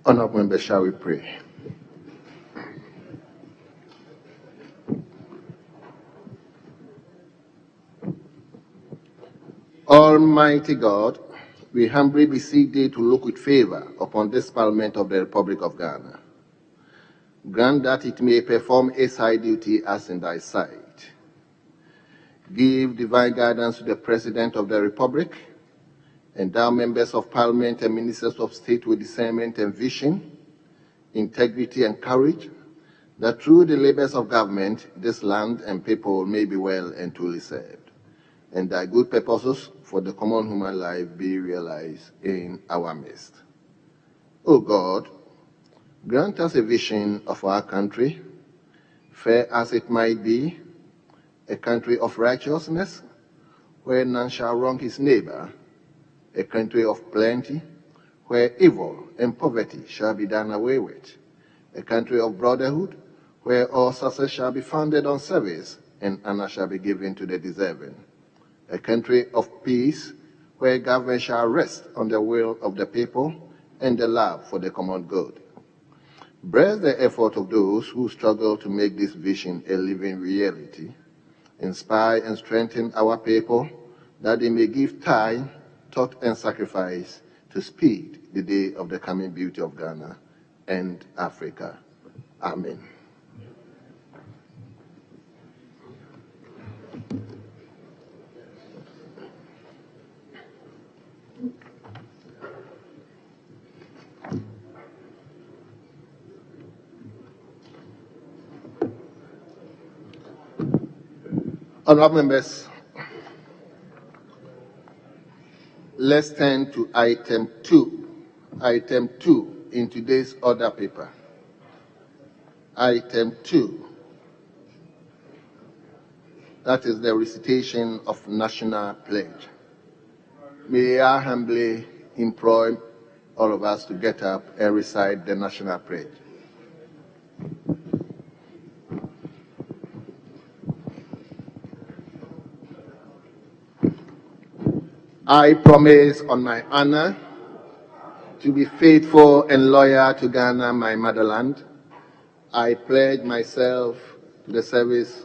Honourable members, shall we pray? Almighty God, we humbly beseech thee to look with favour upon this Parliament of the Republic of Ghana. Grant that it may perform its high duty as in thy sight. Give divine guidance to the President of the Republic, endow members of Parliament and ministers of state with discernment and vision, integrity and courage, that through the labours of government, this land and people may be well and truly served, and thy good purposes for the common human life be realized in our midst. O God, grant us a vision of our country, fair as it might be, a country of righteousness, where none shall wrong his neighbor, a country of plenty, where evil and poverty shall be done away with, a country of brotherhood, where all success shall be founded on service and honor shall be given to the deserving, a country of peace, where government shall rest on the will of the people and the love for the common good. Bless the effort of those who struggle to make this vision a living reality. Inspire and strengthen our people that they may give time, thought, and sacrifice to speed the day of the coming beauty of Ghana and Africa. Amen. Honourable members, let's turn to item 2. Item 2 in today's order paper. Item 2. That is the recitation of national pledge. May I humbly implore all of us to get up and recite the national pledge. I promise on my honor to be faithful and loyal to Ghana, my motherland. I pledge myself to the service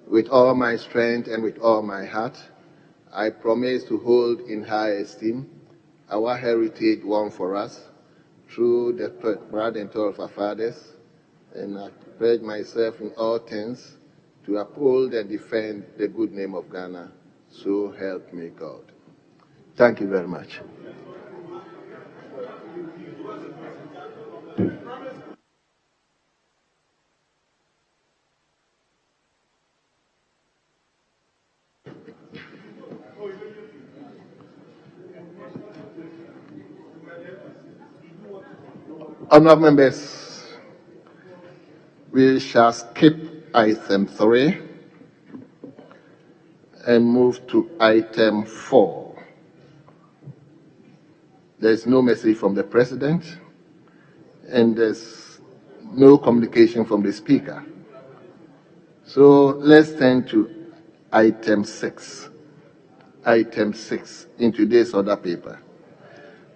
with all my strength and with all my heart. I promise to hold in high esteem our heritage won for us through the blood and toil of our fathers, and I pledge myself in all things to uphold and defend the good name of Ghana. So help me God. Thank you very much. Honourable members, we shall skip item 3 and move to item 4. There is no message from the President, and there's no communication from the Speaker. So let's turn to item 6. Item 6 in today's order paper.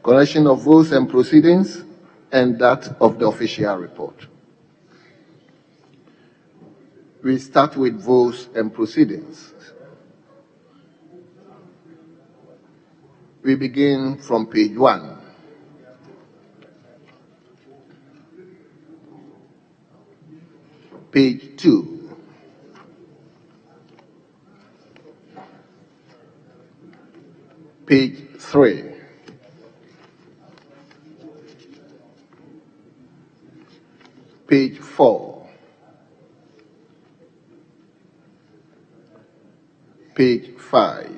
Collection of votes and proceedings, and that of the official report. We start with votes and proceedings. We begin from page 1. Page 2. Page 3. Page 4. Page 5.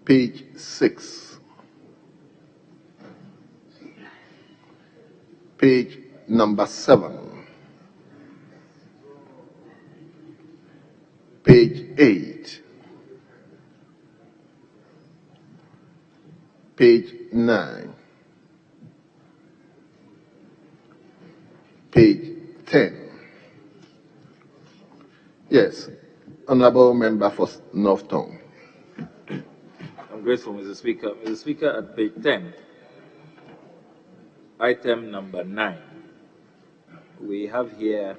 Page 6. Page number 7. Page 8. Page 9. Page 10. Yes, Honourable Member for North Tongue. I'm grateful, Mr. Speaker. Mr. Speaker, at page 10, item number 9, we have here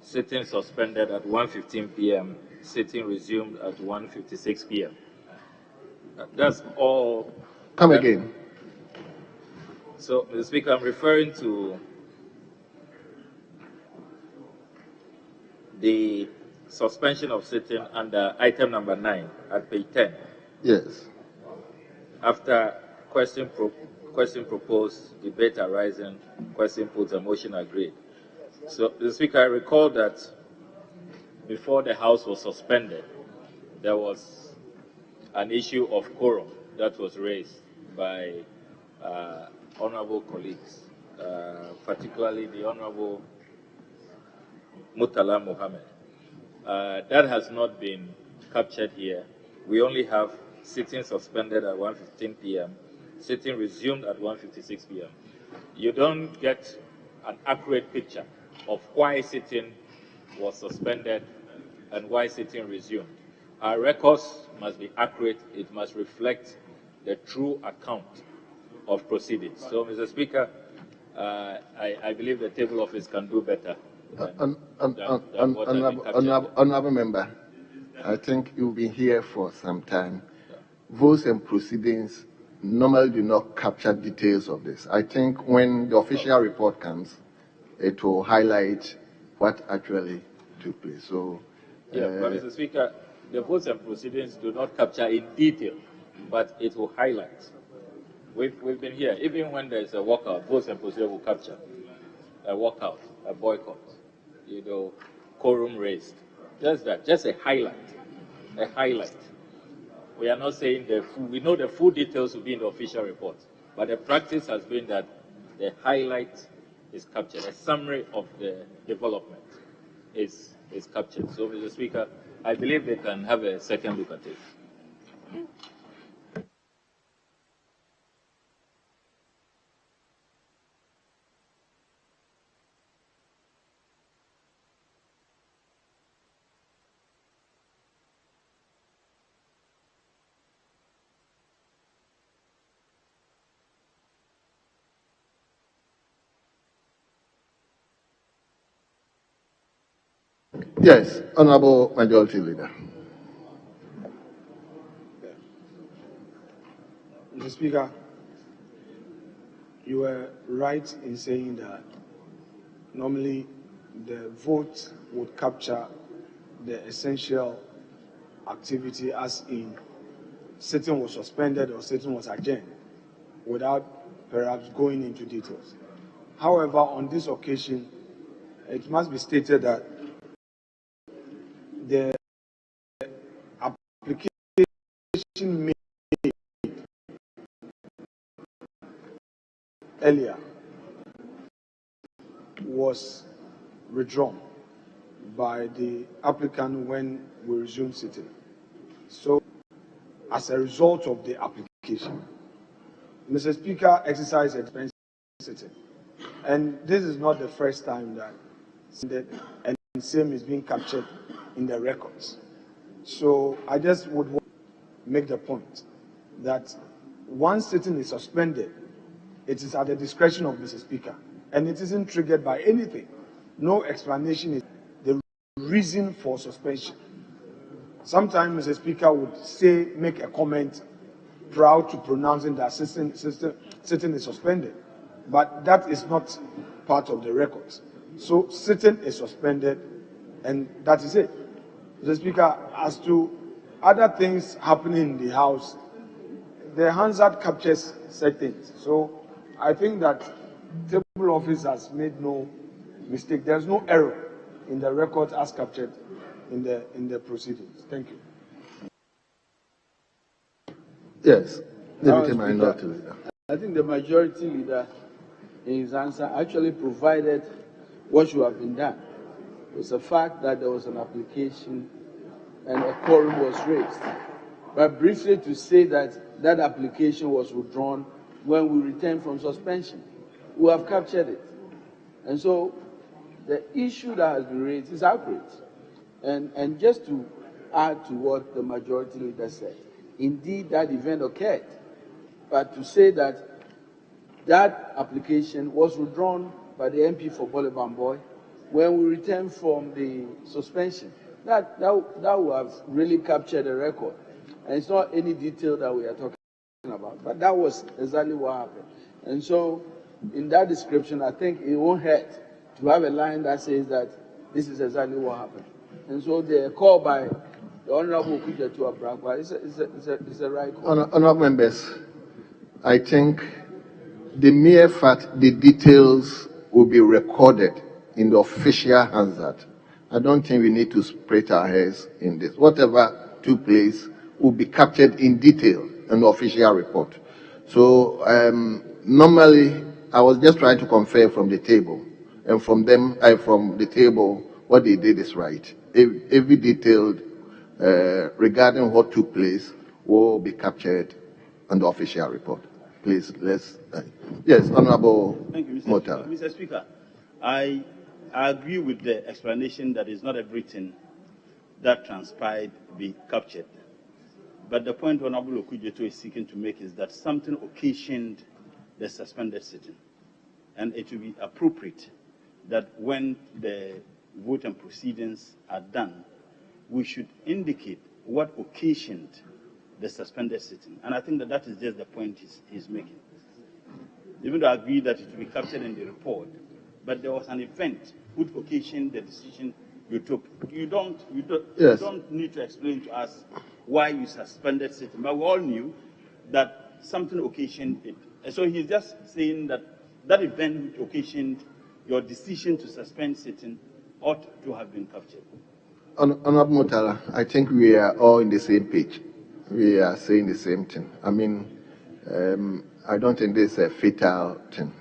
sitting suspended at 1:15 p.m., sitting resumed at 1:56 p.m. That's all. Come again. So, Mr. Speaker, I'm referring to the suspension of sitting under item number 9 at page 10. Yes. After question proposed, debate arising, question put, and motion agreed. So, Mr. Speaker, I recall that before the House was suspended, there was an issue of quorum that was raised by honorable colleagues, particularly the Honorable Murtala Mohammed. That has not been captured here. We only have sitting suspended at 1:15 p.m., sitting resumed at 1:56 p.m. You don't get an accurate picture of why sitting was suspended and why sitting resumed. Our records must be accurate. It must reflect the true account of proceedings. So, Mr. Speaker, I believe the table office can do better. Honorable member, I think you've been here for some time. Votes and proceedings normally do not capture details of this. I think when the official report comes, it will highlight what actually took place. So, but Mr. Speaker, the votes and proceedings do not capture in detail, but it will highlight. We've been here. Even when there's a walkout, votes and proceedings will capture a walkout, a boycott, quorum raised. Just that, just a highlight, a highlight. We are not saying we know the full details will be in the official report, but the practice has been that the highlight is captured, a summary of the development is captured. So, Mr. Speaker, I believe they can have a second look at it. yes, Honorable Majority Leader. Mr. Speaker, you were right in saying that normally the vote would capture the essential activity, as in sitting was suspended or sitting was adjourned, without perhaps going into details. However, on this occasion, it must be stated that the application made earlier was withdrawn by the applicant when we resumed sitting. So, as a result of the application, Mr. Speaker exercised expensive sitting. And this is not the first time that and same is being captured in the records. So I just would want to make the point that once sitting is suspended, it is at the discretion of Mr. Speaker, and it isn't triggered by anything. No explanation is the reason for suspension. Sometimes Mr. Speaker would make a comment prior to pronouncing that sitting is suspended, but that is not part of the records. So sitting is suspended, and that is it. Mr. Speaker, as to other things happening in the House, the Hansard captures such things. So I think that table office has made no mistake. There's no error in the record as captured in the proceedings. Thank you. Yes, Deputy Minority Leader. I think the Majority Leader, in his answer, actually provided what should have been done. It's a fact that there was an application and a quorum was raised. But briefly to say that that application was withdrawn when we returned from suspension, we have captured it. And so the issue that has been raised is accurate. And just to add to what the Majority Leader said, indeed that event occurred. But to say that that application was withdrawn by the MP for Bolibamboy when we returned from the suspension, that would have really captured the record. And it's not any detail that we are talking about, but that was exactly what happened. And so, in that description, I think it won't hurt to have a line that says that this is exactly what happened. And so, the call by the Honorable Okuja to Abrakwa is a right call. Honorable members, I think the mere fact the details will be recorded in the official Hansard, I don't think we need to spread our hairs in this. Whatever took place will be captured in detail in the official report. So normally, I was just trying to confer from the table, and from the table, what they did is right. Every detail regarding what took place will be captured in the official report. Please, let's. Yes, Honorable. Thank you, Mr. Motala. Speaker. Mr. Speaker, I agree with the explanation that is not everything that transpired be captured. But the point Honorable Okujeto is seeking to make is that something occasioned the suspended sitting. And it will be appropriate that when the vote and proceedings are done, we should indicate what occasioned the suspended sitting. And I think that is just the point he's making. Even though I agree that it will be captured in the report, but there was an event which occasioned the decision you took. You don't need to explain to us why you suspended sitting, but we all knew that something occasioned it. And so he's just saying that that event which occasioned your decision to suspend sitting ought to have been captured. Honorable Motala, I think we are all in the same page. We are saying the same thing. I mean, I don't think this is a fatal thing.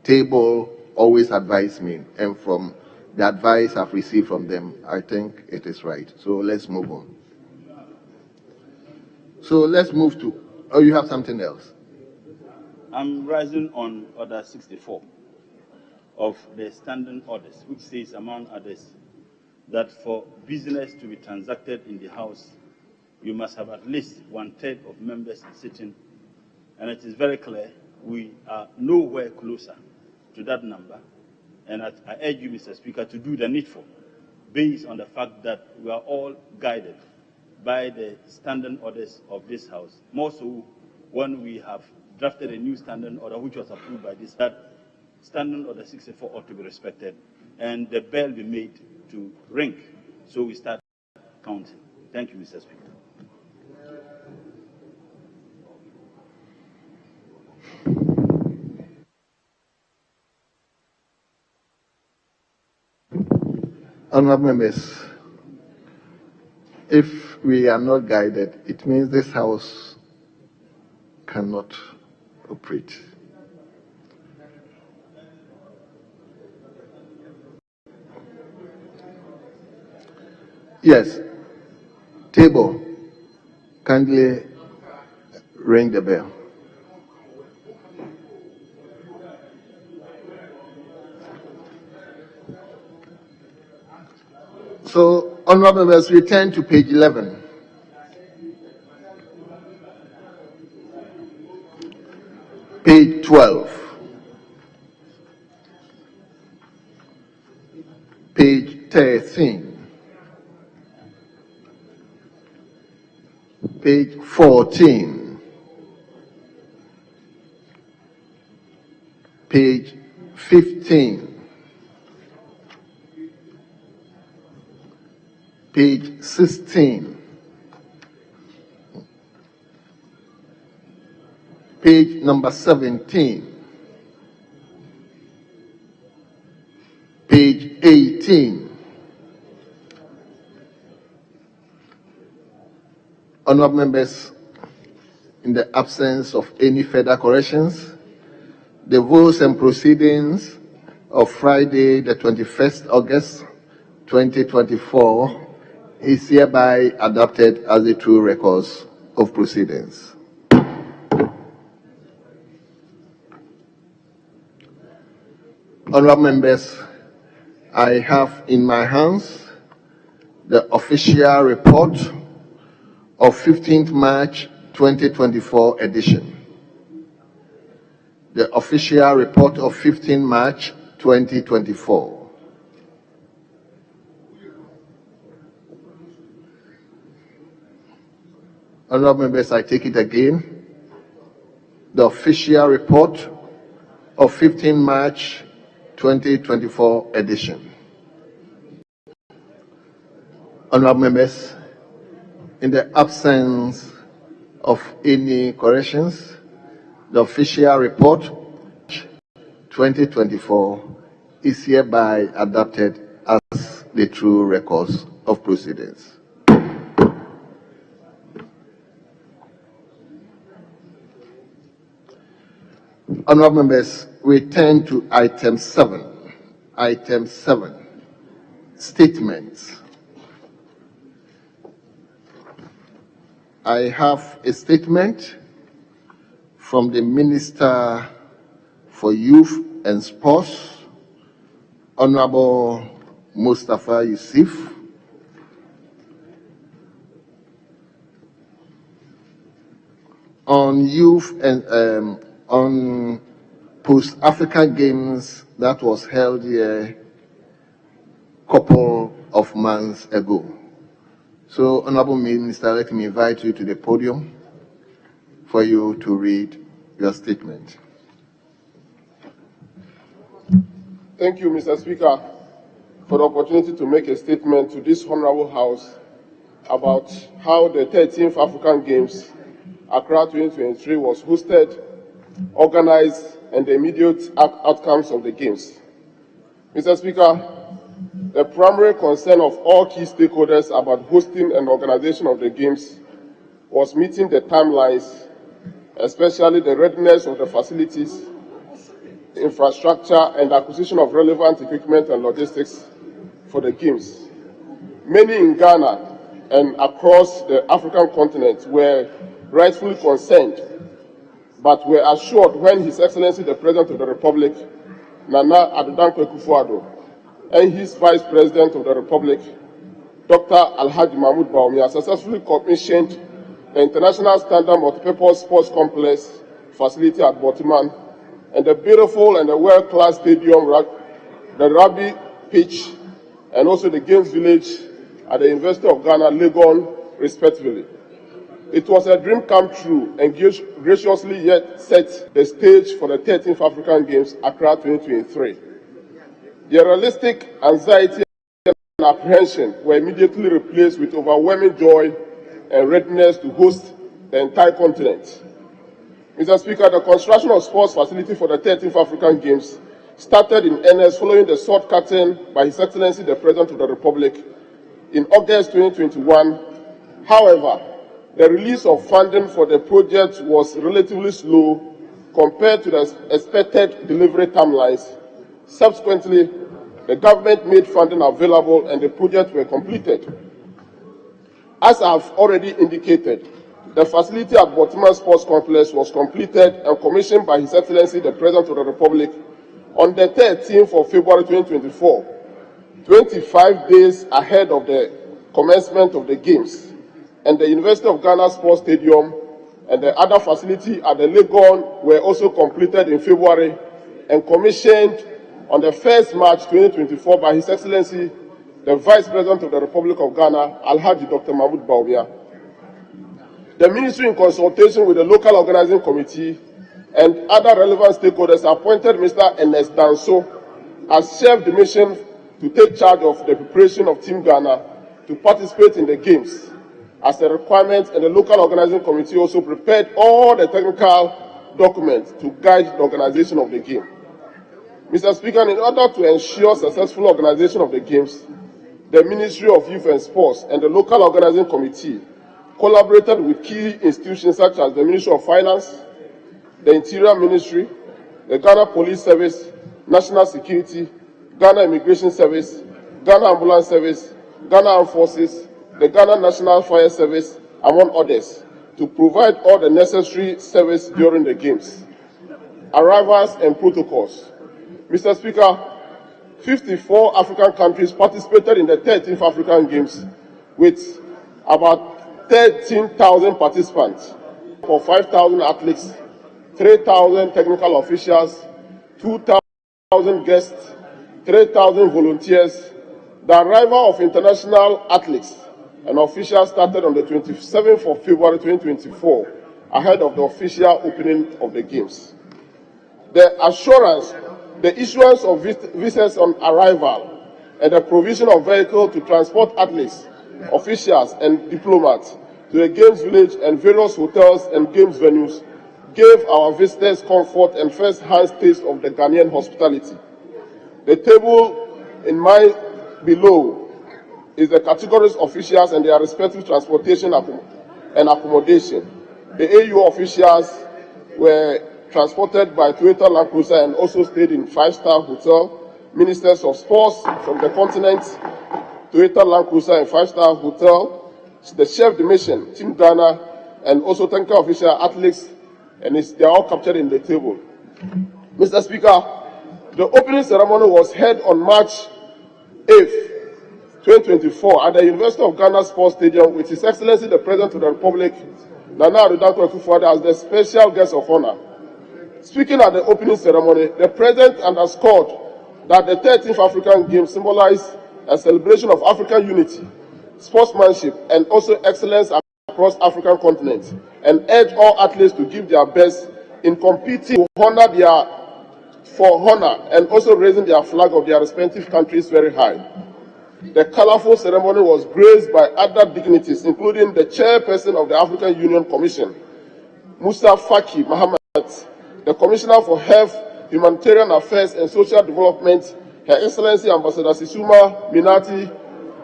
Table always advised me, and from the advice I've received from them, I think it is right. So let's move on. So let's move to, oh, you have something else? I'm rising on Order 64 of the standing orders, which says, among others, that for business to be transacted in the House, you must have at least 1/3 of members sitting. And it is very clear we are nowhere closer to that number. And I urge you, Mr. Speaker, to do the needful, based on the fact that we are all guided by the standing orders of this House. More so when we have drafted a new standing order which was approved by this, that standing order 64 ought to be respected and the bell be made to ring. So we start counting. Thank you, Mr. Speaker. Honorable members, if we are not guided, it means this House cannot operate. Yes, table, kindly ring the bell. So, honorable members, we turn to page 11. Page 12. Page 13. Page 14. Page 15. Page 16. Page number 17. Page 18. Honorable members, in the absence of any further corrections, the votes and proceedings of Friday, the 21st August 2024 is hereby adopted as the true records of proceedings. Honorable members, I have in my hands the official report of 15th March 2024 edition. The official report of 15 March 2024. Honorable members, I take it again. The official report of 15 March 2024 edition. Honorable members, in the absence of any corrections, the official report 2024 is hereby adopted as the true records of proceedings. Honorable members, we turn to item 7. Item 7, statements. I have a statement from the Minister for Youth and Sports, Honorable Mustafa Yusuf, on youth and on post-African Games that was held here a couple of months ago. So, Honorable Minister, let me invite you to the podium for you to read your statement. Thank you, Mr. Speaker, for the opportunity to make a statement to this Honorable House about how the 13th African Games, Accra 2023, was hosted, organized, and the immediate outcomes of the Games. Mr. Speaker, the primary concern of all key stakeholders about hosting and organization of the Games was meeting the timelines, especially the readiness of the facilities, infrastructure, and acquisition of relevant equipment and logistics for the Games. Many in Ghana and across the African continent were rightfully concerned, but were assured when His Excellency the President of the Republic, Nana Addo Dankwa Akufo-Addo, and his Vice President of the Republic, Dr. Alhaji Mahmoud Bawumia, successfully commissioned the International Standard Multipurpose Sports Complex facility at Botiman and the beautiful and the world-class stadium, the rugby pitch, and also the Games Village at the University of Ghana, Legon, respectively. It was a dream come true and graciously yet set the stage for the 13th African Games, Accra 2023. The realistic anxiety and apprehension were immediately replaced with overwhelming joy and readiness to host the entire continent. Mr. Speaker, the construction of sports facility for the 13th African Games started in earnest following the sword cutting by His Excellency the President of the Republic in August 2021. However, the release of funding for the project was relatively slow compared to the expected delivery timelines. Subsequently, the government made funding available and the project were completed. As I have already indicated, the facility at Botiman Sports Complex was completed and commissioned by His Excellency the President of the Republic on the 13th of February 2024, 25 days ahead of the commencement of the Games, and the University of Ghana Sports Stadium and the other facility at the Legon were also completed in February and commissioned on the 1st March 2024 by His Excellency the Vice President of the Republic of Ghana, Alhaji Dr. Mahmoud Bawumia. The Ministry, in consultation with the local organizing committee and other relevant stakeholders, appointed Mr. Ernest Danso as chef de mission to take charge of the preparation of Team Ghana to participate in the Games as a requirement, and the local organizing committee also prepared all the technical documents to guide the organization of the game. Mr. Speaker, in order to ensure successful organization of the Games, the Ministry of Youth and Sports and the local organizing committee collaborated with key institutions such as the Ministry of Finance, the Interior Ministry, the Ghana Police Service, National Security, Ghana Immigration Service, Ghana Ambulance Service, Ghana Armed Forces, the Ghana National Fire Service, among others, to provide all the necessary service during the Games. Arrivals and protocols. Mr. Speaker, 54 African countries participated in the 13th African Games, with about 13,000 participants, for 5,000 athletes, 3,000 technical officials, 2,000 guests, 3,000 volunteers. The arrival of international athletes and officials started on the 27th of February 2024, ahead of the official opening of the Games. The assurance, the issuance of visas on arrival, and the provision of vehicles to transport athletes, officials, and diplomats to the Games Village and various hotels and Games venues gave our visitors comfort and first-hand taste of the Ghanaian hospitality. The table in my below is the categories officials and their respective transportation and accommodation. The AU officials were transported by Toyota Land Cruiser and also stayed in 5-star hotel. Ministers of sports from the continent, Toyota Land Cruiser and 5-star hotel. The chef de mission, Team Ghana, and also technical official athletes, and they are all captured in the table. Mr. Speaker, the opening ceremony was held on March 8th, 2024 at the University of Ghana Sports Stadium with His Excellency the President of the Republic, Nana Addo Dankwa Akufo-Addo, as the special guest of honor. Speaking at the opening ceremony, the President underscored that the 13th African Games symbolize a celebration of African unity, sportsmanship, and also excellence across African continent, and urged all athletes to give their best in competing for honor and also raising their flag of their respective countries very high. The colorful ceremony was graced by other dignitaries, including the chairperson of the African Union Commission, Musa Faki Mohammed, the Commissioner for Health, Humanitarian Affairs and Social Development, Her Excellency Ambassador Sisuma Minati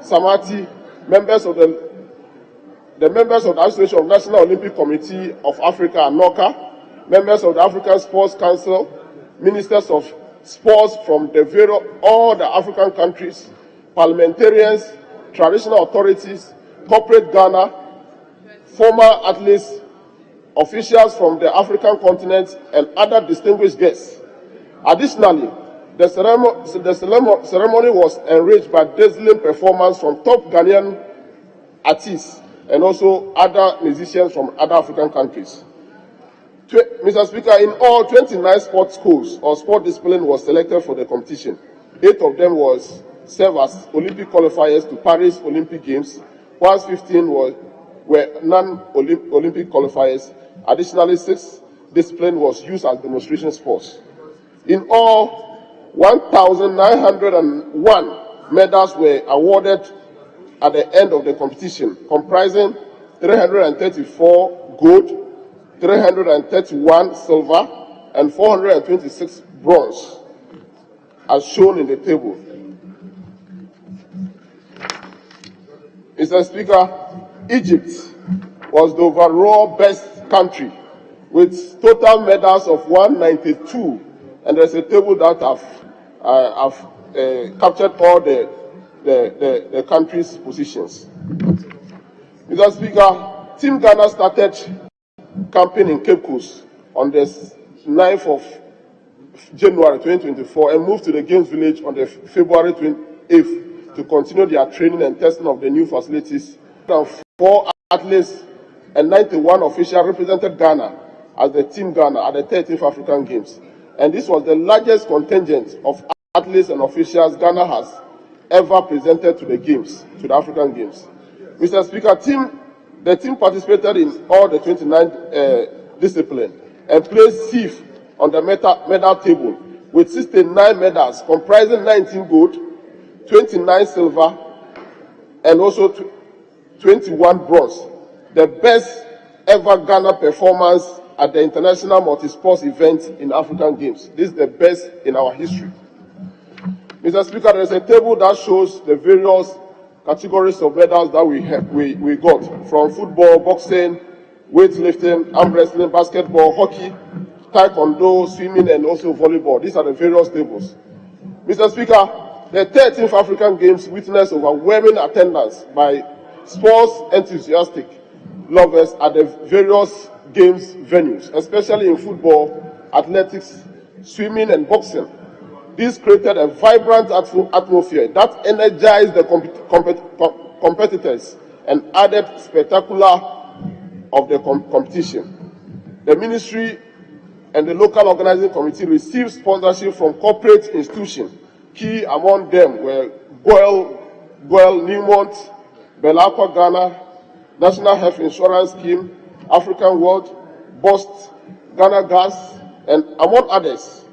Samati, members of the Association of National Olympic Committee of Africa, ANOCA, members of the African Sports Council, ministers of sports from all the African countries, parliamentarians, traditional authorities, corporate Ghana, former athletes, officials from the African continent, and other distinguished guests. Additionally, the ceremony was enriched by dazzling performance from top Ghanaian artists and also other musicians from other African countries. Mr. Speaker, in all, 29 sports schools or sport discipline was selected for the competition. 8 of them served as Olympic qualifiers to Paris Olympic Games, whilst 15 were non-Olympic qualifiers. Additionally, 6 disciplines was used as demonstration sports. In all, 1,901 medals were awarded at the end of the competition, comprising 334 gold, 331 silver, and 426 bronze, as shown in the table. Mr. Speaker, Egypt was the overall best country with total medals of 192, and there's a table that have captured all the country's positions. Mr. Speaker, Team Ghana started campaign in Cape Coast on the 9th of January 2024 and moved to the Games Village on the February 28th to continue their training and testing of the new facilities. 4 athletes and 91 officials represented Ghana as the Team Ghana at the 13th African Games. And this was the largest contingent of athletes and officials Ghana has ever presented to the Games, to the African Games. Mr. Speaker, the team participated in all the 29 disciplines and placed 5th on the medal table with 69 medals comprising 19 gold, 29 silver, and also 21 bronze. The best ever Ghana performance at the international multi-sports event in African Games. This is the best in our history. Mr. Speaker, there is a table that shows the various categories of medals that we got, from football, boxing, weightlifting, arm wrestling, basketball, hockey, taekwondo, swimming, and also volleyball. These are the various tables. Mr. Speaker, the 13th African Games witnessed overwhelming attendance by sports enthusiastic lovers at the various games venues, especially in football, athletics, swimming, and boxing. This created a vibrant atmosphere that energized the competitors and added spectacular of the competition. The ministry and the local organizing committee received sponsorship from corporate institutions. Key among them were Goel Newmont, Belacqua Ghana, National Health Insurance Scheme, African World, Bost, Ghana Gas, and among others.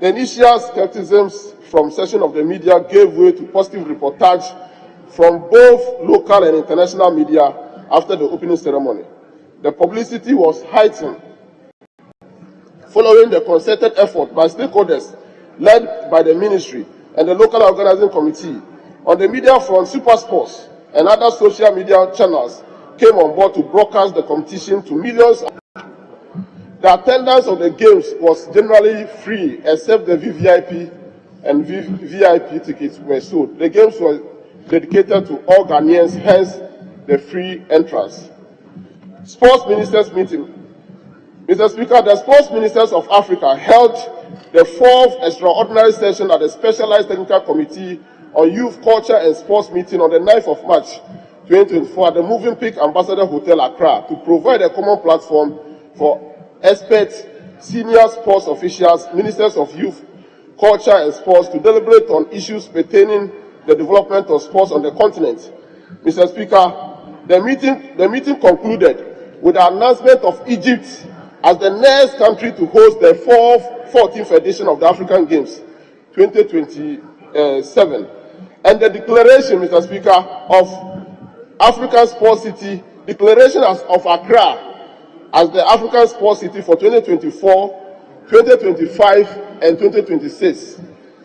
The initial skepticism from section of the media gave way to positive reportage from both local and international media after the opening ceremony. The publicity was heightened following the concerted effort by stakeholders led by the ministry and the local organizing committee. On the media front, Super Sports and other social media channels came on board to broadcast the competition to millions. The attendance of the games was generally free except the VVIP and VIP tickets were sold. The games were dedicated to all Ghanaians, hence the free entrance. Sports Ministers Meeting. Mr. Speaker, the Sports Ministers of Africa held the 4th extraordinary session at the Specialized Technical Committee on Youth, Culture and Sports meeting on the 9th of March 2024 at the Moving Peak Ambassador Hotel, Accra, to provide a common platform for experts, senior sports officials, ministers of youth, culture and sports to deliberate on issues pertaining the development of sports on the continent. Mr. Speaker, the meeting concluded with the announcement of Egypt as the next country to host the 14th edition of the African Games 2027, and the declaration, Mr. Speaker, of African Sports City, declaration of Accra as the African Sports City for 2024, 2025, and 2026.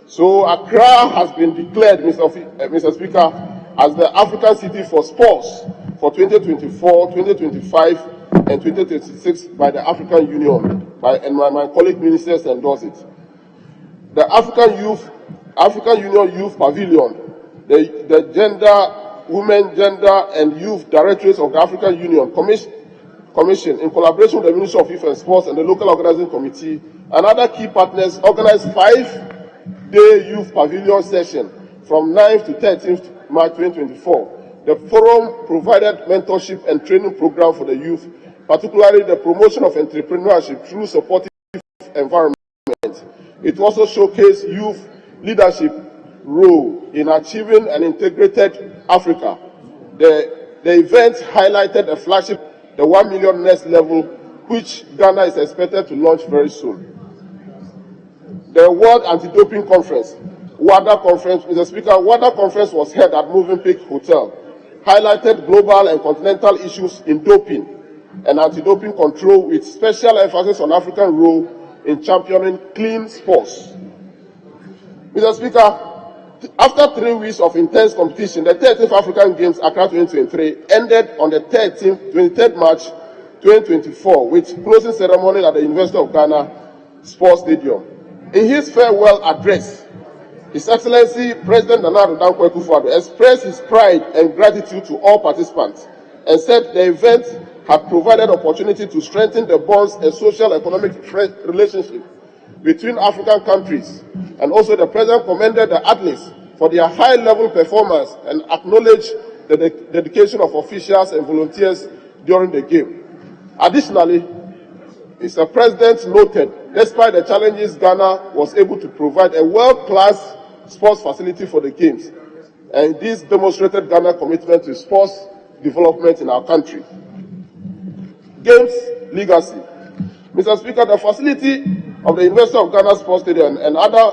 So Accra has been declared, Mr. Speaker, as the African City for Sports for 2024, 2025, and 2026 by the African Union, and my colleague ministers endorse it. The African Union Youth Pavilion, the Gender, Women, Gender, and Youth Directorates of the African Union Commission, in collaboration with the Ministry of Youth and Sports and the local organizing committee and other key partners, organized 5-day youth pavilion session from 9th to 13th March 2024. The forum provided mentorship and training program for the youth, particularly the promotion of entrepreneurship through supportive environment. It also showcased youth leadership role in achieving an integrated Africa. The event highlighted a flagship, the 1 million next level, which Ghana is expected to launch very soon. The World Anti-Doping Conference, WADA Conference, Mr. Speaker, WADA Conference was held at Moving Peak Hotel, highlighted global and continental issues in doping and anti-doping control with special emphasis on African role in championing clean sports. Mr. Speaker, after 3 weeks of intense competition, the 13th African Games Accra 2023 ended on the 23rd March 2024 with closing ceremony at the University of Ghana Sports Stadium. In his farewell address, His Excellency President Nana Addo Dankwa Akufo-Addo expressed his pride and gratitude to all participants and said the event had provided opportunity to strengthen the bonds and social economic relationship between African countries, and also the President commended the athletes for their high-level performance and acknowledged the dedication of officials and volunteers during the game. Additionally, Mr. President noted, despite the challenges, Ghana was able to provide a world-class sports facility for the games, and this demonstrated Ghana's commitment to sports development in our country. Games legacy. Mr. Speaker, the facility of the University of Ghana Sports Stadium and other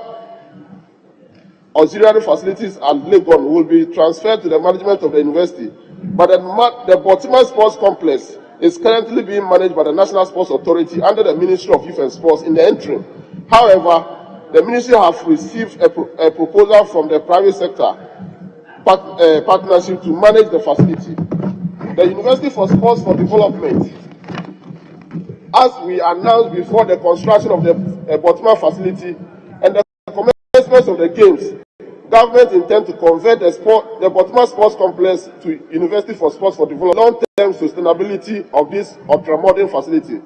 auxiliary facilities at Legon will be transferred to the management of the university, but the Baltimore Sports Complex is currently being managed by the National Sports Authority under the Ministry of Youth and Sports in the interim. However, the ministry has received a proposal from the private sector partnership to manage the facility. The University for Sports for Development, as we announced before the construction of the Baltimore facility and the commencement of the games, government intends to convert the Baltimore Sports Complex to University for Sports for Development. Long-term sustainability of this ultra-modern facility.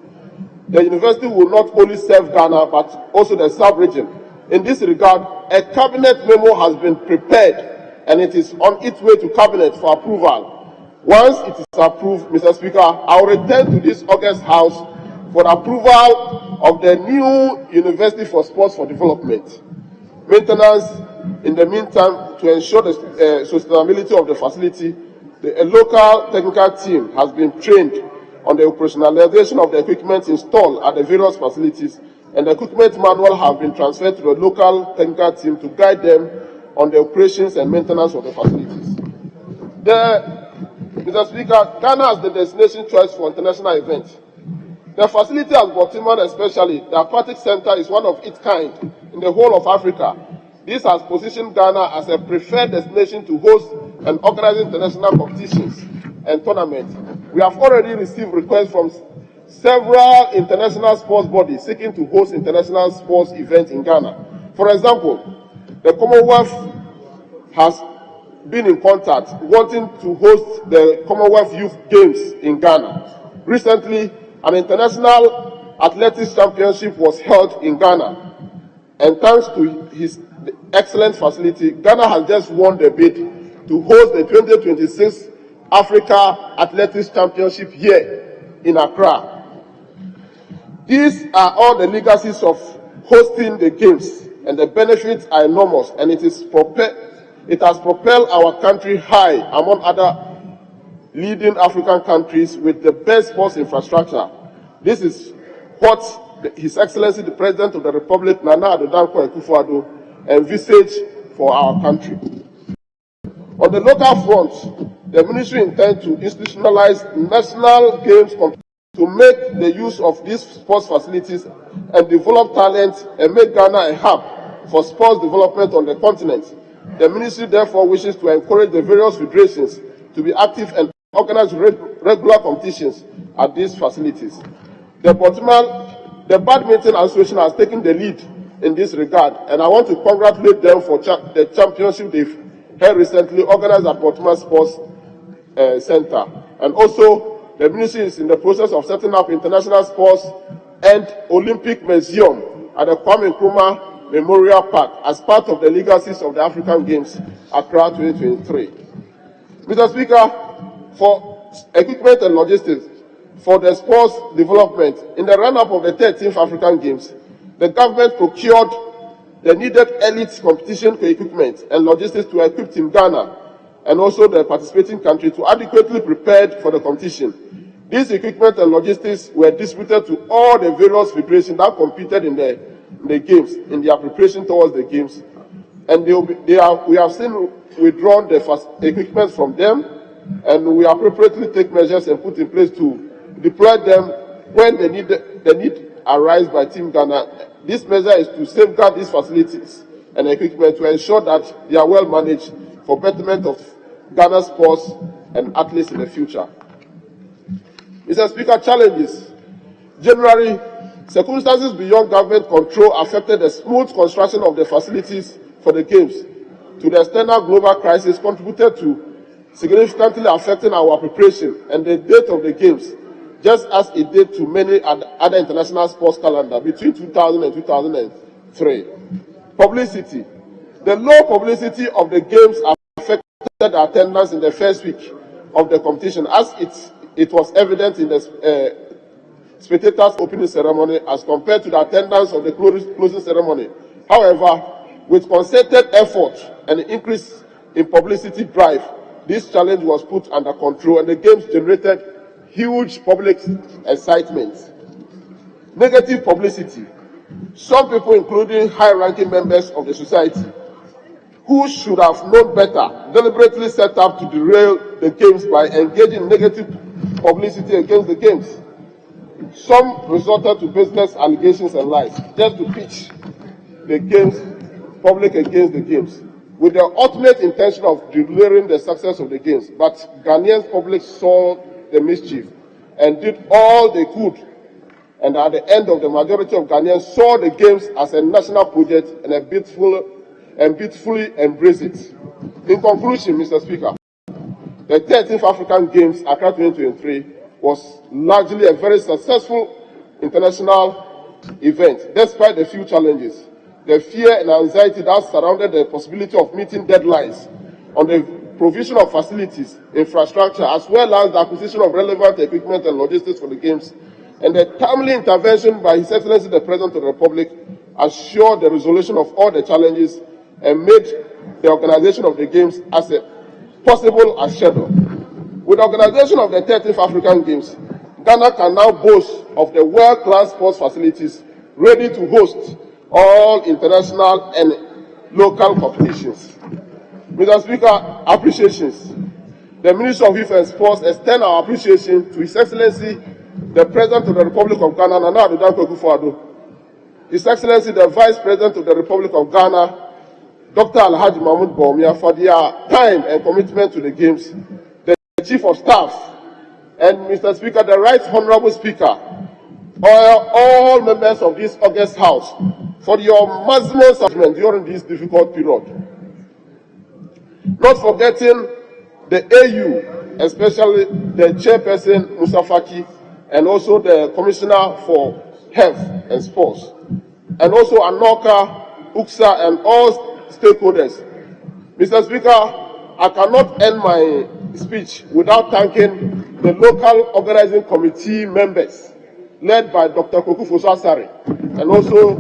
The university will not only serve Ghana but also the sub-region. In this regard, a cabinet memo has been prepared and it is on its way to cabinet for approval. Once it is approved, Mr. Speaker, I will return to this August House for approval of the new University for Sports for Development. Maintenance, in the meantime, to ensure the sustainability of the facility, a local technical team has been trained on the operationalization of the equipment installed at the various facilities, and the equipment manual have been transferred to the local technical team to guide them on the operations and maintenance of the facilities. Mr. Speaker, Ghana is the destination choice for international events. The facility at Baltimore, especially the Aquatic Center, is one of its kind in the whole of Africa. This has positioned Ghana as a preferred destination to host and organize international competitions and tournaments. We have already received requests from several international sports bodies seeking to host international sports events in Ghana. For example, the Commonwealth has been in contact wanting to host the Commonwealth Youth Games in Ghana. Recently, an international athletics championship was held in Ghana, and thanks to his excellent facility, Ghana has just won the bid to host the 2026 Africa Athletics Championship here in Accra. These are all the legacies of hosting the games, and the benefits are enormous, and it has propelled our country high among other leading African countries with the best sports infrastructure. This is what His Excellency the President of the Republic, Nana Addo Dankwa Akufo-Addo, envisaged for our country. On the local front, the ministry intends to institutionalize national games to make the use of these sports facilities and develop talent and make Ghana a hub for sports development on the continent. The ministry therefore wishes to encourage the various federations to be active and organize regular competitions at these facilities. The Badminton Association has taken the lead in this regard, and I want to congratulate them for the championship they've held recently, organized at Baltimore Sports Center. And also, the ministry is in the process of setting up international sports and Olympic Museum at the Kwame Nkrumah Memorial Park as part of the legacies of the African Games, Accra 2023. Mr. Speaker, for equipment and logistics, for the sports development, in the run-up of the 13th African Games, the government procured the needed elite competition equipment and logistics to equip Team Ghana and also the participating country to adequately prepared for the competition. These equipment and logistics were distributed to all the various federations that competed in the games, in their preparation towards the games, and we have seen withdrawn the equipment from them, and we appropriately take measures and put in place to deploy them when the need arises by Team Ghana. This measure is to safeguard these facilities and equipment to ensure that they are well managed for betterment of Ghana's sports and athletes in the future. Mr. Speaker, challenges. Generally, circumstances beyond government control affected the smooth construction of the facilities for the Games. To the external global crisis contributed to significantly affecting our preparation and the date of the Games, just as it did to many other international sports calendar between 2000 and 2003. Publicity. The low publicity of the Games affected the attendance in the first week of the competition, as it was evident in the spectators' opening ceremony as compared to the attendance of the closing ceremony. However, with concerted effort and an increase in publicity drive, this challenge was put under control and the Games generated huge public excitement. Negative publicity. Some people, including high-ranking members of the society, who should have known better, deliberately set up to derail the Games by engaging in negative publicity against the Games. Some resorted to business allegations and lies just to pitch the Games, public against the Games, with the ultimate intention of derailing the success of the Games. But Ghanaian public saw the mischief and did all they could, and at the end of the majority of Ghanaians saw the Games as a national project and beautifully embraced it. In conclusion, Mr. Speaker, the 13th African Games, Accra 2023, was largely a very successful international event, despite the few challenges, the fear and anxiety that surrounded the possibility of meeting deadlines on the provision of facilities, infrastructure, as well as the acquisition of relevant equipment and logistics for the Games, and the timely intervention by His Excellency the President of the Republic assured the resolution of all the challenges and made the organization of the Games as possible as scheduled. With the organization of the 30th African Games, Ghana can now boast of the world-class sports facilities ready to host all international and local competitions. Mr. Speaker, appreciations. The Ministry of Youth and Sports extend our appreciation to His Excellency the President of the Republic of Ghana, Nana Addo Dankwa Akufo-Addo, His Excellency the Vice President of the Republic of Ghana, Dr. Alhaji Mahmoud Bawumia, for their time and commitment to the Games, the Chief of Staff, and Mr. Speaker, the Right Honorable Speaker, all members of this August House, for your maximum support during this difficult period. Not forgetting the AU, especially the Chairperson Musa Faki, and also the Commissioner for Health and Sports, and also Anoka, UKSA, and all stakeholders. Mr. Speaker, I cannot end my speech without thanking the local organizing committee members, led by Dr. Koku Fosu-Asare, and also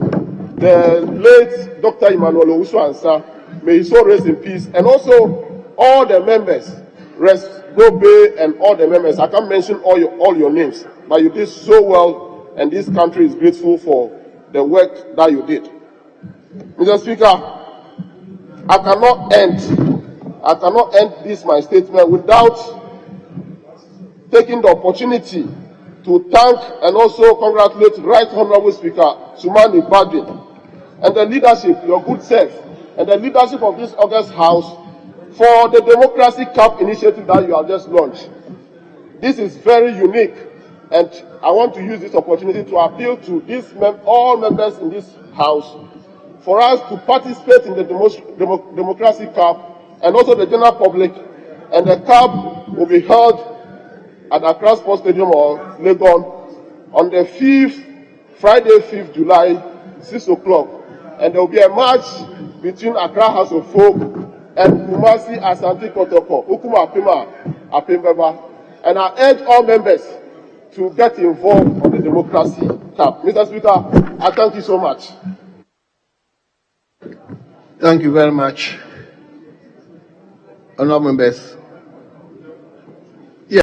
the late Dr. Emmanuel Owusu-Ansah, may his soul rest in peace, and also all the members, Gobe and all the members. I can't mention all your names, but you did so well, and this country is grateful for the work that you did. Mr. Speaker, I cannot end this my statement without taking the opportunity to thank and also congratulate Right Honorable Speaker Sumani Badin and the leadership, your good self, and the leadership of this August House for the Democracy Cup initiative that you have just launched. This is very unique, and I want to use this opportunity to appeal to all members in this House for us to participate in the Democracy Cup and also the general public, and the Cup will be held at Accra Sports Stadium or Legon on the Friday 5th July, 6 o'clock, and there will be a match between Accra House of Folk and Kumasi Asante Kotoko, Ukuma Apembeba, and I urge all members to get involved on the Democracy Cup. Mr. Speaker, I thank you so much. Thank you very much. Honourable members. Yes.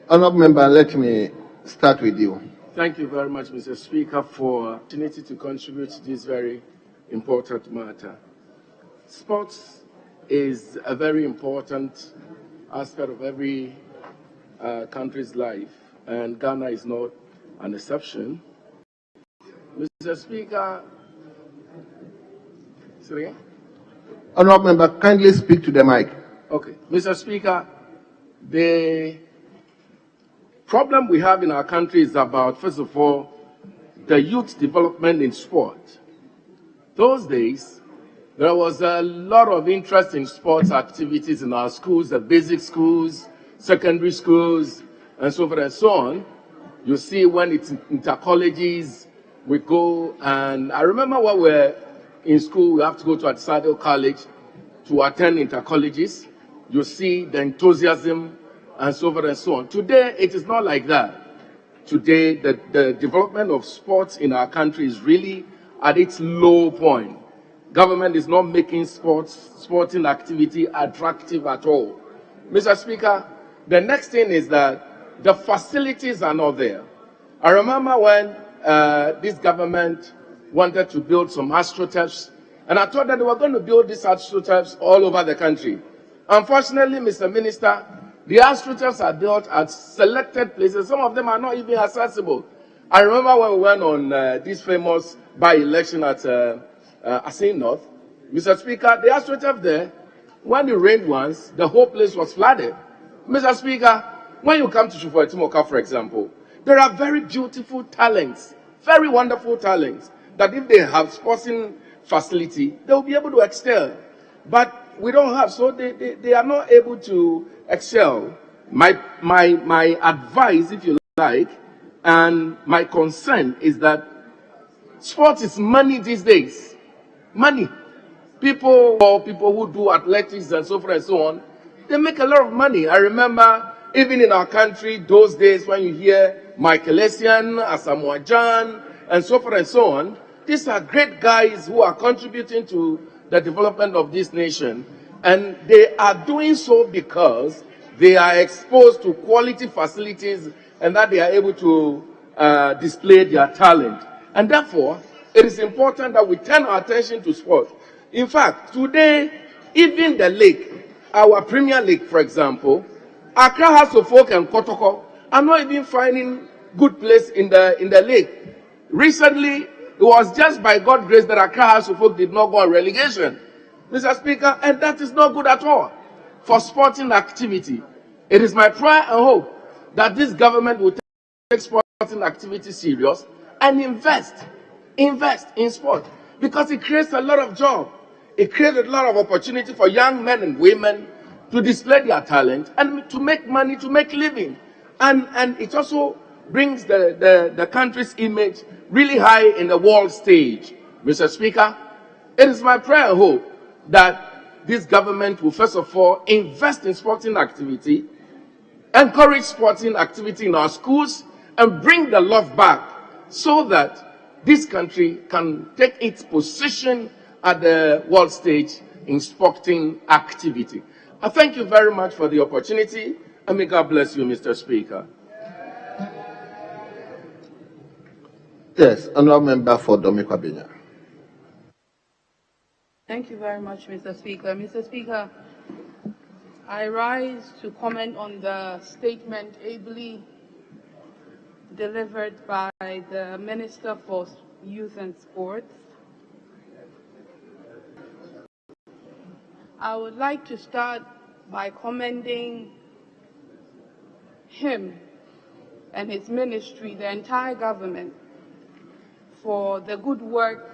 Honourable member, let me start with you. Thank you very much, Mr. Speaker, for the opportunity to contribute to this very important matter. Sports is a very important aspect of every country's life, and Ghana is not an exception. Mr. Speaker, Honourable member, kindly speak to the mic. Okay. Mr. Speaker, the problem we have in our country is about, first of all, the youth development in sport. Those days, there was a lot of interest in sports activities in our schools, the basic schools, secondary schools, and so forth and so on. You see, when it's inter-colleges, we go, and I remember when we're in school, we have to go to Atisado College to attend inter-colleges. You see the enthusiasm and so forth and so on. Today, it is not like that. Today, the development of sports in our country is really at its low point. Government is not making sporting activity attractive at all. Mr. Speaker, the next thing is that the facilities are not there. I remember when this government wanted to build some astroturfs, and I thought that they were going to build these astroturfs all over the country. Unfortunately, Mr. Minister, the astroturfs are built at selected places. Some of them are not even accessible. I remember when we went on this famous by-election at Asin North. Mr. Speaker, the astroturf there, when it rained once, the whole place was flooded. Mr. Speaker, when you come to Shufo-Etimoka, for example, there are very beautiful talents, very wonderful talents, that if they have sporting facility, they will be able to excel. But we don't have, so they are not able to excel. My advice, if you like, and my concern is that sport is money these days. Money. People who do athletics and so forth and so on, they make a lot of money. I remember even in our country, those days when you hear Michael Essien, Asamoah Gyan, and so forth and so on, these are great guys who are contributing to the development of this nation. And they are doing so because they are exposed to quality facilities and that they are able to display their talent. And therefore, it is important that we turn our attention to sport. In fact, today, even the league, our Premier League, for example, Accra House of Folk and Kotoko are not even finding good place in the league. Recently, it was just by God's grace that Accra House of Folk did not go on relegation, Mr. Speaker, and that is not good at all for sporting activity. It is my prayer and hope that this government will take sporting activity serious and invest in sport, because it creates a lot of jobs. It creates a lot of opportunity for young men and women to display their talent and to make money, to make living. And it also brings the country's image really high in the world stage. Mr. Speaker, it is my prayer and hope that this government will first of all invest in sporting activity, encourage sporting activity in our schools, and bring the love back so that this country can take its position at the world stage in sporting activity. I thank you very much for the opportunity, and may God bless you, Mr. Speaker. Yes, Honourable Member for Domikwabenya. Thank you very much, Mr. Speaker. Mr. Speaker, I rise to comment on the statement ably delivered by the Minister for Youth and Sports. I would like to start by commending him and his ministry, the entire government, for the good work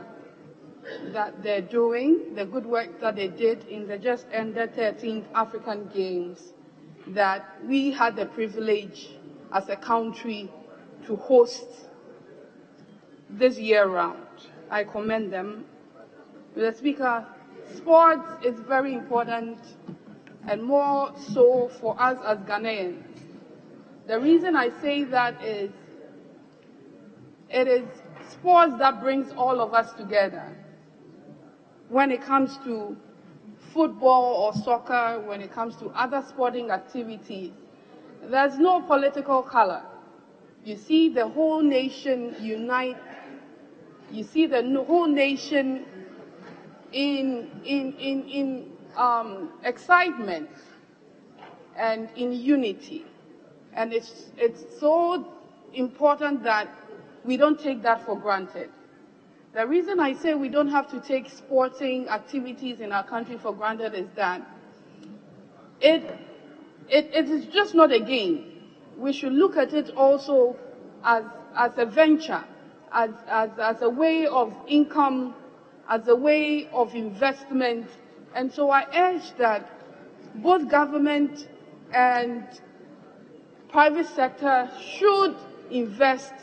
that they're doing, the good work that they did in the just ended 13th African Games that we had the privilege as a country to host this year round. I commend them. Mr. Speaker, sports is very important, and more so for us as Ghanaians. The reason I say that is it is sports that brings all of us together. When it comes to football or soccer, when it comes to other sporting activities, there's no political color. You see the whole nation unite. You see the whole nation in excitement and in unity. And it's so important that we don't take that for granted. The reason I say we don't have to take sporting activities in our country for granted is that it is just not a game. We should look at it also as a venture, as a way of income, as a way of investment. And so I urge that both government and private sector should invest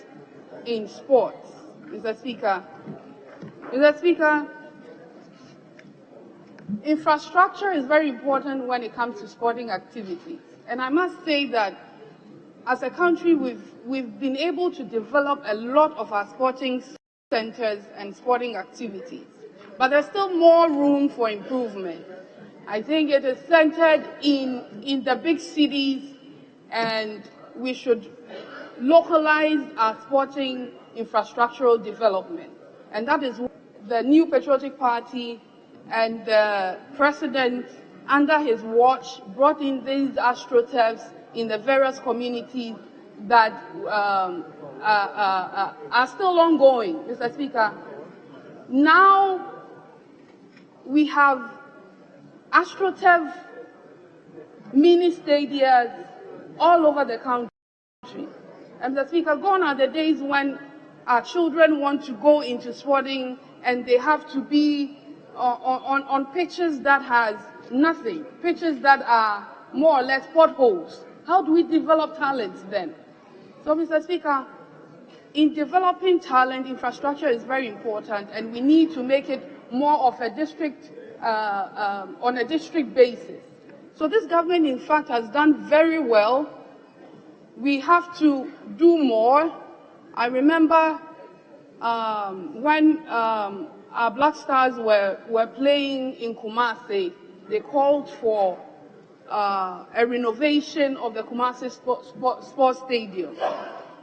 in sports. Mr. Speaker, infrastructure is very important when it comes to sporting activities. And I must say that as a country, we've been able to develop a lot of our sporting centers and sporting activities. But there's still more room for improvement. I think it is centered in the big cities, and we should localize our sporting infrastructural development. And that is what the new Patriotic Party and the President, under his watch, brought in these astroturfs in the various communities that are still ongoing, Mr. Speaker. Now we have astroturf mini stadiums all over the country. And Mr. Speaker, gone are the days when our children want to go into sporting and they have to be on pitches that has nothing, pitches that are more or less potholes. How do we develop talents then? So, Mr. Speaker, in developing talent, infrastructure is very important, and we need to make it more of a district on a district basis. So this government, in fact, has done very well. We have to do more. I remember when our Black Stars were playing in Kumasi, they called for a renovation of the Kumasi Sports Stadium.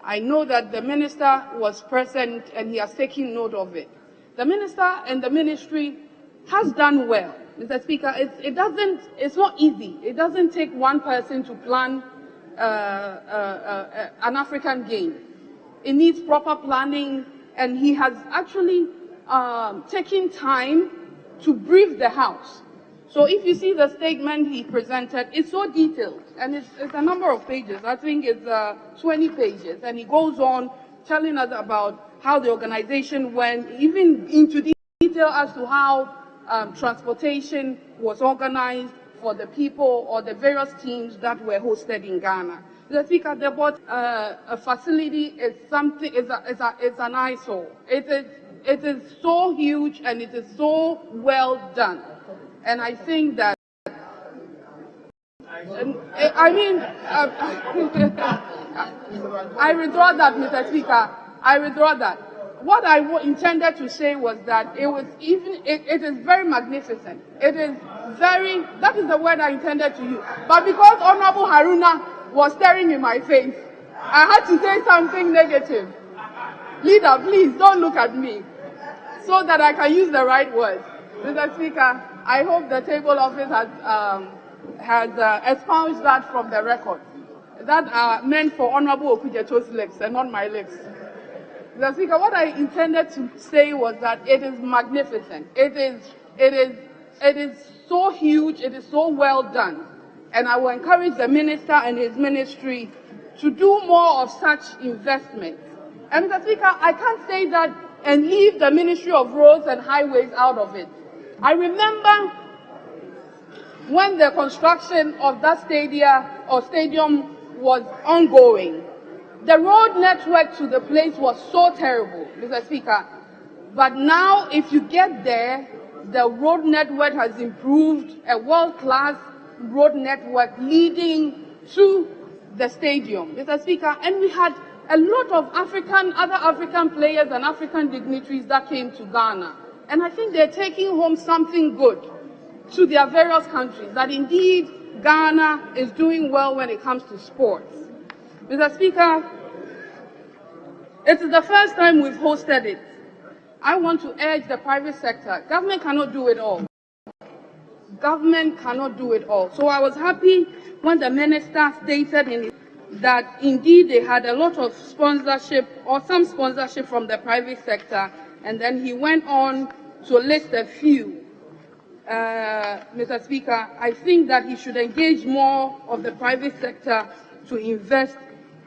I know that the minister was present and he has taken note of it. The minister and the ministry has done well, Mr. Speaker. It's not easy. It doesn't take one person to plan an African game. It needs proper planning, and he has actually taken time to brief the House. So if you see the statement he presented, it's so detailed, and it's a number of pages. I think it's 20 pages, and he goes on telling us about how the organization went, even into detail as to how transportation was organized for the people or the various teams that were hosted in Ghana. The Speaker, the board a facility is something. It's an eyesore. It is so huge and it is so well done. And I think that, I withdraw that, Mr. Speaker. I withdraw that. What I intended to say was that it is very magnificent. It is very, that is the word I intended to use. But because Honorable Haruna was staring in my face, I had to say something negative. Leader, please don't look at me, so that I can use the right words. Mr. Speaker, I hope the table office has expunged that from the record. That are meant for Honorable Okudjeto's lips and not my lips. Mr. Speaker, what I intended to say was that it is magnificent. It is so huge. It is so well done. And I will encourage the minister and his ministry to do more of such investments. And Mr. Speaker, I can't say that and leave the Ministry of Roads and Highways out of it. I remember when the construction of that stadium was ongoing, the road network to the place was so terrible, Mr. Speaker. But now, if you get there, the road network has improved, a world-class road network leading to the stadium, Mr. Speaker. And we had a lot of other African players and African dignitaries that came to Ghana. And I think they're taking home something good to their various countries, that indeed Ghana is doing well when it comes to sports. Mr. Speaker, it is the first time we've hosted it. I want to urge the private sector. Government cannot do it all. Government cannot do it all. So I was happy when the minister stated that indeed they had a lot of sponsorship or some sponsorship from the private sector, and then he went on to list a few. Mr. Speaker, I think that he should engage more of the private sector to invest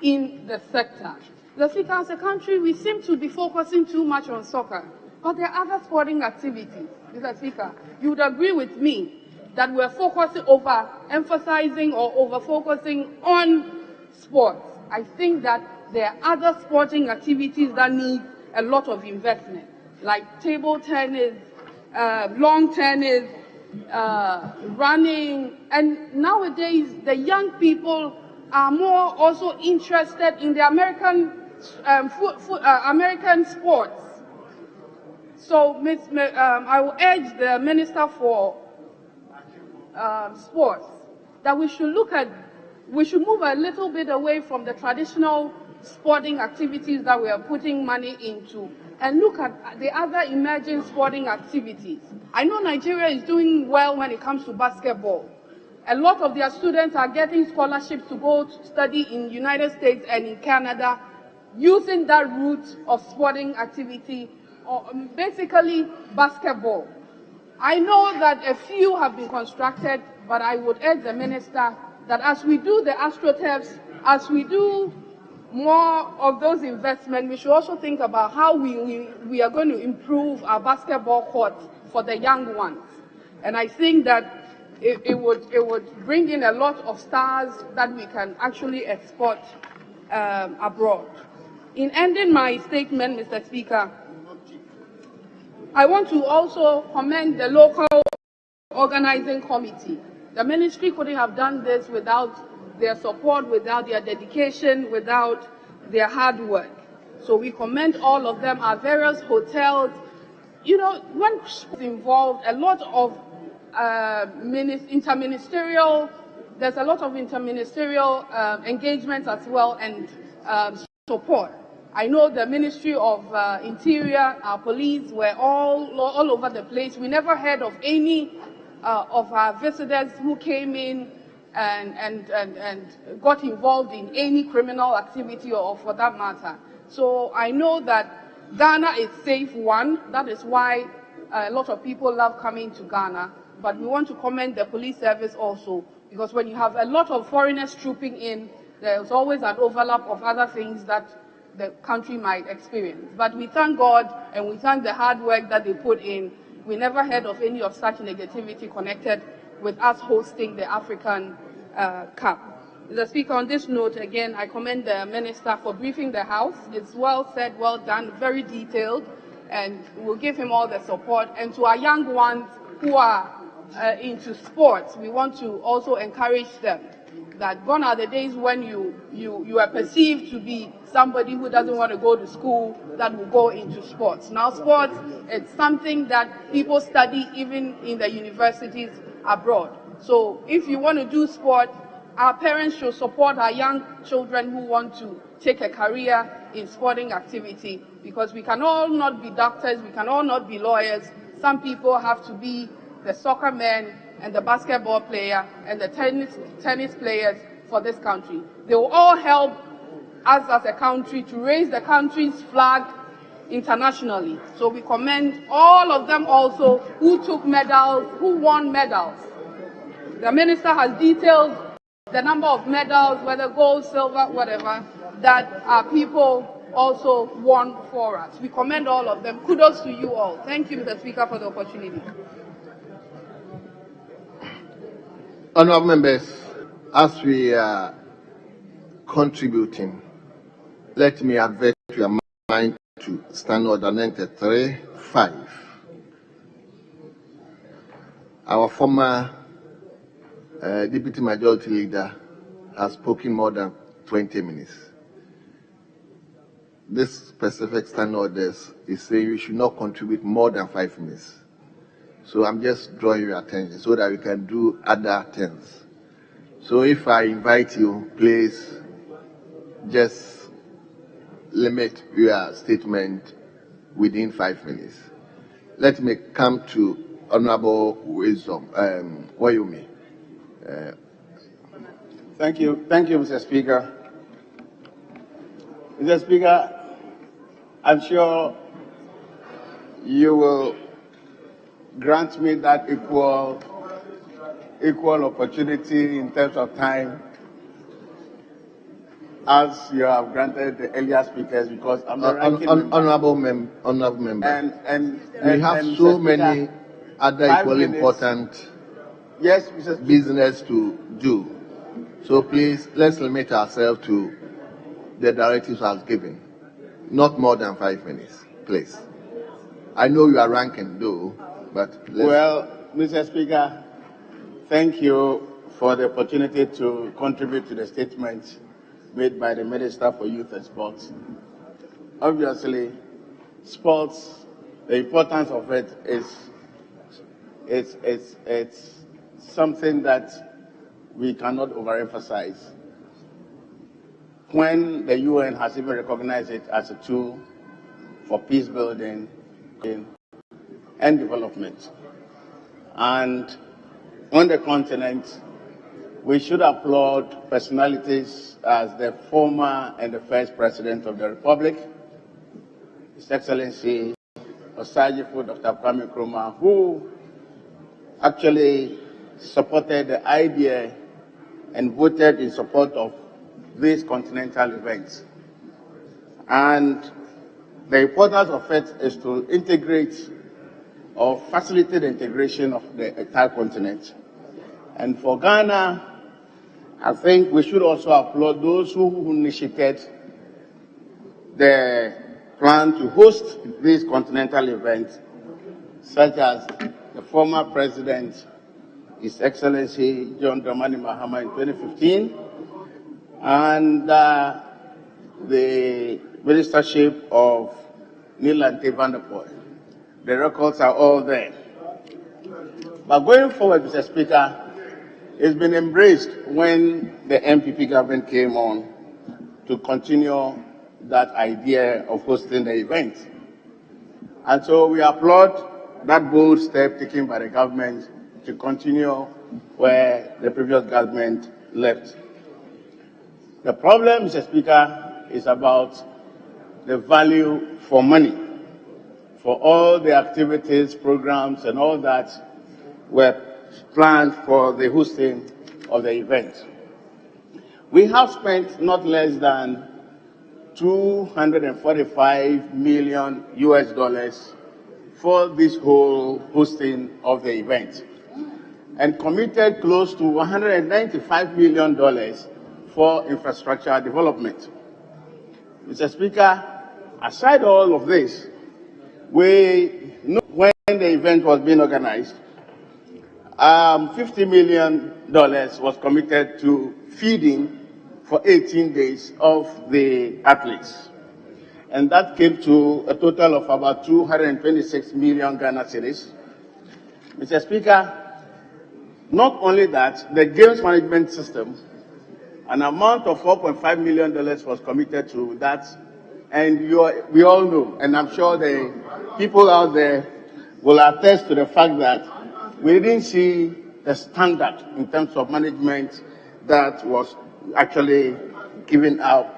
in the sector. Mr. Speaker, as a country, we seem to be focusing too much on soccer, but there are other sporting activities. Mr. Speaker, you would agree with me that we're focusing over-emphasizing or over-focusing on sports. I think that there are other sporting activities that need a lot of investment, like table tennis, lawn tennis, running, and nowadays the young people are more also interested in the American sports. So, I will urge the Minister for Sports that we should move a little bit away from the traditional sporting activities that we are putting money into and look at the other emerging sporting activities. I know Nigeria is doing well when it comes to basketball. A lot of their students are getting scholarships to go to study in the United States and in Canada using that route of sporting activity, or basically basketball. I know that a few have been constructed, but I would urge the minister that as we do the AstroTurfs, as we do more of those investments, we should also think about how we are going to improve our basketball courts for the young ones. And I think that it would bring in a lot of stars that we can actually export abroad. In ending my statement, Mr. Speaker, I want to also commend the local organizing committee. The ministry couldn't have done this without their support, without their dedication, without their hard work. So we commend all of them, our various hotels. You know, when sports involved, a lot of there's a lot of interministerial engagement as well, and support. I know the Ministry of Interior, our police were all over the place. We never heard of any of our visitors who came in and got involved in any criminal activity or for that matter. So I know that Ghana is safe one. That is why a lot of people love coming to Ghana. But we want to commend the police service also, because when you have a lot of foreigners trooping in, there's always an overlap of other things that the country might experience. But we thank God and we thank the hard work that they put in. We never heard of any of such negativity connected with us hosting the African Cup. Mr. Speaker, on this note, again, I commend the Minister for briefing the House. It's well said, well done, very detailed, and we'll give him all the support. And to our young ones who are into sports, we want to also encourage them that gone are the days when you are perceived to be somebody who doesn't want to go to school that will go into sports. Now, sports, it's something that people study even in the universities abroad. So if you want to do sport, our parents should support our young children who want to take a career in sporting activity, because we can all not be doctors, we can all not be lawyers. Some people have to be the soccer men and the basketball player and the tennis players for this country. They will all help us as a country to raise the country's flag internationally. So we commend all of them also who took medals, who won medals. The minister has detailed the number of medals, whether gold, silver, whatever, that our people also won for us. We commend all of them. Kudos to you all. Thank you, Mr. Speaker, for the opportunity. Honourable members, as we are contributing, let me advert your mind to Stand Order 93.5. Our former Deputy Majority Leader has spoken more than 20 minutes. This specific Stand Orders is saying you should not contribute more than 5 minutes. So I'm just drawing your attention so that we can do other things. So if I invite you, please just limit your statement within 5 minutes. Let me come to Honorable Wisdom, Wayumi. Thank you, Mr. Speaker. Mr. Speaker, I'm sure you will grant me that equal opportunity in terms of time as you have granted the earlier speakers, because I'm the ranking member. Honorable member. And we have so many other equally important business to do. So please, let's limit ourselves to the directives as given. Not more than 5 minutes, please. I know you are ranking though, but well, Mr. Speaker, thank you for the opportunity to contribute to the statement made by the Minister for Youth and Sports. Obviously, sports, the importance of it is it's something that we cannot overemphasize. When the UN has even recognized it as a tool for peace building and development. And on the continent, we should applaud personalities as the former and the first President of the Republic, His Excellency Osagyefo Dr. Kwame Nkrumah, who actually supported the idea and voted in support of these continental events. And the importance of it is to integrate or facilitate the integration of the entire continent. And for Ghana, I think we should also applaud those who initiated the plan to host these continental events, such as the former President His Excellency John Dramani Mahama in 2015, and the ministership of Nilante van der Poel. The records are all there. But going forward, Mr. Speaker, it's been embraced when the MPP government came on to continue that idea of hosting the event. And so we applaud that bold step taken by the government to continue where the previous government left. The problem, Mr. Speaker, is about the value for money for all the activities, programs, and all that were planned for the hosting of the event. We have spent not less than $245 million for this whole hosting of the event, and committed close to $195 million for infrastructure development. Mr. Speaker, aside all of this, we know when the event was being organized, $50 million was committed to feeding for 18 days of the athletes. And that came to a total of about 226 million Ghana cedis. Mr. Speaker, not only that, the games management system, an amount of $4.5 million was committed to that. And we all know, and I'm sure the people out there will attest to the fact that we didn't see the standard in terms of management that was actually given out,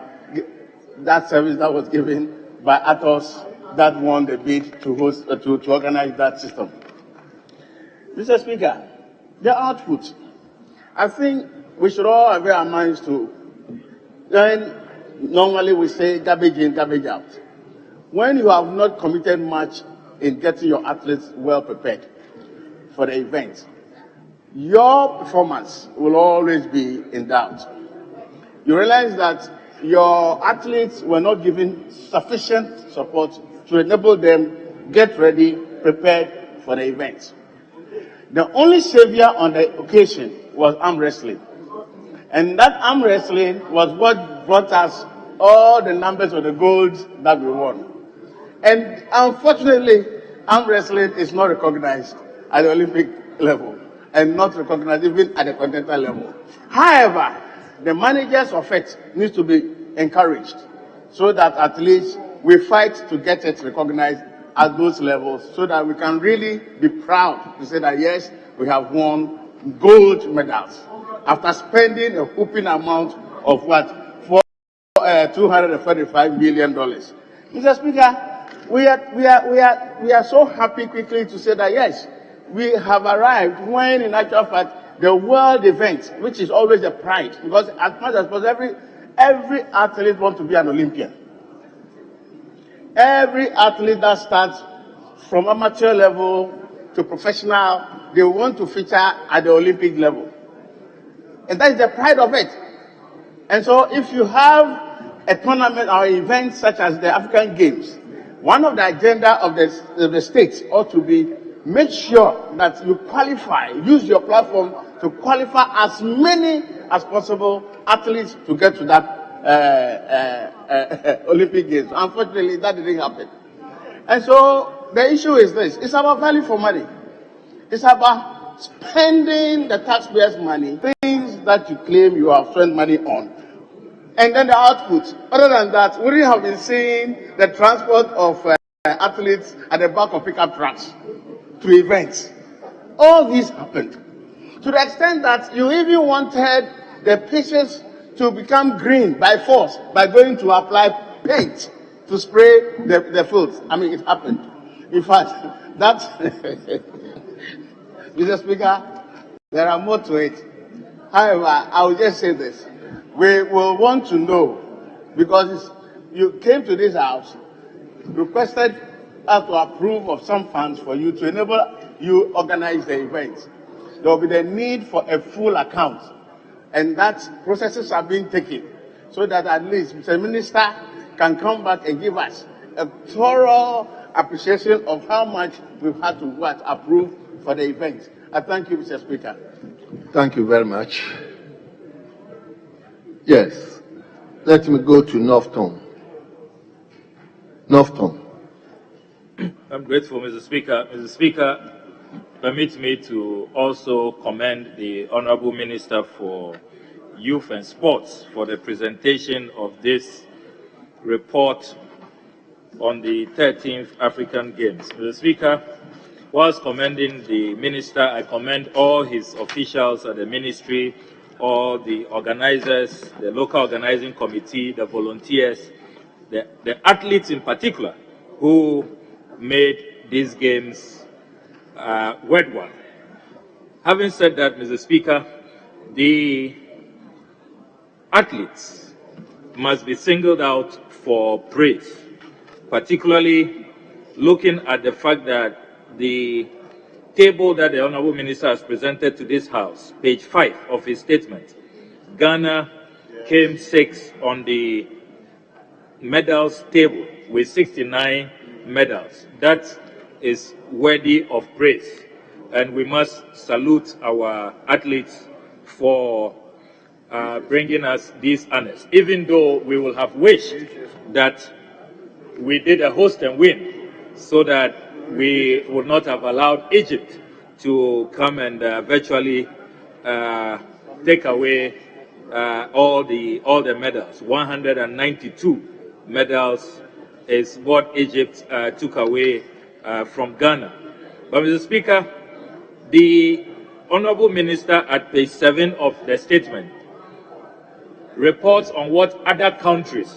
that service that was given by Atos that won the bid to host, to organize that system. Mr. Speaker, the output, I think we should all have our minds to, then normally we say garbage in, garbage out. When you have not committed much in getting your athletes well prepared for the event, your performance will always be in doubt. You realize that your athletes were not given sufficient support to enable them get ready, prepared for the event. The only savior on the occasion was arm wrestling. And that arm wrestling was what brought us all the numbers of the golds that we won. And unfortunately, arm wrestling is not recognized at the Olympic level and not recognized even at the continental level. However, the managers of it need to be encouraged so that at least we fight to get it recognized at those levels so that we can really be proud to say that yes, we have won gold medals after spending a whooping amount of what? $245 million. Mr. Speaker, we are so happy quickly to say that yes, we have arrived when in actual fact the world event, which is always a pride, because as much as possible, every athlete wants to be an Olympian. Every athlete that starts from amateur level to professional, they want to feature at the Olympic level. And that is the pride of it. And so if you have a tournament or event such as the African Games, one of the agenda of the states ought to be make sure that you qualify, use your platform to qualify as many as possible athletes to get to that Olympic Games. Unfortunately, that didn't happen. And so the issue is this. It's about value for money. It's about spending the taxpayers' money, things that you claim you have spent money on. And then the output. Other than that, we wouldn't have been seeing the transport of athletes at the back of pickup trucks to events. All this happened. To the extent that you even wanted the pitches to become green by force by going to apply paint to spray the fields. I mean, it happened. In fact, that, Mr. Speaker, there are more to it. However, I will just say this. We will want to know, because you came to this house, requested us to approve of some funds for you to enable you organize the event. There will be the need for a full account, and that processes are being taken so that at least Mr. Minister can come back and give us a thorough appreciation of how much we've had to approve for the event. I thank you, Mr. Speaker. Thank you very much. Yes. Let me go to Northton. Northton. I'm grateful, Mr. Speaker. Mr. Speaker, permit me to also commend the Honorable Minister for Youth and Sports for the presentation of this report on the 13th African Games. Mr. Speaker, whilst commending the Minister, I commend all his officials at the Ministry, all the organizers, the local organizing committee, the volunteers, the athletes in particular, who made these games worthwhile. Having said that, Mr. Speaker, the athletes must be singled out for praise, particularly looking at the fact that the table that the Honorable Minister has presented to this House, page 5 of his statement, Ghana came 6th on the medals table with 69 medals. That is worthy of praise, and we must salute our athletes for bringing us these honors, even though we will have wished that we did a host and win so that we would not have allowed Egypt to come and virtually take away all the medals. 192 medals is what Egypt took away from Ghana. But Mr. Speaker, the Honorable Minister at page 7 of the statement reports on what other countries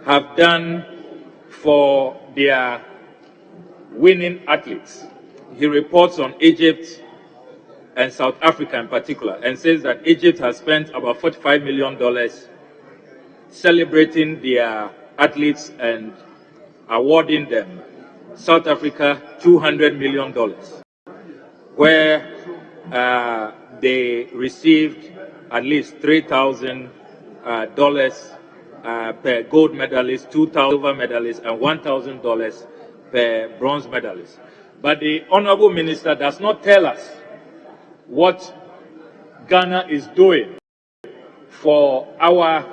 have done for their winning athletes. He reports on Egypt and South Africa in particular, and says that Egypt has spent about $45 million celebrating their athletes and awarding them. South Africa, $200 million, where they received at least $3,000 per gold medalist, $2,000 silver medalist, and $1,000 per bronze medalist. But the Honorable Minister does not tell us what Ghana is doing for our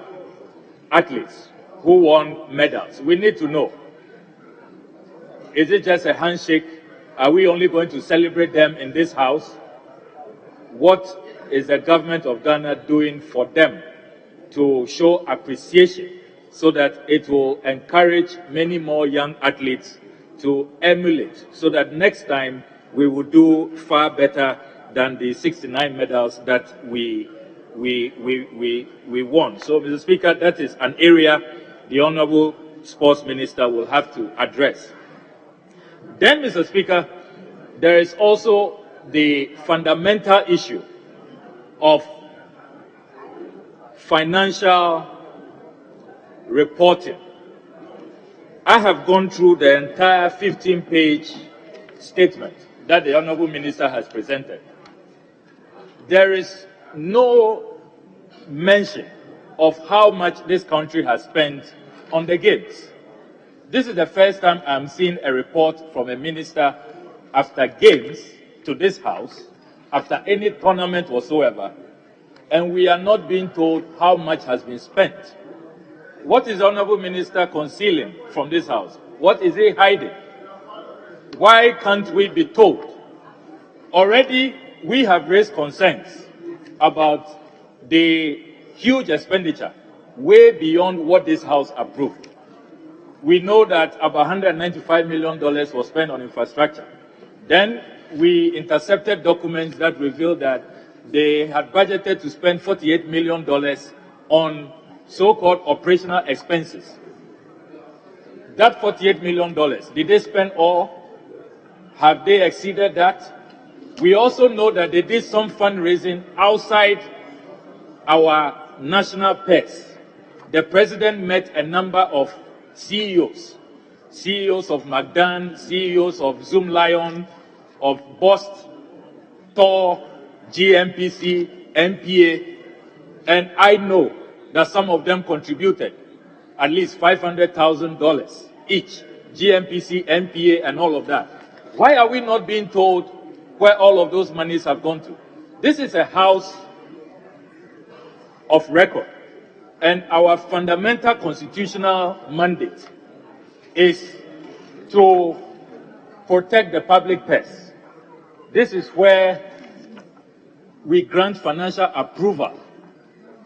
athletes who won medals. We need to know. Is it just a handshake? Are we only going to celebrate them in this House? What is the government of Ghana doing for them to show appreciation so that it will encourage many more young athletes to emulate, so that next time we will do far better than the 69 medals that we won. So, Mr. Speaker, that is an area the Honorable Sports Minister will have to address. Then, Mr. Speaker, there is also the fundamental issue of financial reporting. I have gone through the entire 15-page statement that the Honorable Minister has presented. There is no mention of how much this country has spent on the games. This is the first time I'm seeing a report from a minister after games to this House, after any tournament whatsoever, and we are not being told how much has been spent. What is the Honorable Minister concealing from this House? What is he hiding? Why can't we be told? Already, we have raised concerns about the huge expenditure, way beyond what this House approved. We know that about $195 million was spent on infrastructure. Then we intercepted documents that revealed that they had budgeted to spend $48 million on so-called operational expenses. That $48 million, did they spend all? Have they exceeded that? We also know that they did some fundraising outside our national purse. The president met a number of CEOs of McDan, CEOs of Zoom Lion, of Bost, Tor, GMPC, MPA, and I know that some of them contributed at least $500,000 each, GMPC, MPA, and all of that. Why are we not being told where all of those monies have gone to. This is a house of record, and our fundamental constitutional mandate is to protect the public purse. This is where we grant financial approval.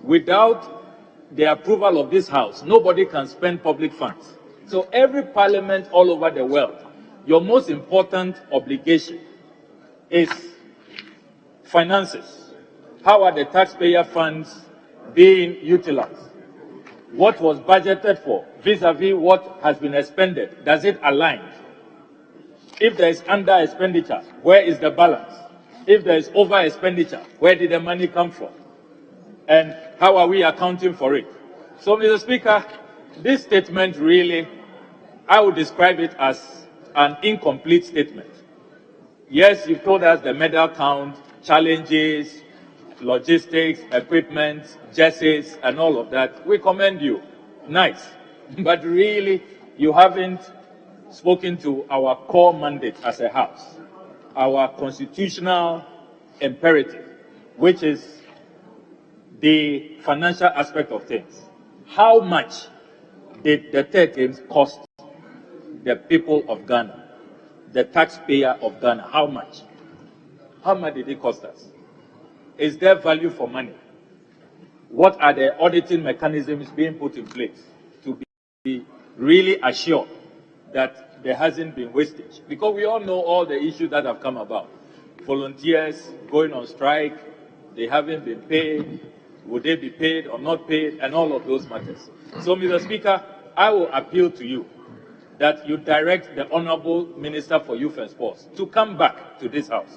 Without the approval of this house, nobody can spend public funds. So every parliament all over the world, your most important obligation is finances. How are the taxpayer funds being utilized? What was budgeted for vis-a-vis what has been expended? Does it align? If there is under expenditure, where is the balance? If there is over expenditure, where did the money come from? And how are we accounting for it? So, Mr. Speaker, this statement really, I would describe it as an incomplete statement. Yes, you've told us the medal count, challenges, logistics, equipment, jerseys, and all of that. We commend you. Nice. But really, you haven't spoken to our core mandate as a house, our constitutional imperative, which is the financial aspect of things. How much did the third games cost the people of Ghana, the taxpayer of Ghana? How much? How much did it cost us? Is there value for money? What are the auditing mechanisms being put in place to be really assured that there hasn't been wastage? Because we all know all the issues that have come about. Volunteers going on strike, they haven't been paid, would they be paid or not paid, and all of those matters. So, Mr. Speaker, I will appeal to you that you direct the Honorable Minister for Youth and Sports to come back to this house.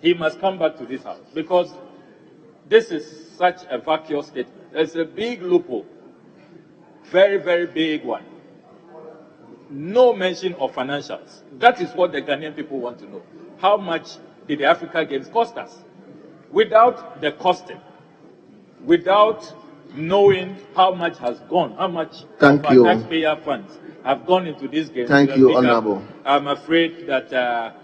He must come back to this house because this is such a vacuous statement. There's a big loophole, very, very big one. No mention of financials. That is what the Ghanaian people want to know. How much did the Africa Games cost us? Without the costing, without knowing how much has gone, how much of our taxpayer funds have gone into this game. Thank you, Honorable. I'm afraid that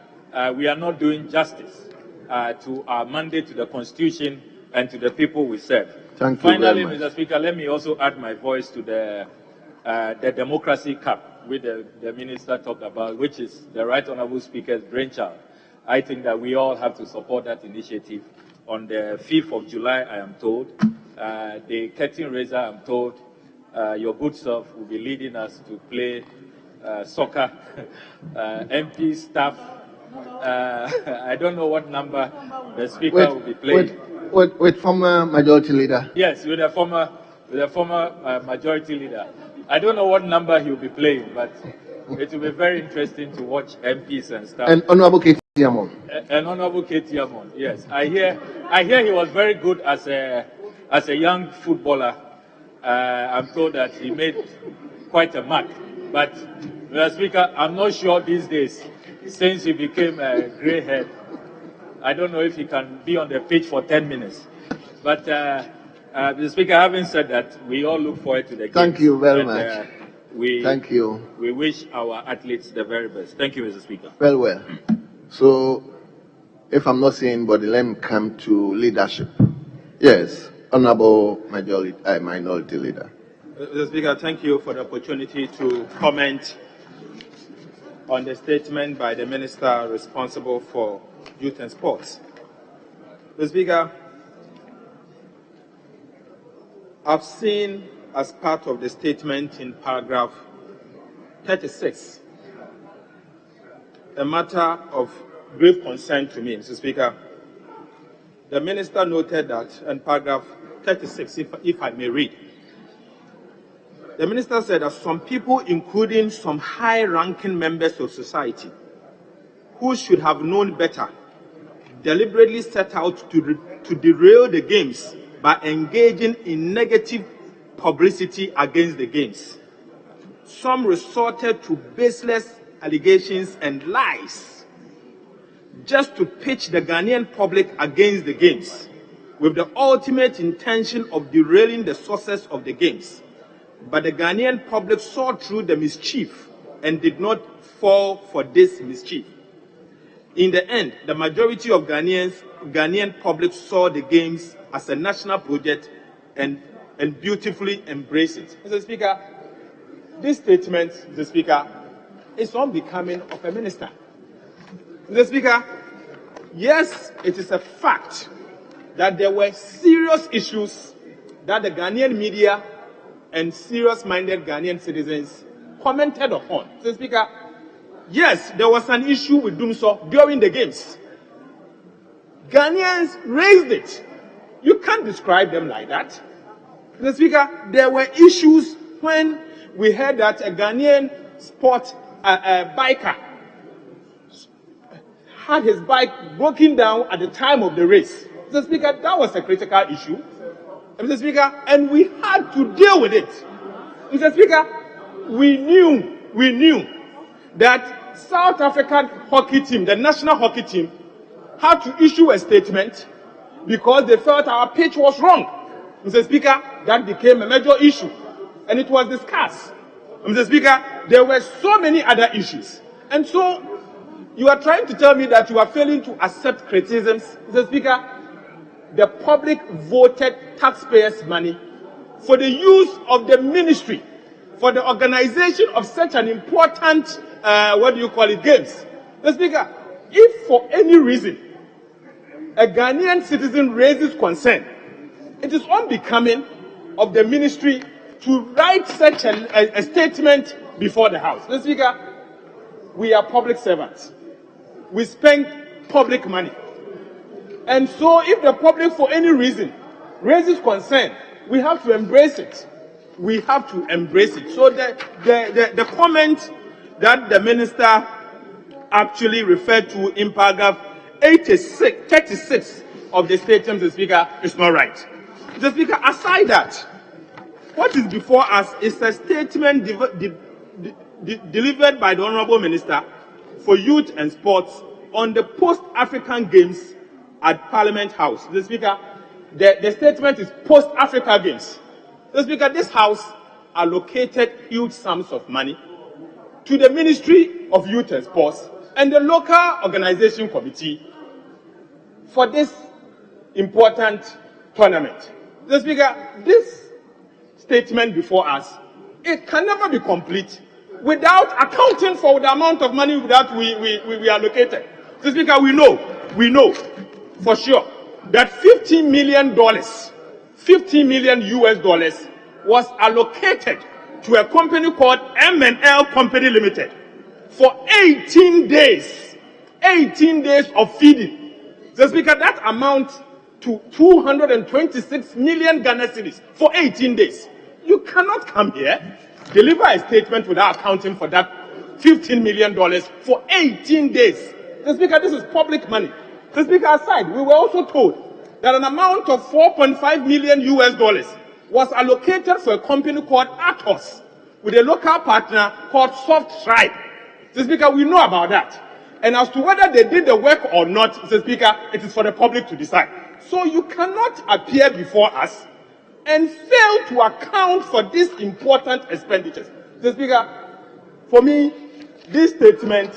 we are not doing justice to our mandate, to the Constitution, and to the people we serve. Finally, Mr. Speaker, let me also add my voice to the Democracy Cup, which the Minister talked about, which is the Right Honourable Speaker's brainchild. I think that we all have to support that initiative. On the 5th of July, I am told, the curtain raiser, I'm told, your good self will be leading us to play soccer, MP staff. I don't know what number the Speaker will be playing. With former Majority Leader? Yes, with a former Majority Leader. I don't know what number he will be playing, but it will be very interesting to watch MPs and staff. And Honorable K. Amon. And Honorable K.T. Amon, yes. I hear he was very good as a young footballer. I'm told that he made quite a mark. But, Mr. Speaker, I'm not sure these days, since he became a grey head, I don't know if he can be on the pitch for 10 minutes. But, Mr. Speaker, having said that, we all look forward to the game. Thank you very much. Thank you. We wish our athletes the very best. Thank you, Mr. Speaker. Well. So, if I'm not saying anybody, let me come to leadership. Yes, Honorable Minority Leader. Mr. Speaker, thank you for the opportunity to comment on the statement by the Minister responsible for Youth and Sports. Mr. Speaker, I've seen as part of the statement in paragraph 36 a matter of grave concern to me, Mr. Speaker. The Minister noted that in paragraph 36, if I may read, the Minister said that some people, including some high-ranking members of society, who should have known better, deliberately set out to derail the games by engaging in negative publicity against the games. Some resorted to baseless allegations and lies just to pitch the Ghanaian public against the games with the ultimate intention of derailing the success of the games. But the Ghanaian public saw through the mischief and did not fall for this mischief. In the end, the majority of Ghanaian public saw the games as a national project and beautifully embraced it. Mr. Speaker, this statement, Mr. Speaker, is unbecoming of a minister. Mr. Speaker, yes, it is a fact that there were serious issues that the Ghanaian media and serious-minded Ghanaian citizens commented upon. Mr. Speaker, yes, there was an issue with Dumso during the games. Ghanaians raised it. You can't describe them like that. Mr. Speaker, there were issues when we heard that a Ghanaian sport biker had his bike broken down at the time of the race. Mr. Speaker, that was a critical issue. Mr. Speaker, and we had to deal with it. Mr. Speaker, we knew that South African hockey team, the national hockey team, had to issue a statement because they felt our pitch was wrong. Mr. Speaker, that became a major issue, and it was discussed. Mr. Speaker, there were so many other issues. And so, you are trying to tell me that you are failing to accept criticisms. Mr. Speaker, the public voted taxpayers' money for the use of the ministry, for the organization of such an important, games. Mr. Speaker, if for any reason a Ghanaian citizen raises concern, it is unbecoming of the ministry to write such a statement before the House. Mr. Speaker, we are public servants. We spend public money. And so if the public for any reason raises concern, we have to embrace it. We have to embrace it. So the comment that the minister actually referred to in paragraph 36 of the statement, Mr. Speaker, is not right. Mr. Speaker, aside that, what is before us is a statement delivered by the Honorable Minister for Youth and Sports on the post-African Games at Parliament House. Mr. Speaker, the statement is post-Africa Games. Mr. Speaker, this House allocated huge sums of money to the Ministry of Youth and Sports and the local organization committee for this important tournament. Mr. Speaker, this statement before us, it can never be complete without accounting for the amount of money that we allocated. Mr. Speaker, we know for sure that $50 million US was allocated to a company called M&L Company Limited for 18 days of feeding. Mr. Speaker, that amounts to 226 million Ghana cedis for 18 days. You cannot come here, deliver a statement without accounting for that $15 million for 18 days. Mr. Speaker, this is public money. Mr. Speaker, aside, we were also told that an amount of $4.5 million US was allocated for a company called Atos with a local partner called Soft Stripe. Mr. Speaker, we know about that. And as to whether they did the work or not, Mr. Speaker, it is for the public to decide. So you cannot appear before us and fail to account for these important expenditures. Mr. Speaker, for me, this statement,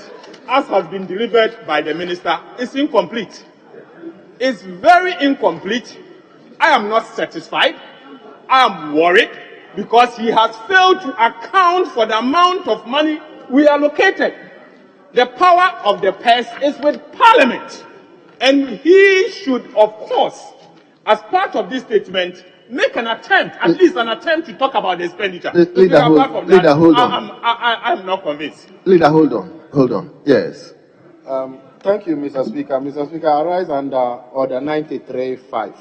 as has been delivered by the minister, is incomplete. It's very incomplete. I am not satisfied. I am worried because he has failed to account for the amount of money we allocated. The power of the purse is with Parliament. And he should, of course, as part of this statement, make an attempt, at least an attempt to talk about the expenditure. Leader, hold on. I'm not convinced. Leader, hold on. Yes. Thank you, Mr. Speaker. Mr. Speaker, I rise under Order 93.5.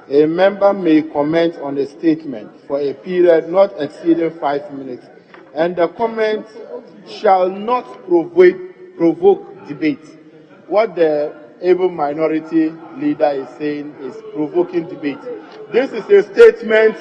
A member may comment on a statement for a period not exceeding 5 minutes, and the comment shall not provoke debate. What the able minority leader is saying is provoking debate. This is a statement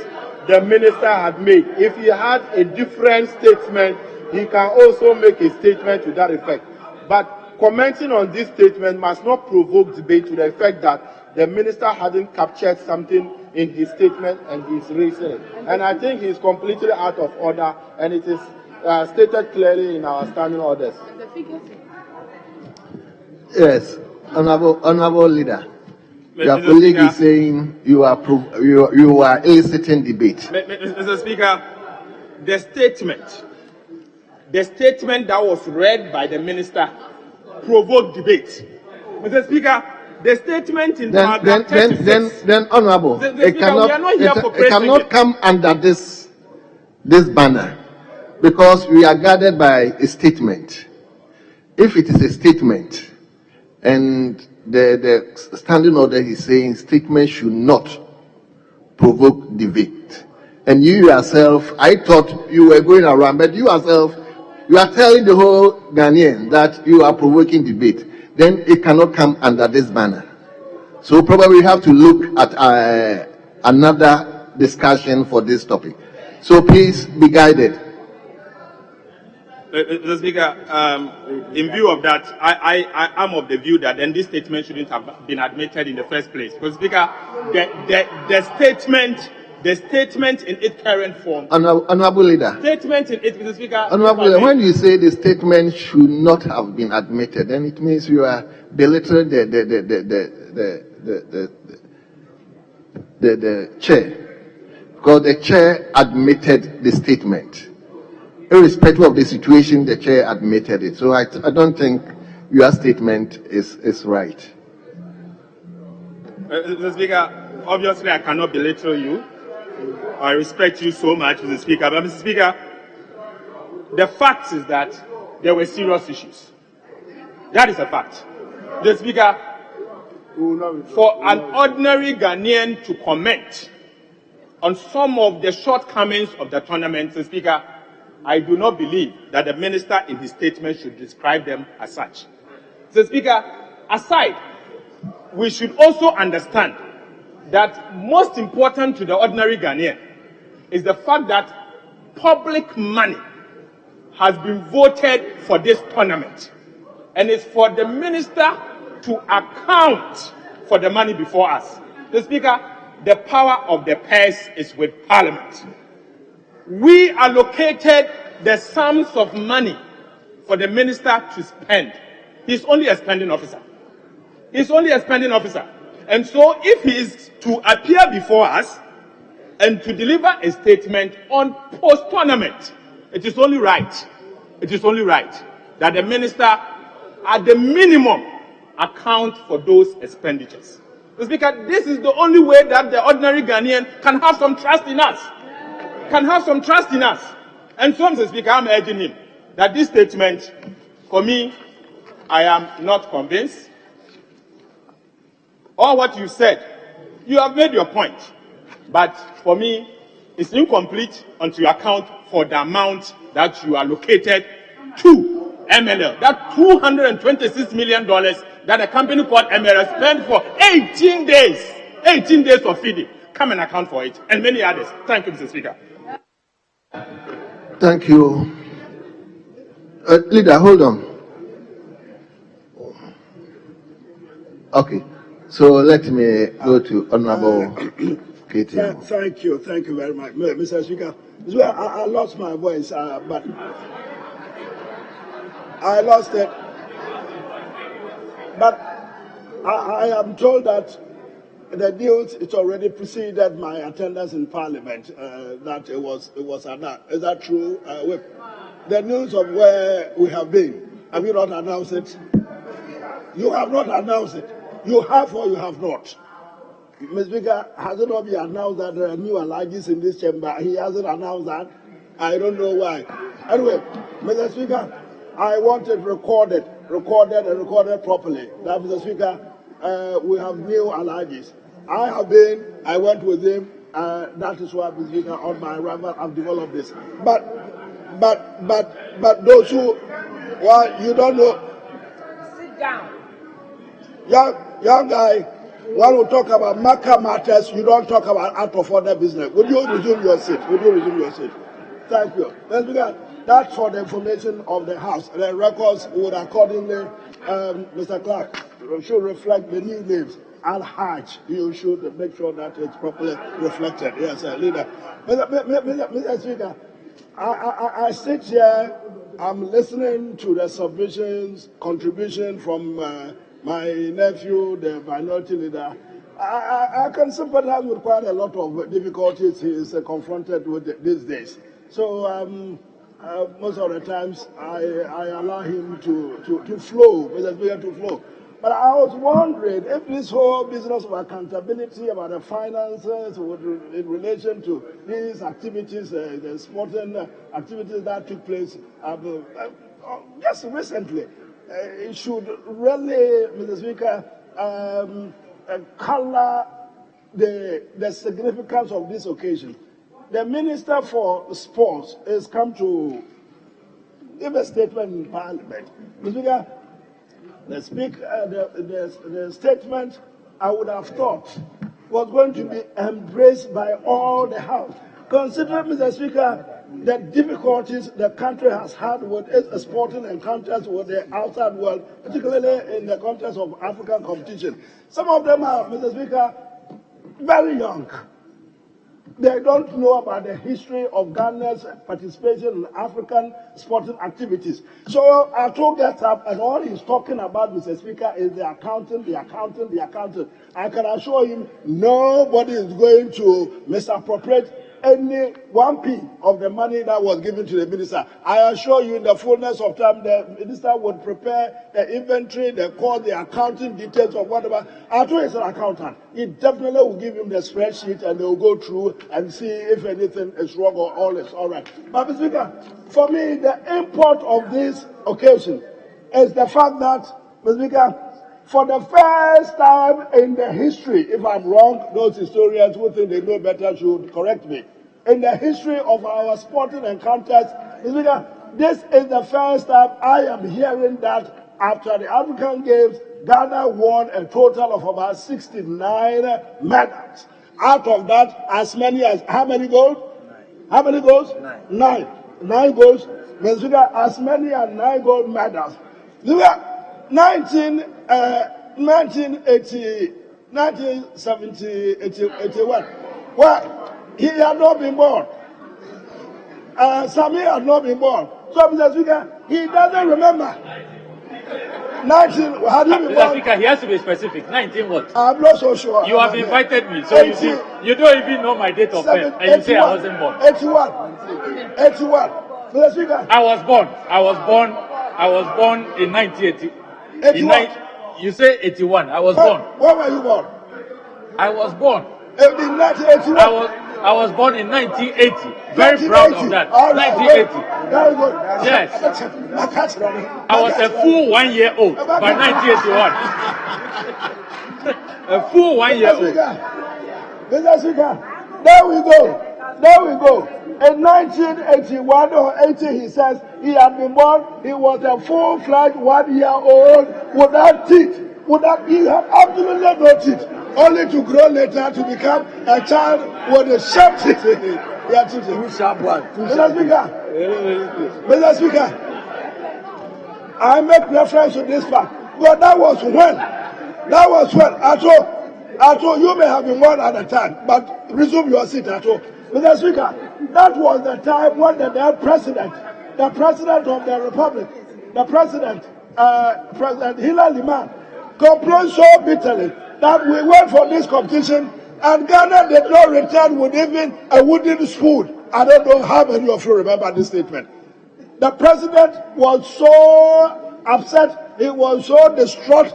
the minister had made. If he had a different statement, he can also make a statement to that effect. But commenting on this statement must not provoke debate to the effect that the minister hadn't captured something in his statement and he's raising it. And I think he's completely out of order, and it is stated clearly in our standing orders. Yes, honorable leader. Your Mr. colleague Speaker, is saying you are eliciting debate. Mr. Speaker, the statement that was read by the minister provoked debate. Mr. Speaker, the statement in paragraph 36. Then honorable, Mr. it Speaker, we are not here for praising cannot it. come under this banner because we are guided by a statement. If it is a statement, and the standing order is saying statement should not provoke debate. And you yourself, I thought you were going around, but you yourself, you are telling the whole Ghanaian that you are provoking debate. Then it cannot come under this banner. So probably we have to look at another discussion for this topic. So please be guided. Mr. Speaker, in view of that, I am of the view that then this statement shouldn't have been admitted in the first place. Mr. Speaker, the statement in its current form. Honorable leader. Statement in it, Mr. Speaker. Honorable leader, when you say the statement should not have been admitted, then it means you are belittling the chair, because the chair admitted the statement. Irrespective of the situation, the chair admitted it. So I don't think your statement is right. Mr. Speaker, obviously I cannot belittle you. I respect you so much, Mr. Speaker. But Mr. Speaker, the fact is that there were serious issues. That is a fact. Mr. Speaker, for an ordinary Ghanaian to comment on some of the shortcomings of the tournament, Mr. Speaker, I do not believe that the minister in his statement should describe them as such. Mr. Speaker, aside, we should also understand that most important to the ordinary Ghanaian is the fact that public money has been voted for this tournament. And it's for the minister to account for the money before us. Mr. Speaker, the power of the purse is with Parliament. We allocated the sums of money for the minister to spend. He's only a spending officer. He's only a spending officer. And so if he is to appear before us and to deliver a statement on post-tournament, it is only right that the minister, at the minimum, account for those expenditures. Mr. Speaker, this is the only way that the ordinary Ghanaian can have some trust in us. And so, Mr. Speaker, I'm urging him that this statement, for me, I am not convinced. All what you said, you have made your point. But for me, it's incomplete until you account for the amount that you allocated to MNL. That $226 million that a company called MNL spent for 18 days of feeding. Come and account for it, and many others. Thank you, Mr. Speaker. Thank you. Leader, hold on. Okay. So let me go to Honorable Katie. Thank you very much, Mr. Speaker. I lost my voice, but I lost it. But I am told that the news it already preceded my attendance in Parliament. That it was announced. Is that true? With the news of where we have been, have you not announced it? You have not announced it. You have or you have not? Mr. Speaker, has it not been announced that there are new allergies in this chamber? He hasn't announced that. I don't know why. Anyway, Mr. Speaker, I want it recorded properly. That, Mr. Speaker, we have new allergies. I went with him. That is why, Mr. Speaker, on my arrival, I've developed this. But those who, well, you don't know. Sit down. Young guy, when we talk about market matters, you don't talk about out of order business. Would you resume your seat? Thank you. Let's begin. That's for the information of the House. The records would accordingly, Mr. Clark, should reflect the new names. Al-Hajj, you should make sure that it's properly reflected. Yes, leader. Mr. Speaker, I sit here I'm listening to the submissions, contribution from my nephew, the minority leader. I can sympathize with quite a lot of difficulties he is confronted with these days. So most of the times I allow him to flow, Mr. Speaker, to flow. But I was wondering if this whole business of accountability about the finances in relation to these activities, the sporting activities that took place just recently, it should really, Mr. Speaker, color the significance of this occasion. The Minister for Sports has come to give a statement in Parliament. Mr. Speaker, the statement I would have thought was going to be embraced by all the House. Considering, Mr. Speaker, the difficulties the country has had with its sporting encounters with the outside world, particularly in the context of African competition. Some of them are, Mr. Speaker, very young. They don't know about the history of Ghana's participation in African sporting activities. So Ato gets up and all he's talking about, Mr. Speaker, is the accountant. I can assure him nobody is going to misappropriate any 1p of the money that was given to the minister. I assure you in the fullness of time, the minister would prepare the inventory, the cost, the accounting details of whatever. Ato is an accountant. He definitely will give him the spreadsheet and they will go through and see if anything is wrong or all is all right. But Mr. Speaker, for me, the import of this occasion is the fact that, Mr. Speaker, for the first time in the history, if I'm wrong, those historians who think they know better should correct me. In the history of our sporting encounters, this is the first time I am hearing that after the African Games, Ghana won a total of about 69 medals. Out of that, as many as, how many goals? How many goals? Nine. 9 goals. As many as 9 gold medals. 1981. Well, he had not been born. Sami had not been born. So, Mr. Speaker, he doesn't remember. 19, had he been born? Mr. Speaker, he has to be specific. 19 what? I'm not so sure. You have invited me, so 80, you don't even know my date of birth, and you say I wasn't born. 81. Mr. Speaker. I was born in 1980. 81. You say 81. I was born. When were you born? I was born. In 1981. I was born in 1980. Very proud of that. 1980. Very good. Yes. I was a full 1 year old by 1981. A full 1 year old. Mr. Speaker, there we go. In 1981 or 80, he says he had been born. He was a full-fledged 1 year old without teeth. He had absolutely no teeth. Only to grow later to become a child with a sharp teeth. Mr. Speaker, I make reference to this fact. But that was when. Ato, you may have been born at the time, but resume your seat, Ato. Mr. Speaker, that was the time when the president of the Republic, President Hilal Liman, complained so bitterly that we went for this competition and Ghana did not return with even a wooden spoon. I don't know how many of you remember this statement. The president was so upset, he was so distraught,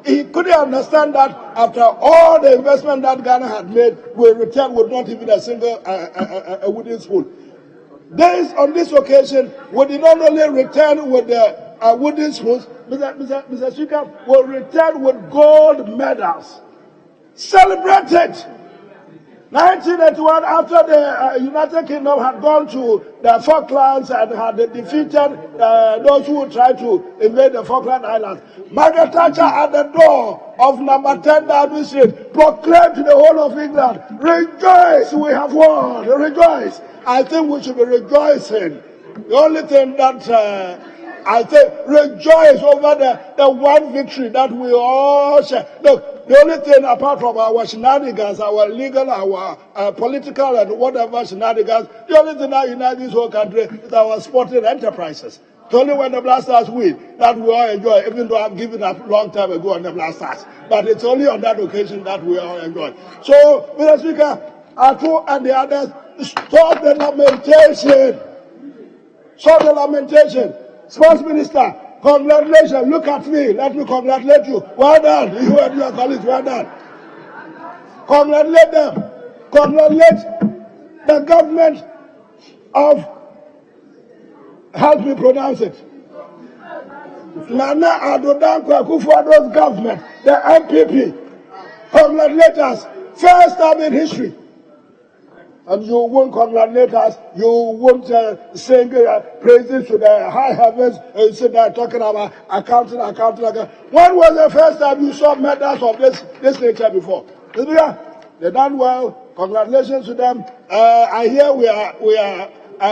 he couldn't understand that after all the investment that Ghana had made, we returned with not even a single a wooden spoon. On this occasion, we did not only return with the wooden spoons, Mr. Speaker, we returned with gold medals. Celebrated. 1981, after the United Kingdom had gone to the Falklands and had defeated those who tried to invade the Falkland Islands, Margaret Thatcher at the door of number 10 Downing Street proclaimed to the whole of England, "Rejoice, we have won, rejoice." I think we should be rejoicing. The only thing that I think, rejoice over the one victory that we all share. Look, the only thing apart from our shenanigans, our legal, our political and whatever shenanigans, the only thing that unites this whole country is our sporting enterprises. It's only when the Black Stars win that we all enjoy, even though I've given up a long time ago on the Black Stars. But it's only on that occasion that we all enjoy. So, Mr. Speaker, Atu and the others, stop the lamentation. Stop the lamentation. Sports Minister, congratulations. Look at me. Let me congratulate you. Well done. You and your colleagues, well done. Congratulate them. Congratulate the government of, help me pronounce it, Nana Addo Dankwa Akufo-Addo's government, the MPP. Congratulate us. First time in history. And you won't congratulate us, you won't sing praises to the high heavens, and you sit there talking about accounting. When was the first time you saw medals of this nature before? They done well. Congratulations to them. I hear we are.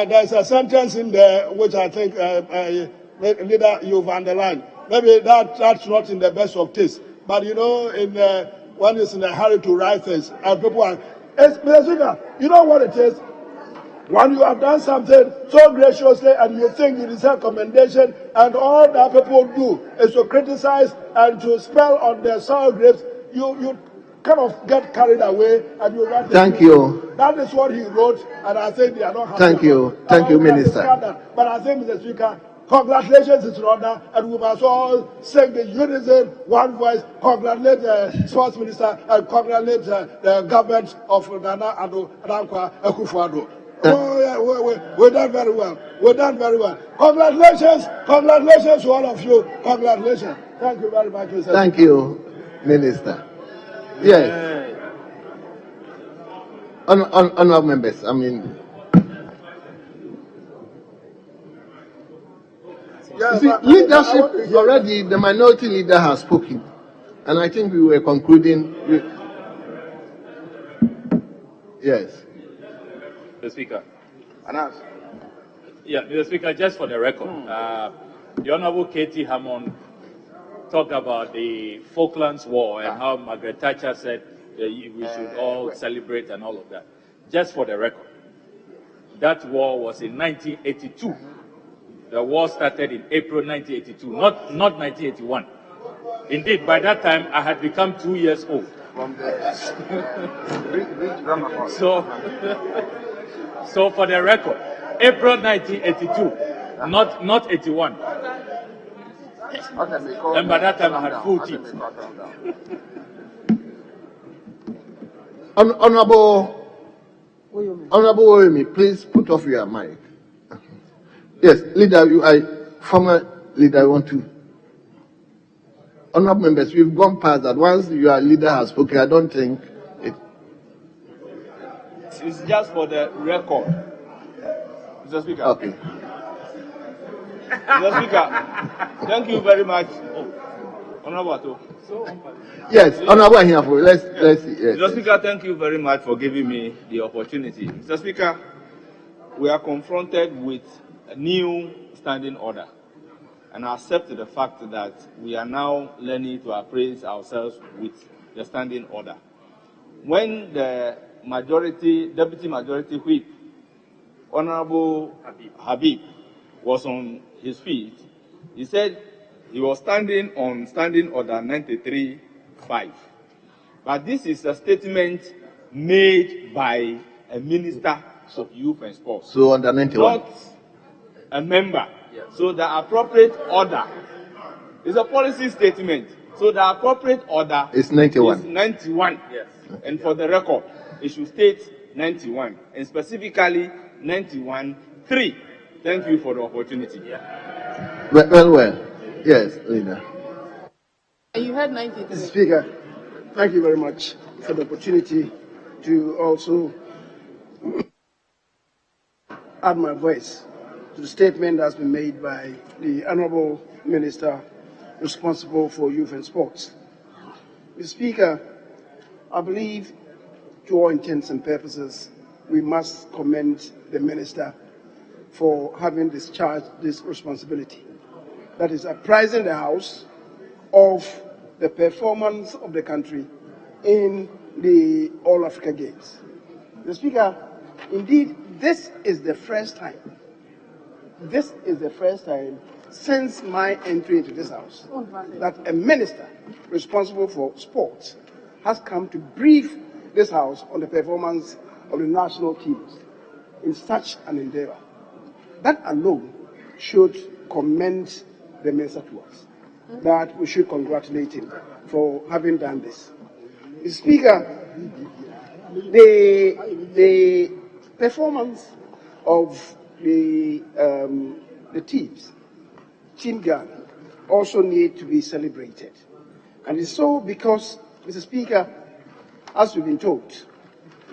There's a sentence in there which I think leader you've underlined. Maybe that's not in the best of taste, but you know, one is in a hurry to write things, and people are. Mr. Speaker, you know what it is? When you have done something so graciously and you think you deserve commendation, and all that people do is to criticize and to spell on their sour grapes, you kind of get carried away and you write. Thank you. That is what he wrote, and I think they are not happy. Thank you, Minister. But I think, Mr. Speaker, congratulations is in order, and we must all sing the unison, one voice. Congratulate the Sports Minister and congratulate the government of Nana Addo Dankwa Akufo-Addo. Oh, yeah, we're done very well. We're done very well. Congratulations to all of you. Congratulations. Thank you very much, Mr. Thank you, Minister. Yes. Honourable members, I mean. Yeah, see, leadership already, the minority leader has spoken, and I think we were concluding. Yes. Mr. Speaker. Anas. Yeah, Mr. Speaker, just for the record, the Honourable Katie Hammond talked about the Falklands War and how Margaret Thatcher said we should all celebrate and all of that. Just for the record, that war was in 1982. The war started in April 1982, not 1981. Indeed, by that time, I had become 2 years old. So for the record, April 1982, not 81. And by that time, I had full teeth. Honourable Oyemi, please put off your mic. Yes, leader, former leader, I want to. Honourable members, we've gone past that. Once your leader has spoken, I don't think it. It's just for the record, Mr. Speaker. Okay. Mr. Speaker, thank you very much. Honourable. Yes, Honourable Ahiafo, let's yes. Mr. Speaker, thank you very much for giving me the opportunity. Mr. Speaker, we are confronted with a new standing order, and I accept the fact that we are now learning to appraise ourselves with the standing order. When the Deputy Majority Whip, Honourable Habib, was on his feet, he said he was standing on Standing Order 93-5. But this is a statement made by a Minister of Youth and Sports. So under 91. Not a member. Yes. So the appropriate order is a policy statement. So the appropriate order is 91. Is 91. Yes. And for the record, it should state 91, and specifically 91.3. Thank you for the opportunity. Yeah. Well. Yes, leader. You heard 93. Mr. Speaker, thank you very much for the opportunity to also add my voice to the statement that's been made by the Honourable Minister responsible for youth and sports. Mr. Speaker, I believe to all intents and purposes, we must commend the Minister for having discharged this responsibility. That is apprising the House of the performance of the country in the All Africa Games. Mr. Speaker, indeed, this is the first time this is the first time since my entry into this house that a minister responsible for sports has come to brief this house on the performance of the national teams in such an endeavor. That alone should commend the minister to us, that we should congratulate him for having done this. Mr. Speaker, the performance of the teams, Team Ghana, also need to be celebrated. And it's so because, Mr. Speaker, as we've been told,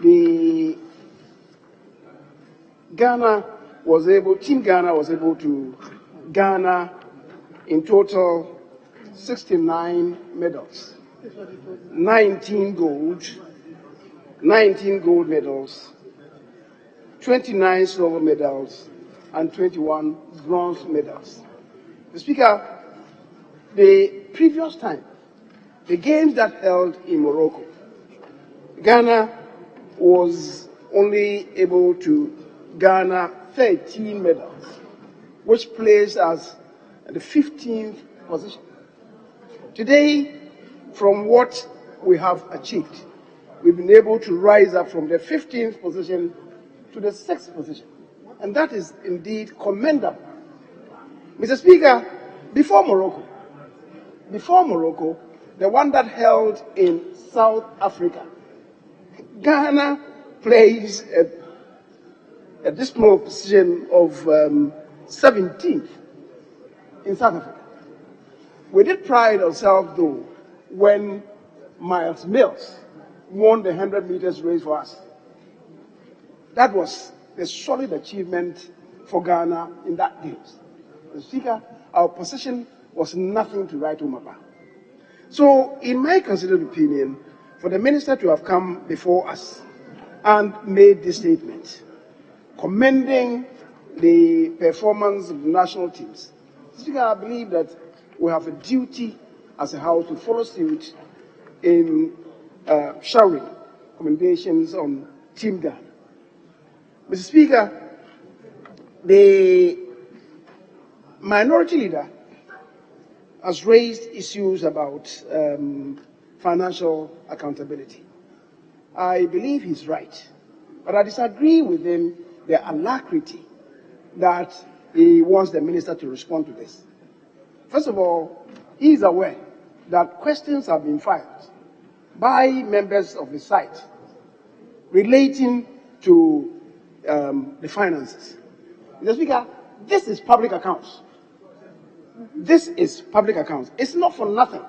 Team Ghana was able to garner in total 69 medals, 19 gold medals, 29 silver medals, and 21 bronze medals. Mr. Speaker, the previous time, the games that held in Morocco, Ghana was only able to garner 13 medals, which placed us at the 15th position. Today, from what we have achieved, we've been able to rise up from the 15th position to the 6th position. And that is indeed commendable. Mr. Speaker, before Morocco, the one that held in South Africa, Ghana placed a dismal position of 17th in South Africa. We did pride ourselves, though, when Miles Mills won the 100 meters race for us. That was a solid achievement for Ghana in that games. Mr. Speaker, our position was nothing to write home about. So, in my considered opinion, for the minister to have come before us and made this statement, commending the performance of the national teams, Mr. Speaker, I believe that we have a duty as a House to follow suit in showering commendations on Team Ghana. Mr. Speaker, the minority leader has raised issues about financial accountability. I believe he's right, but I disagree with him the alacrity that he wants the minister to respond to this. First of all, he is aware that questions have been filed by members of the site relating to the finances. Mr. Speaker, this is public accounts. This is public accounts. It's not for nothing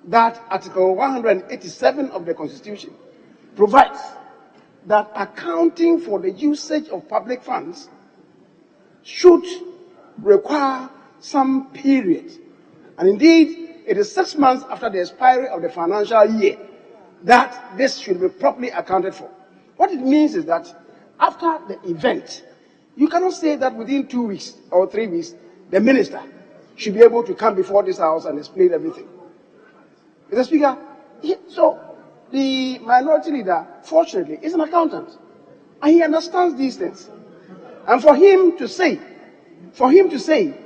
that Article 187 of the Constitution provides that accounting for the usage of public funds should require some period. And indeed, it is 6 months after the expiry of the financial year that this should be properly accounted for. What it means is that after the event, you cannot say that within 2 weeks or 3 weeks, the minister should be able to come before this house and explain everything. Mr. Speaker, so the minority leader, fortunately, is an accountant, and he understands these things. And for him to say,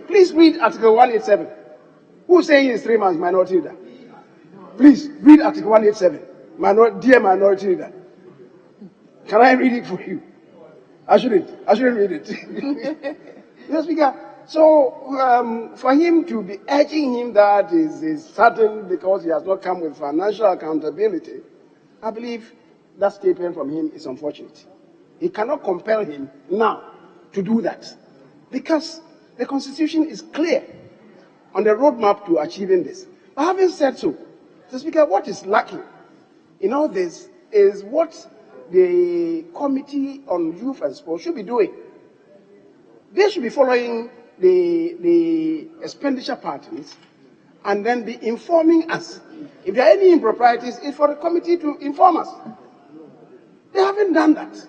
please read Article 187. Who is saying he is 3 months minority leader? Please read Article 187, dear minority leader. Can I read it for you? I shouldn't read it. Mr. Speaker, so for him to be urging him that is certain because he has not come with financial accountability, I believe that statement from him is unfortunate. He cannot compel him now to do that because the Constitution is clear on the roadmap to achieving this. But having said so, Mr. Speaker, what is lacking in all this is what the Committee on Youth and Sport should be doing. They should be following the expenditure patterns and then be informing us. If there are any improprieties, it's for the committee to inform us. They haven't done that.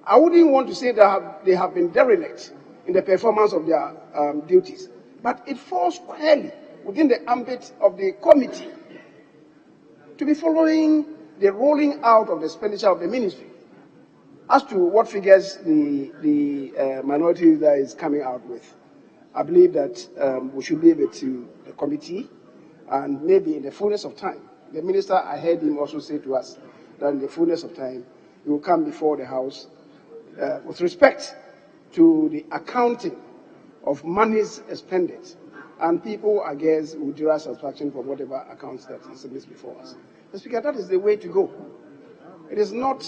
I wouldn't want to say that they have been derelict in the performance of their duties, but it falls squarely within the ambit of the committee to be following the rolling out of the expenditure of the ministry. As to what figures the minority leader is coming out with. I believe that we should leave it to the committee, and maybe in the fullness of time. The minister, I heard him also say to us that in the fullness of time, he will come before the House with respect to the accounting of monies expended. And people, I guess, will derive satisfaction from whatever accounts that he submits before us. Mr. Speaker, that is the way to go. It is not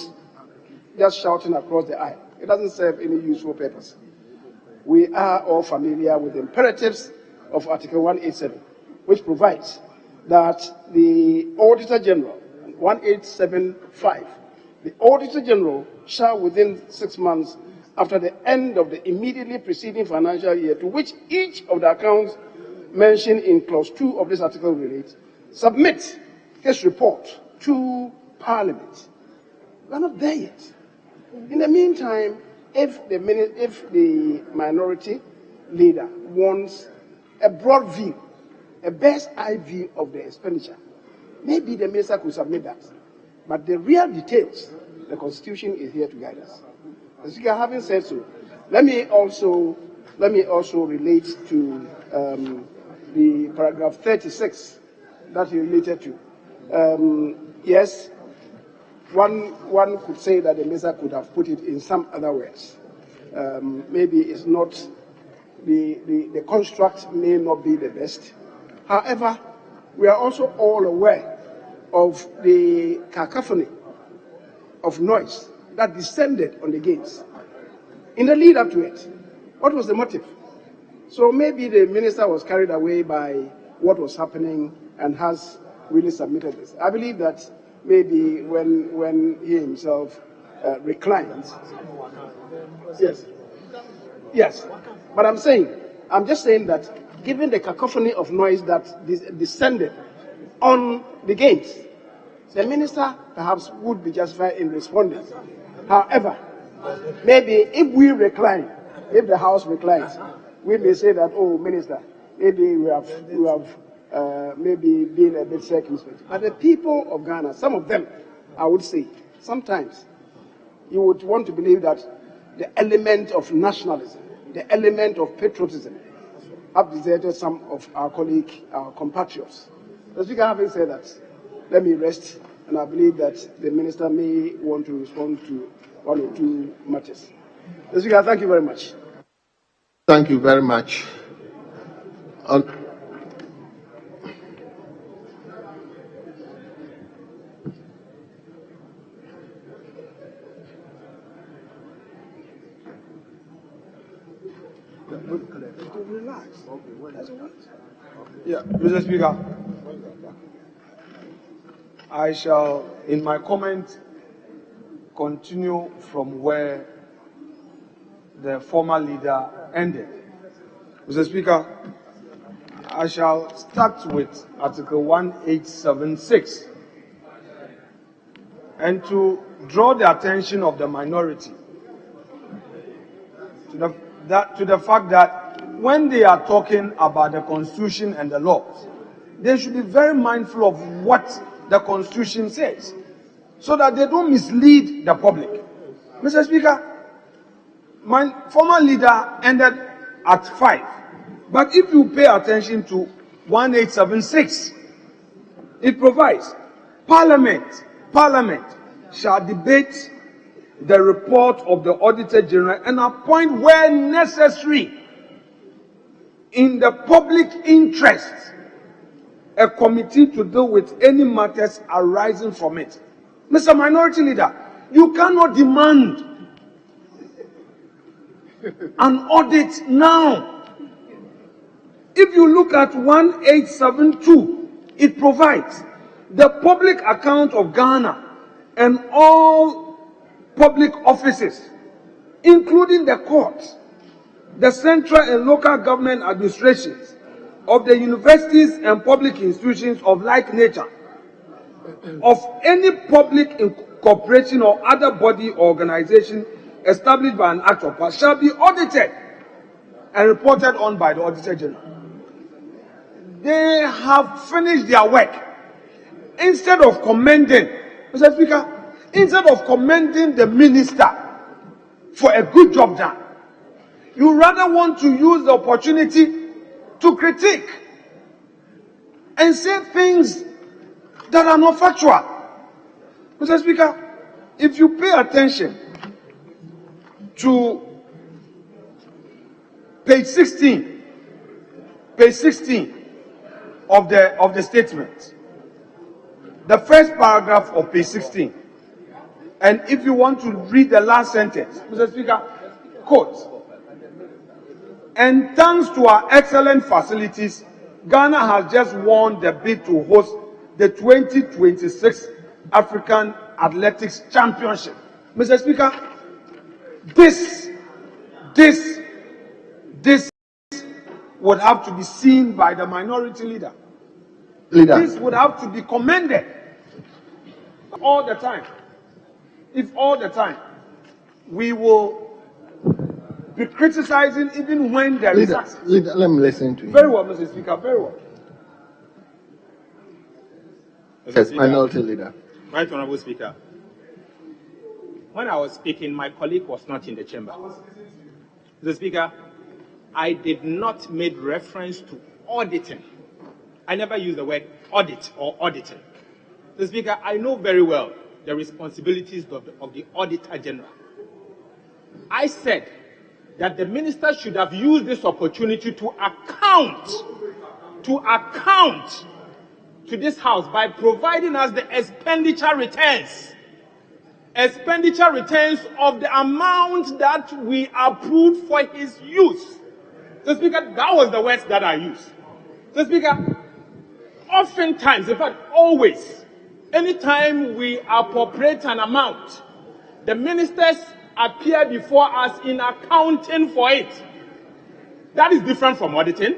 just shouting across the aisle. It doesn't serve any useful purpose. We are all familiar with the imperatives of Article 187, which provides that the Auditor General, 1875, the Auditor General shall, within 6 months after the end of the immediately preceding financial year to which each of the accounts mentioned in Clause 2 of this article relates, submit his report to Parliament. We are not there yet. In the meantime, if the minority leader wants a broad view, a bird's eye view of the expenditure, maybe the minister could submit that. But the real details, the Constitution is here to guide us. Mr. Speaker, having said so, let me also relate to the paragraph 36 that you related to. Yes, one could say that the minister could have put it in some other words. Maybe it's not the construct may not be the best. However, we are also all aware of the cacophony of noise that descended on the gates. In the lead up to it, what was the motive? So maybe the minister was carried away by what was happening and has really submitted this. I believe that maybe when he himself reclines. Yes. But I'm just saying that given the cacophony of noise that descended on the gates, the minister perhaps would be justified in responding. However, maybe if we recline, if the House reclines, we may say that, oh, minister, maybe we have maybe been a bit circumspect. But the people of Ghana, some of them, I would say, sometimes you would want to believe that the element of nationalism, the element of patriotism, have deserted some of our colleagues, our compatriots. The Speaker, having said that, let me rest, and I believe that the minister may want to respond to one or two matters. The Speaker, thank you very much. Thank you very much. Yeah, Mr. Speaker, I shall, in my comment, continue from where the former leader ended. Mr. Speaker, I shall start with Article 1876 and to draw the attention of the minority to the fact that when they are talking about the Constitution and the laws, they should be very mindful of what the Constitution says, so that they don't mislead the public. Mr. Speaker, my former leader ended at 5, but if you pay attention to 1876, it provides Parliament shall debate the report of the Auditor General and appoint where necessary in the public interest a committee to deal with any matters arising from it. Mr. Minority Leader, you cannot demand an audit now. If you look at 1872, it provides the public account of Ghana and all public offices, including the courts, the central and local government administrations of the universities and public institutions of like nature, of any public corporation or other body or organization established by an act of Parliament, shall be audited and reported on by the Auditor General. They have finished their work. Instead of commending, Mr. Speaker, instead of commending the minister for a good job done, You rather want to use the opportunity to critique and say things that are not factual. Mr. Speaker, if you pay attention to page 16 of the statement, the first paragraph of page 16, and if you want to read the last sentence, Mr. Speaker, quote, "And thanks to our excellent facilities, Ghana has just won the bid to host the 2026 African Athletics Championship." Mr. Speaker, this would have to be seen by the minority leader. This would have to be commended all the time. If all the time we will be criticizing even when there is success. Leader, let me listen to you. Very well, Mr. Speaker, very well. Yes, minority leader. Right Honorable Speaker. When I was speaking, my colleague was not in the chamber. Mr. Speaker, I did not make reference to auditing. I never used the word audit or auditing. Mr. Speaker, I know very well the responsibilities of the Auditor General. I said that the minister should have used this opportunity to account to this House by providing us the expenditure returns of the amount that we approved for his use. So, Speaker, that was the words that I used. So, Speaker, oftentimes, in fact, always, anytime we appropriate an amount, the ministers appear before us in accounting for it. That is different from auditing.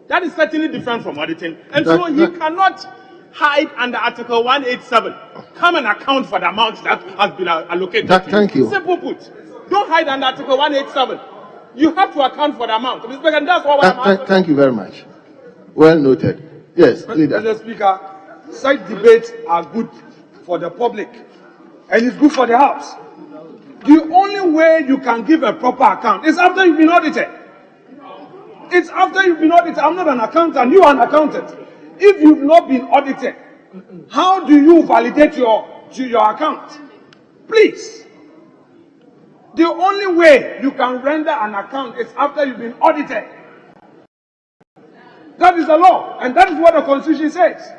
That is certainly different from auditing. And so he cannot hide under Article 187. Come and account for the amount that has been allocated to you. Thank you. Simple put. Don't hide under Article 187. You have to account for the amount. Mr. Speaker, that's what I'm asking. Thank you very much. Well noted. Yes, leader. Mr. Speaker, such debates are good for the public and it's good for the House. The only way you can give a proper account is after you've been audited. It's after you've been audited. I'm not an accountant. You are an accountant. If you've not been audited, how do you validate your account? Please. The only way you can render an account is after you've been audited. That is the law, and that is what the Constitution says.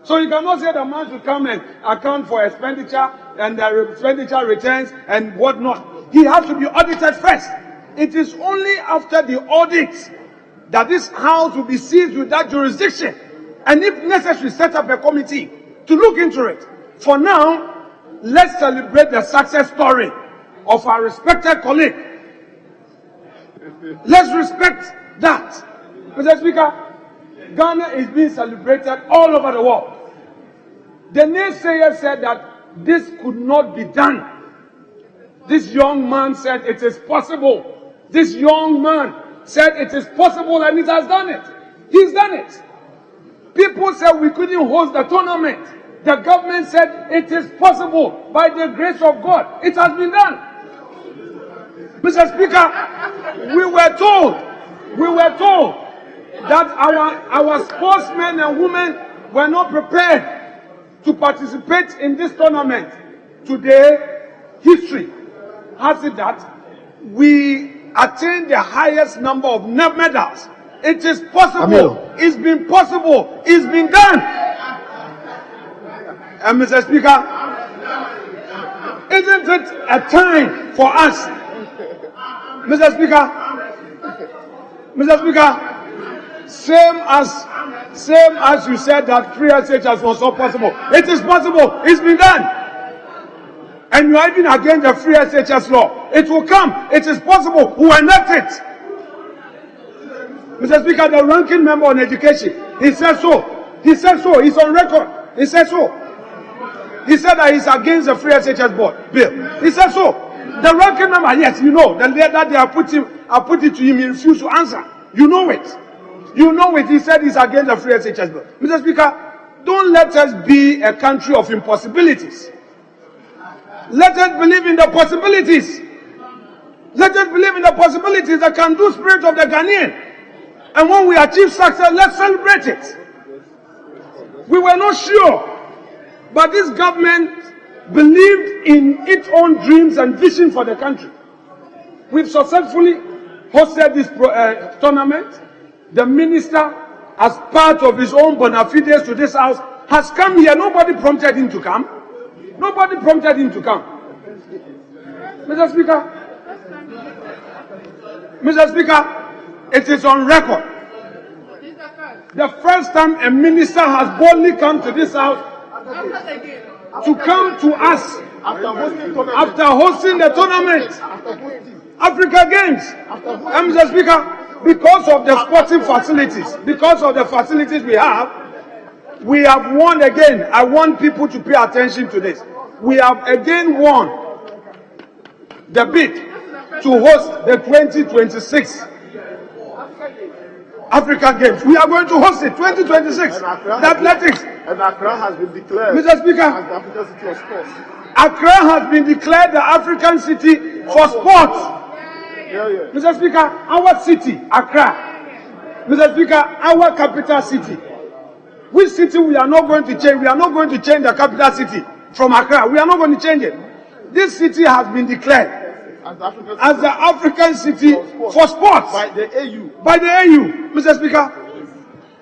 So you cannot say the man should come and account for expenditure and the expenditure returns and whatnot. He has to be audited first. It is only after the audit that this House will be seized with that jurisdiction, and if necessary, set up a committee to look into it. For now, let's celebrate the success story of our respected colleague. Let's respect that. Mr. Speaker, Ghana is being celebrated all over the world. The naysayers said that this could not be done. This young man said it is possible. This young man said it is possible and it has done it. He's done it. People said we couldn't host the tournament. The government said it is possible by the grace of God. It has been done. Mr. Speaker, we were told that our sportsmen and women were not prepared to participate in this tournament. Today, history has it that we attained the highest number of medals. It is possible. It's been possible. It's been done. And Mr. Speaker, isn't it a time for us? Mr. Speaker, same as you said that free SHS was not possible. It is possible. It's been done. And you are even against the free SHS law. It will come. It is possible. We will enact it. Mr. Speaker, the ranking member on education, he said so. He said so. He's on record. He said so. He said that he's against the free SHS board bill. He said so. The ranking member, yes, you know, the letter they are put it to him, he refused to answer. You know it. You know it. He said he's against the free SHS bill. Mr. Speaker, don't let us be a country of impossibilities. Let us believe in the possibilities. Let us believe in the possibilities. the can-do spirit of the Ghanaian. And when we achieve success, let's celebrate it. We were not sure, but this government believed in its own dreams and vision for the country. We've successfully hosted this tournament. The minister, as part of his own bona fides to this house, has come here. Nobody prompted him to come. Nobody prompted him to come. Mr. Speaker, it is on record. The first time a minister has boldly come to this house to come to us after hosting the tournament, Africa Games. And Mr. Speaker, because of the sporting facilities, because of the facilities we have won again. I want people to pay attention to this. We have again won the bid to host the 2026 Africa Games. We are going to host it 2026. The athletics. And Accra has been declared, Mr. Speaker, as the African city of sports. Accra has been declared the African city for sports. Mr. Speaker, our city, Accra. Mr. Speaker, our capital city. Which city we are not going to change? We are not going to change the capital city from Accra. We are not going to change it. This city has been declared as the African city for sports. By the AU. By the AU, Mr. Speaker.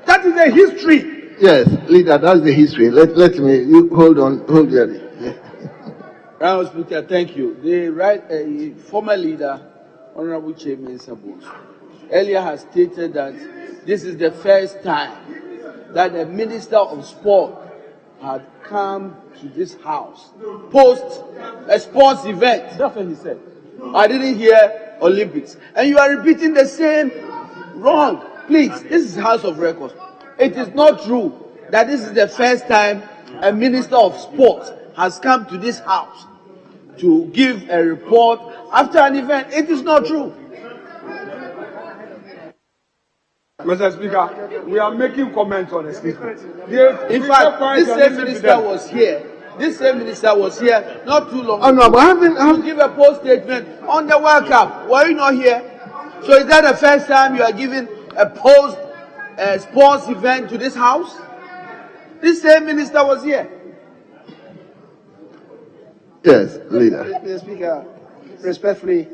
That is the history. Yes, leader, that's the history. Let me, you hold here. Honourable Speaker, thank you. The former leader, Honourable Chairman Sabos, earlier has stated that this is the first time that the Minister of Sport had come to this house post a sports event. That's what he said. I didn't hear Olympics. And you are repeating the same wrong. Please, this is House of Records. It is not true that this is the first time a Minister of Sport has come to this house to give a report after an event. It is not true. Mr. Speaker, we are making comments on the statement. In fact, this same minister was here. This same minister was here not too long ago to give a post statement on the World Cup. Were you not here? So is that the first time you are giving a post sports event to this house? This same minister was here. Yes, leader. Mr. Speaker, respectfully,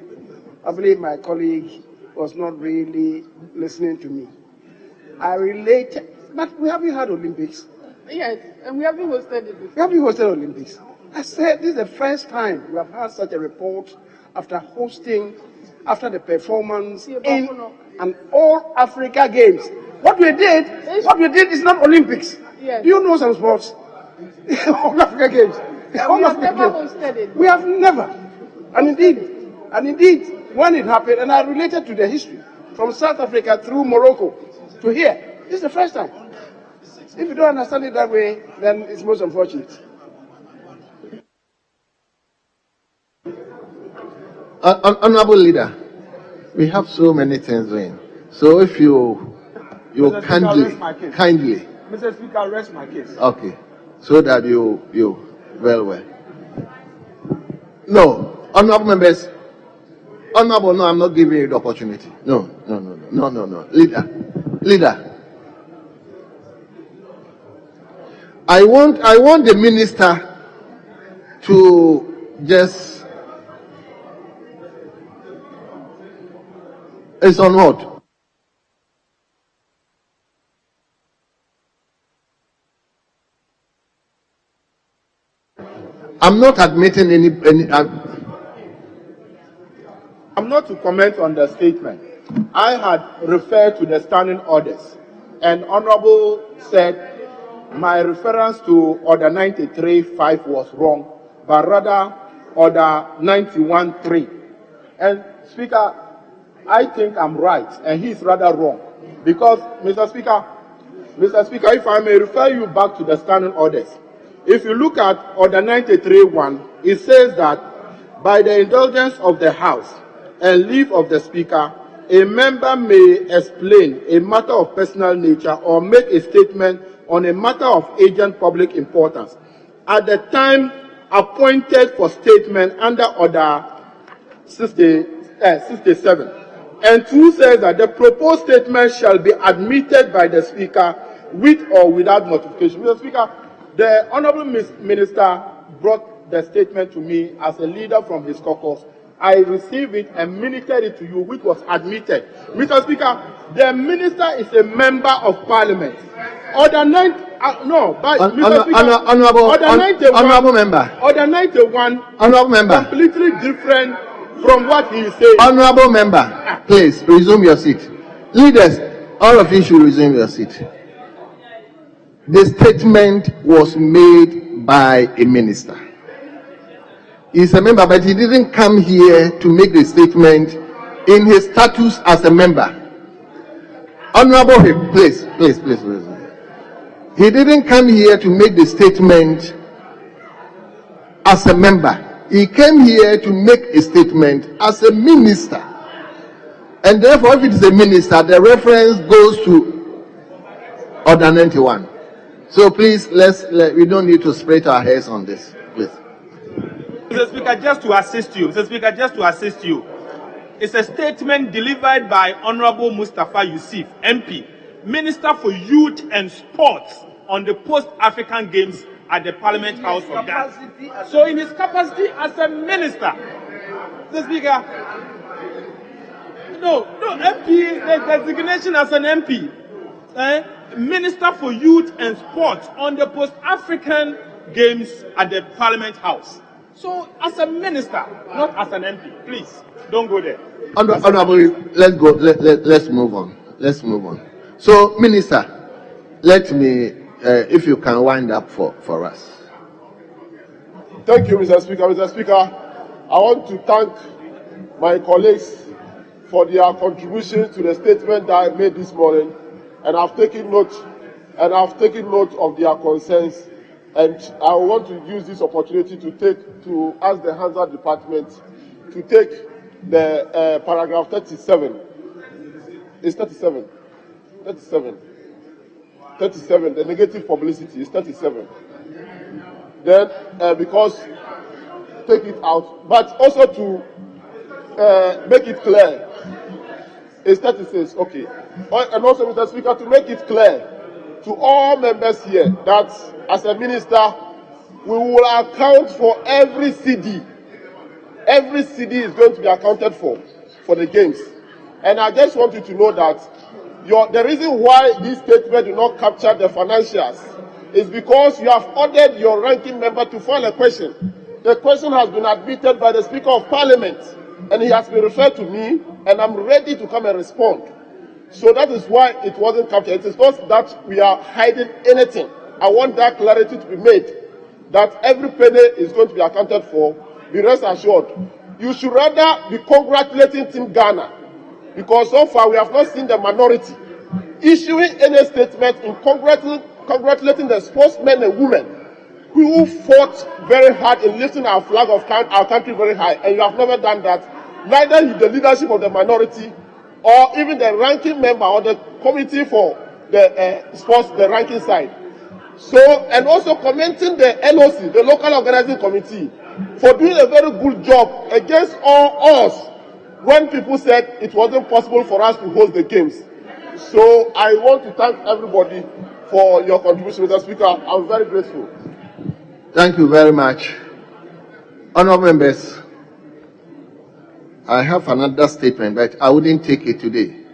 I believe my colleague was not really listening to me. I related, but we haven't had Olympics. Yes, and we haven't hosted it before. We haven't hosted Olympics. I said this is the first time we have had such a report after hosting, after the performance in an all-Africa Games. What we did is not Olympics. Yes. Do you know some sports? All-Africa Games. We have never hosted it. We have never. And indeed, when it happened, and I related to the history, from South Africa through Morocco to here, this is the first time. If you don't understand it that way, then it's most unfortunate. Honorable leader, we have so many things doing. So if you kindly. Mr. Speaker, rest my case. Okay. So that you well. No, honorable members. Honorable, no, I'm not giving you the opportunity. No. Leader. I want the minister to just. It's on what? I'm not admitting any. I'm not to comment on the statement. I had referred to the standing orders, and Honorable said my reference to Order 93.5 was wrong, but rather Order 91.3. And Speaker, I think I'm right, and he's rather wrong, because Mr. Speaker, if I may refer you back to the standing orders. If you look at Order 93.1, it says that by the indulgence of the House and leave of the Speaker, a member may explain a matter of personal nature or make a statement on a matter of urgent public importance at the time appointed for statement under Order 67. And 2 says that the proposed statement shall be admitted by the Speaker with or without notification. Mr. Speaker, the Honourable Minister brought the statement to me as a leader from his caucus. I received it and minuted it to you, which was admitted. Mr. Speaker, the minister is a member of Parliament. Order 9, Honourable member. Order 91, Honourable member. completely different from what he is saying. Honourable member, please resume your seat. Leaders, all of you should resume your seat. The statement was made by a minister. He's a member, but he didn't come here to make the statement in his status as a member. Honourable, please. He didn't come here to make the statement as a member. He came here to make a statement as a minister. And therefore, if it is a minister, the reference goes to Order 91. So please, we don't need to spread our hairs on this, please. Mr. Speaker, just to assist you, it's a statement delivered by Honorable Mustafa Yusuf, MP, Minister for Youth and Sports, on the post-African Games at the Parliament House of Ghana. So in his capacity as a minister, Mr. Speaker, no, MP, the designation as an MP, Minister for Youth and Sports on the post-African Games at the Parliament House. So as a minister, not as an MP, please don't go there. Honorable, let's go. Let's move on. So, Minister, let me, if you can wind up for us. Thank you, Mr. Speaker. Mr. Speaker, I want to thank my colleagues for their contributions to the statement that I made this morning, and I've taken note of their concerns. And I want to use this opportunity to ask the Hansard Department to take the paragraph 37. It's 37. 37. The negative publicity is 37. Then, because take it out, but also to make it clear, it's 36. Okay. And also, Mr. Speaker, to make it clear to all members here that as a minister, we will account for every CD. Every CD is going to be accounted for the games. And I just want you to know that the reason why this statement do not capture the financials is because you have ordered your ranking member to file a question. The question has been admitted by the Speaker of Parliament, and he has been referred to me, and I'm ready to come and respond. So that is why it wasn't captured. It is not that we are hiding anything. I want that clarity to be made, that every penny is going to be accounted for. Be rest assured. You should rather be congratulating Team Ghana, because so far we have not seen the minority issuing any statement in congratulating the sportsmen and women who fought very hard in lifting our flag of our country very high, and you have never done that. Neither the leadership of the minority or even the ranking member or the committee for the sports, the ranking side. So, and also commenting the LOC, the local organizing committee, for doing a very good job against all odds when people said it wasn't possible for us to host the games. So I want to thank everybody for your contribution, Mr. Speaker. I'm very grateful. Thank you very much. Honourable members, I have another statement, but I wouldn't take it today.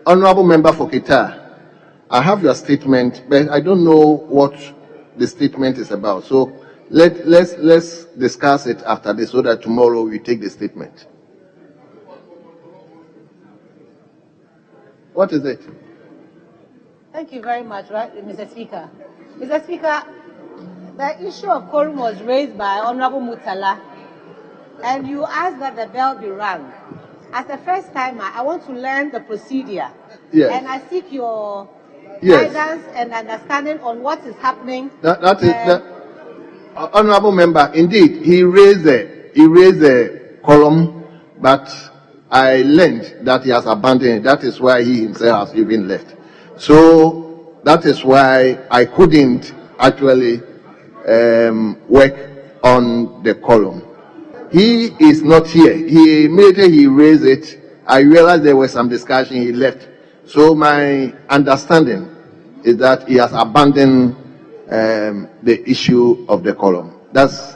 Honourable member for Qatar, I have your statement, but I don't know what the statement is about. So let's discuss it after this, so that tomorrow we take the statement. What is it? Thank you very much, Mr. Speaker. Mr. Speaker, the issue of quorum was raised by Honorable Mutala, and you asked that the bell be rung. As a first timer, I want to learn the procedure. Yes. And I seek your guidance and understanding on what is happening. Honorable member, indeed, he raised a column, but I learned that he has abandoned it. That is why he himself has even left. So that is why I couldn't actually work on the column. He is not here. He immediately raised it, I realized there was some discussion, he left. So my understanding is that he has abandoned the issue of the column. That's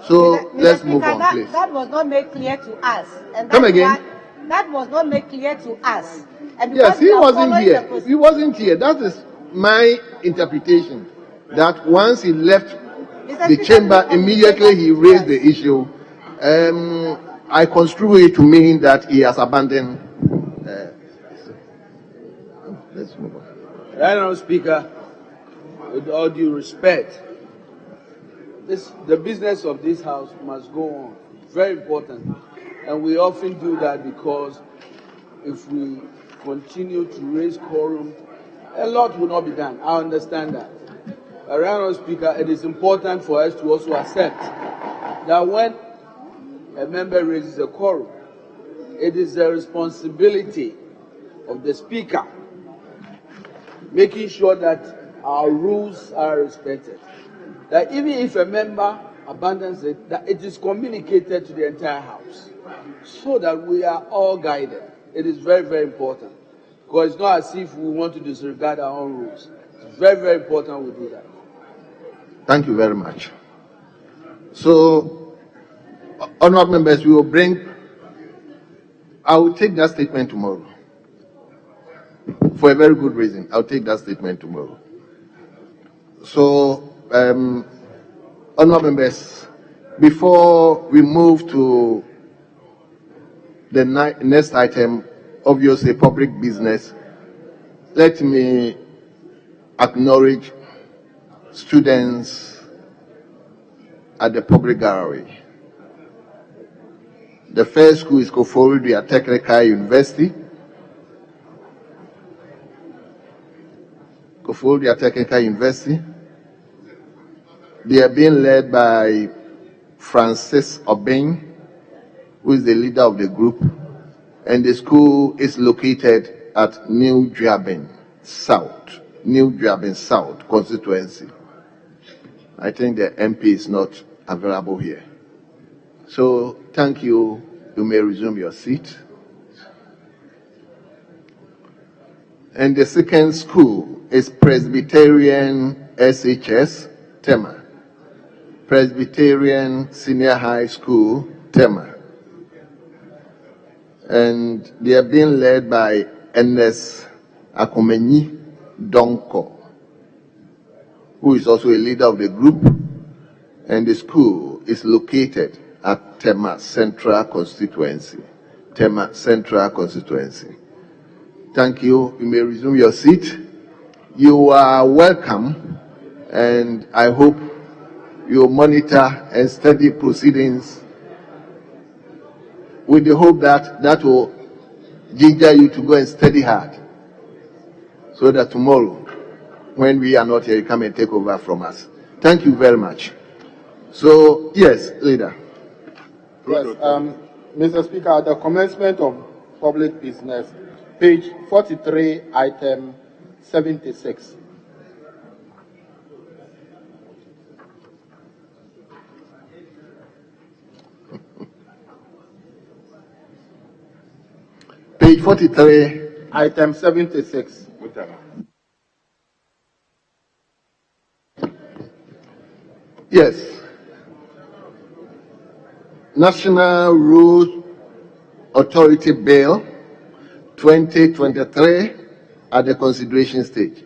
so. Mr. Let's Speaker, move on, please. that was not made clear to us. And Come that's again. why that was not made clear to us. And Yes, because he we are wasn't following here. the He wasn't here. That is my interpretation. That once he left Mr. the Speaker, chamber, please immediately he communicate raised that to the issue. I construe it to mean that he has abandoned. Let's move on. Right now, Speaker, with all due respect, the business of this house must go on. Very important. And we often do that because if we continue to raise quorum, a lot will not be done. I understand that. But right now, Speaker, it is important for us to also accept that when a member raises a quorum, it is the responsibility of the Speaker making sure that our rules are respected. That even if a member abandons it, that it is communicated to the entire House so that we are all guided. It is very, very important. Because it's not as if we want to disregard our own rules. It's very, very important we do that. Thank you very much. So, honourable members, we will bring. I will take that statement tomorrow. For a very good reason. I'll take that statement tomorrow. So, honourable members, before we move to the next item, obviously public business, let me acknowledge students at the public gallery. The first school is Koforidua Technical University. Koforidua Technical University. They are being led by Francis Obeng, who is the leader of the group, and the school is located at New Drabin South constituency. I think the MP is not available here. So thank you. You may resume your seat. And the second school is Presbyterian SHS, Tema. Presbyterian Senior High School, Tema. And they are being led by Ernest Akomenyi Donko, who is also a leader of the group, and the school is located at Tema Central Constituency. Tema Central Constituency. Thank you. You may resume your seat. You are welcome, and I hope you monitor and study proceedings with the hope that that will ginger you to go and study hard, so that tomorrow, when we are not here, you come and take over from us. Thank you very much. So, yes, leader. Yes, Mr. Speaker, at the commencement of public business, page 43, item 76. Page 43, item 76. Yes. National Road Authority Bill 2023 at the consideration stage.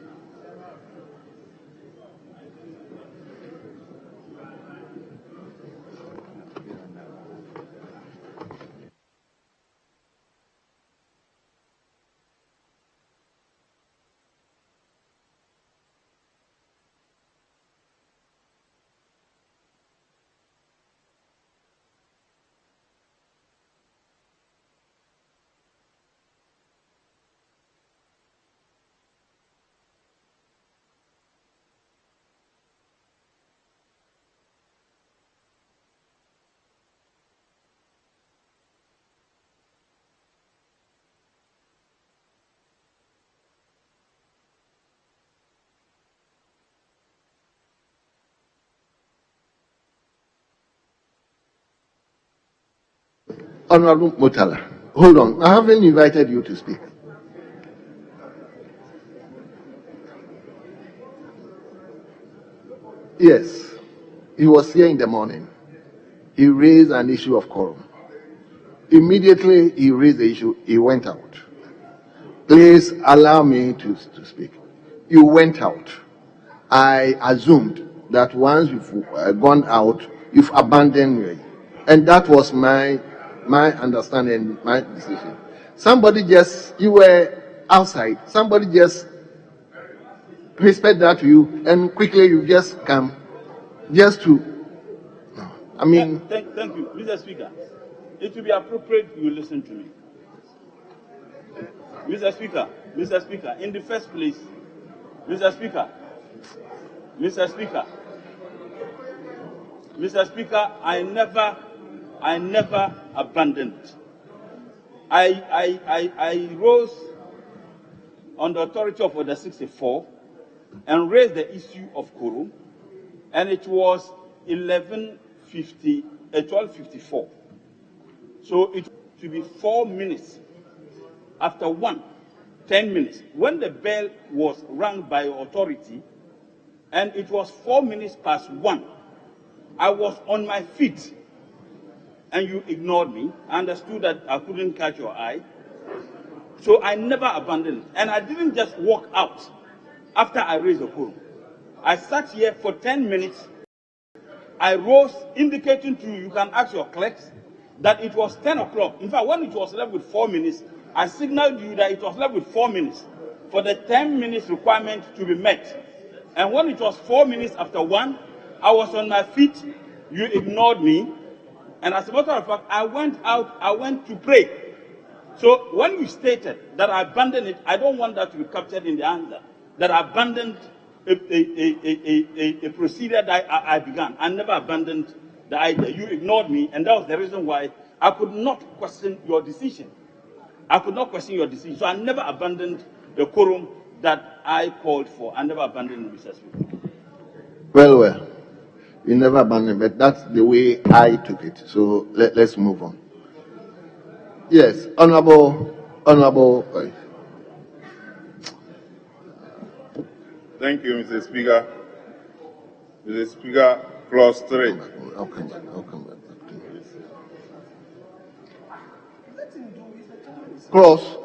Honorable Mutala. Hold on. I haven't invited you to speak. Yes. He was here in the morning. He raised an issue of quorum. Immediately he raised the issue, he went out. Please allow me to speak. You went out. I assumed that once you've gone out, you've abandoned me. And that was my understanding, my decision. You were outside, somebody just whispered that to you, and quickly you just come, just to, I mean. Thank you, Mr. Speaker. It will be appropriate you listen to me. Mr. Speaker, in the first place, Mr. Speaker, I never abandoned. I rose on the authority of Order 64 and raised the issue of quorum, and it was 12:54. So it should be 4 minutes after 10 minutes. When the bell was rung by authority, and it was 4 minutes past 1, I was on my feet, and you ignored me. I understood that I couldn't catch your eye. So I never abandoned it. And I didn't just walk out after I raised the quorum. I sat here for 10 minutes. I rose, indicating to you, you can ask your clerks, that it was 10 o'clock. In fact, when it was left with 4 minutes, I signaled you that it was left with 4 minutes for the 10 minutes requirement to be met. And when it was 4 minutes after 1, I was on my feet, you ignored me. And as a matter of fact, I went out, I went to pray. So when you stated that I abandoned it, I don't want that to be captured in the answer, that I abandoned a procedure that I began. I never abandoned the idea. You ignored me, and that was the reason why I could not question your decision. So I never abandoned the quorum that I called for. I never abandoned it, Mr. Speaker. Well. You never abandoned, but that's the way I took it. So let's move on. Yes, honorable. Thank you, Mr. Speaker. Mr. Speaker, clause 3. I'll come back. Clause.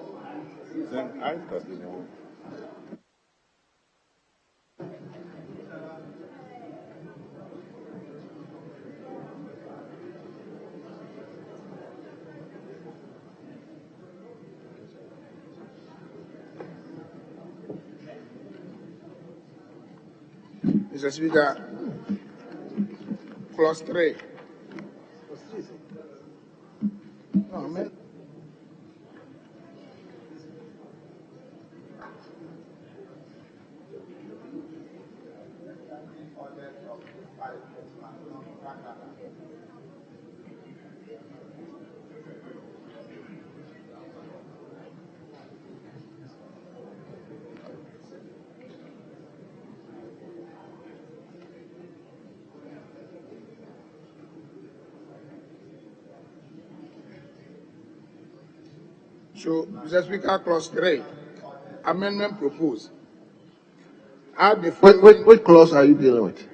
Mr. Speaker, clause 3. No, man. So, Mr. Speaker, clause 3, amendment proposed. What clause are you dealing with?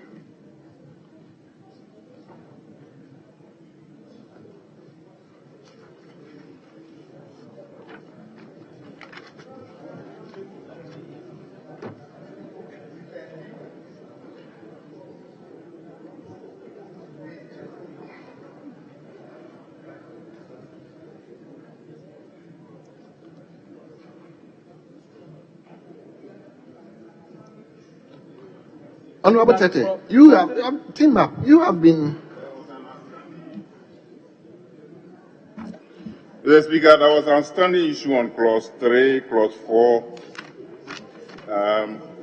Honorable Tete, you have team up. You have been. Mr. Speaker, there was an outstanding issue on clause 3, clause 4,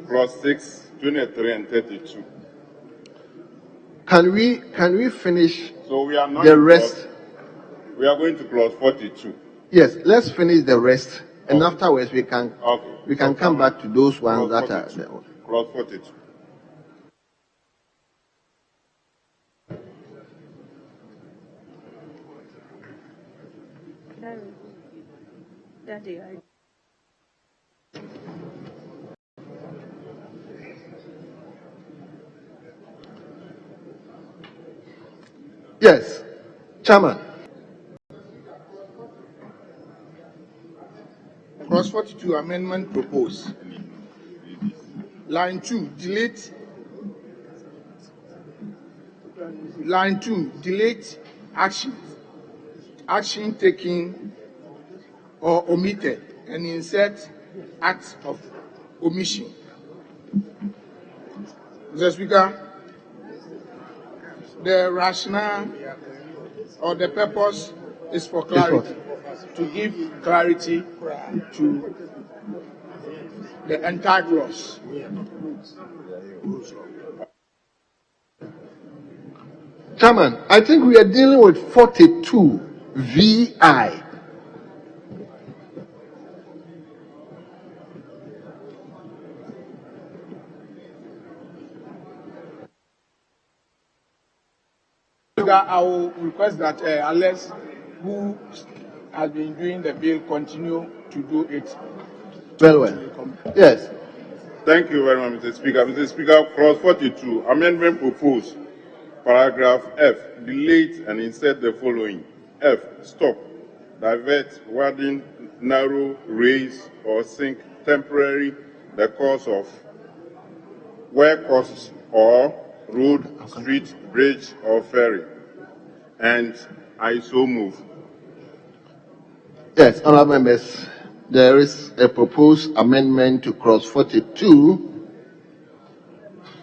clause 6, 23, and 32. Can we finish So we are not the rest? We are going to clause 42. Yes, let's finish the rest, and afterwards we can come back to those ones that are there. Clause 42. Daddy, Yes, Chairman. Cross 42 amendment proposed. Line 2, delete. Line 2, delete action taken or omitted and insert acts of omission. Mr. Speaker, the rationale or the purpose is for clarity, to give clarity to the entire clause. Chairman, I think we are dealing with 42 VI. I will request that Alex, who has been doing the bill, continue to do it. Very well. Yes. Thank you very much, Mr. Speaker. Mr. Speaker, clause 42, amendment proposed, paragraph F, delete and insert the following. F, stop, divert, widen, narrow, raise, or sink temporarily the course of where courses or road, street, bridge, or ferry. And I so move. Yes, honorable members, there is a proposed amendment to clause 42.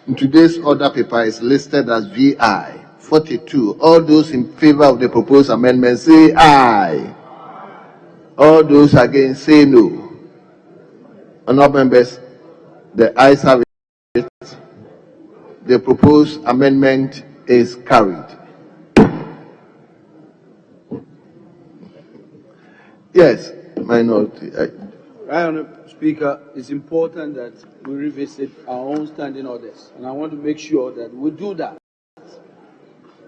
In today's order paper is listed as VI 42. All those in favor of the proposed amendment say aye. All those against say no. Honorable members, the ayes have it. The proposed amendment is carried. Yes, minority. Right, Honourable Speaker, it's important that we revisit our own standing orders, and I want to make sure that we do that.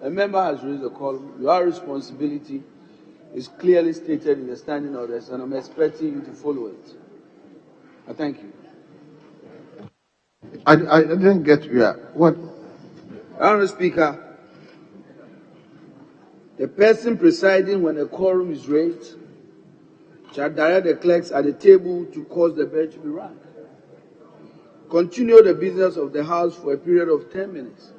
A member has raised a call. Your responsibility is clearly stated in the standing orders, and I'm expecting you to follow it. I thank you. I didn't get you. What? Honourable Speaker, the person presiding when a quorum is raised shall direct the clerks at the table to cause the bell to be rung. Continue the business of the House for a period of 10 minutes.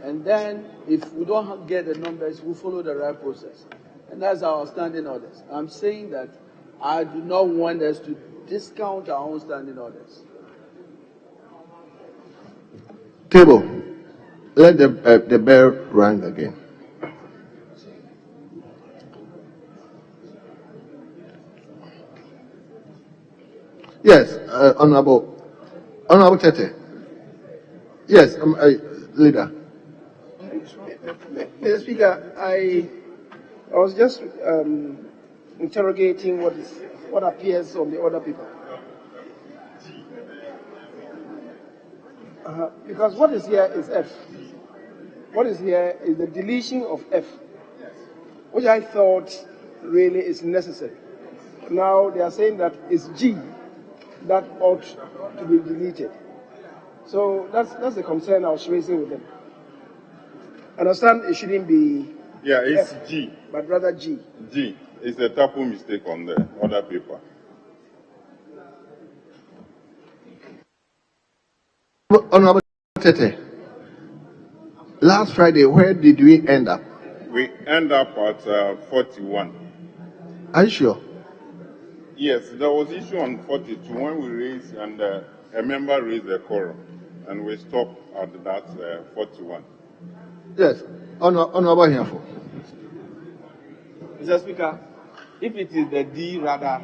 And then, if we don't get the numbers, we'll follow the right process. And that's our standing orders. I'm saying that I do not want us to discount our own standing orders. Table. Let the bell ring again. Yes, Honorable Tete. Yes, Leader. Mr. Speaker, I was just interrogating what appears on the order paper. Because what is here is F. What is here is the deletion of F, which I thought really is necessary. Now they are saying that it's G that ought to be deleted. So that's the concern I was raising with them. I understand it shouldn't be Yeah, it's F, G. but rather G. G. It's a typo mistake on the other paper. Honorable Tete, last Friday, where did we end up? We end up at 41. Are you sure? Yes, there was issue on 42 when we raised and a member raised the quorum, and we stopped at that 41. Yes, Honorable Hiafo. Mr. Speaker, if it is the D rather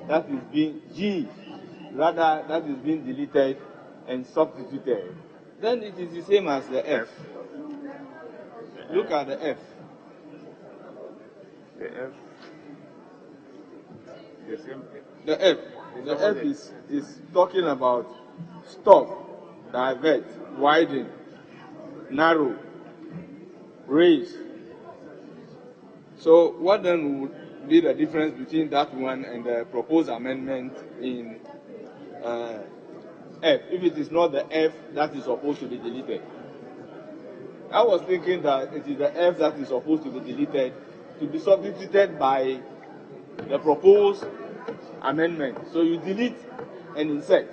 that is being G rather that is being deleted and substituted, then it is the same as the F. Look at the F. The F. The same. The F. The F is talking about stop, divert, widen, narrow, raise. So what then be the difference between that one and the proposed amendment in F, if it is not the F that is supposed to be deleted? I was thinking that it is the F that is supposed to be deleted to be substituted by the proposed amendment. So you delete and insert.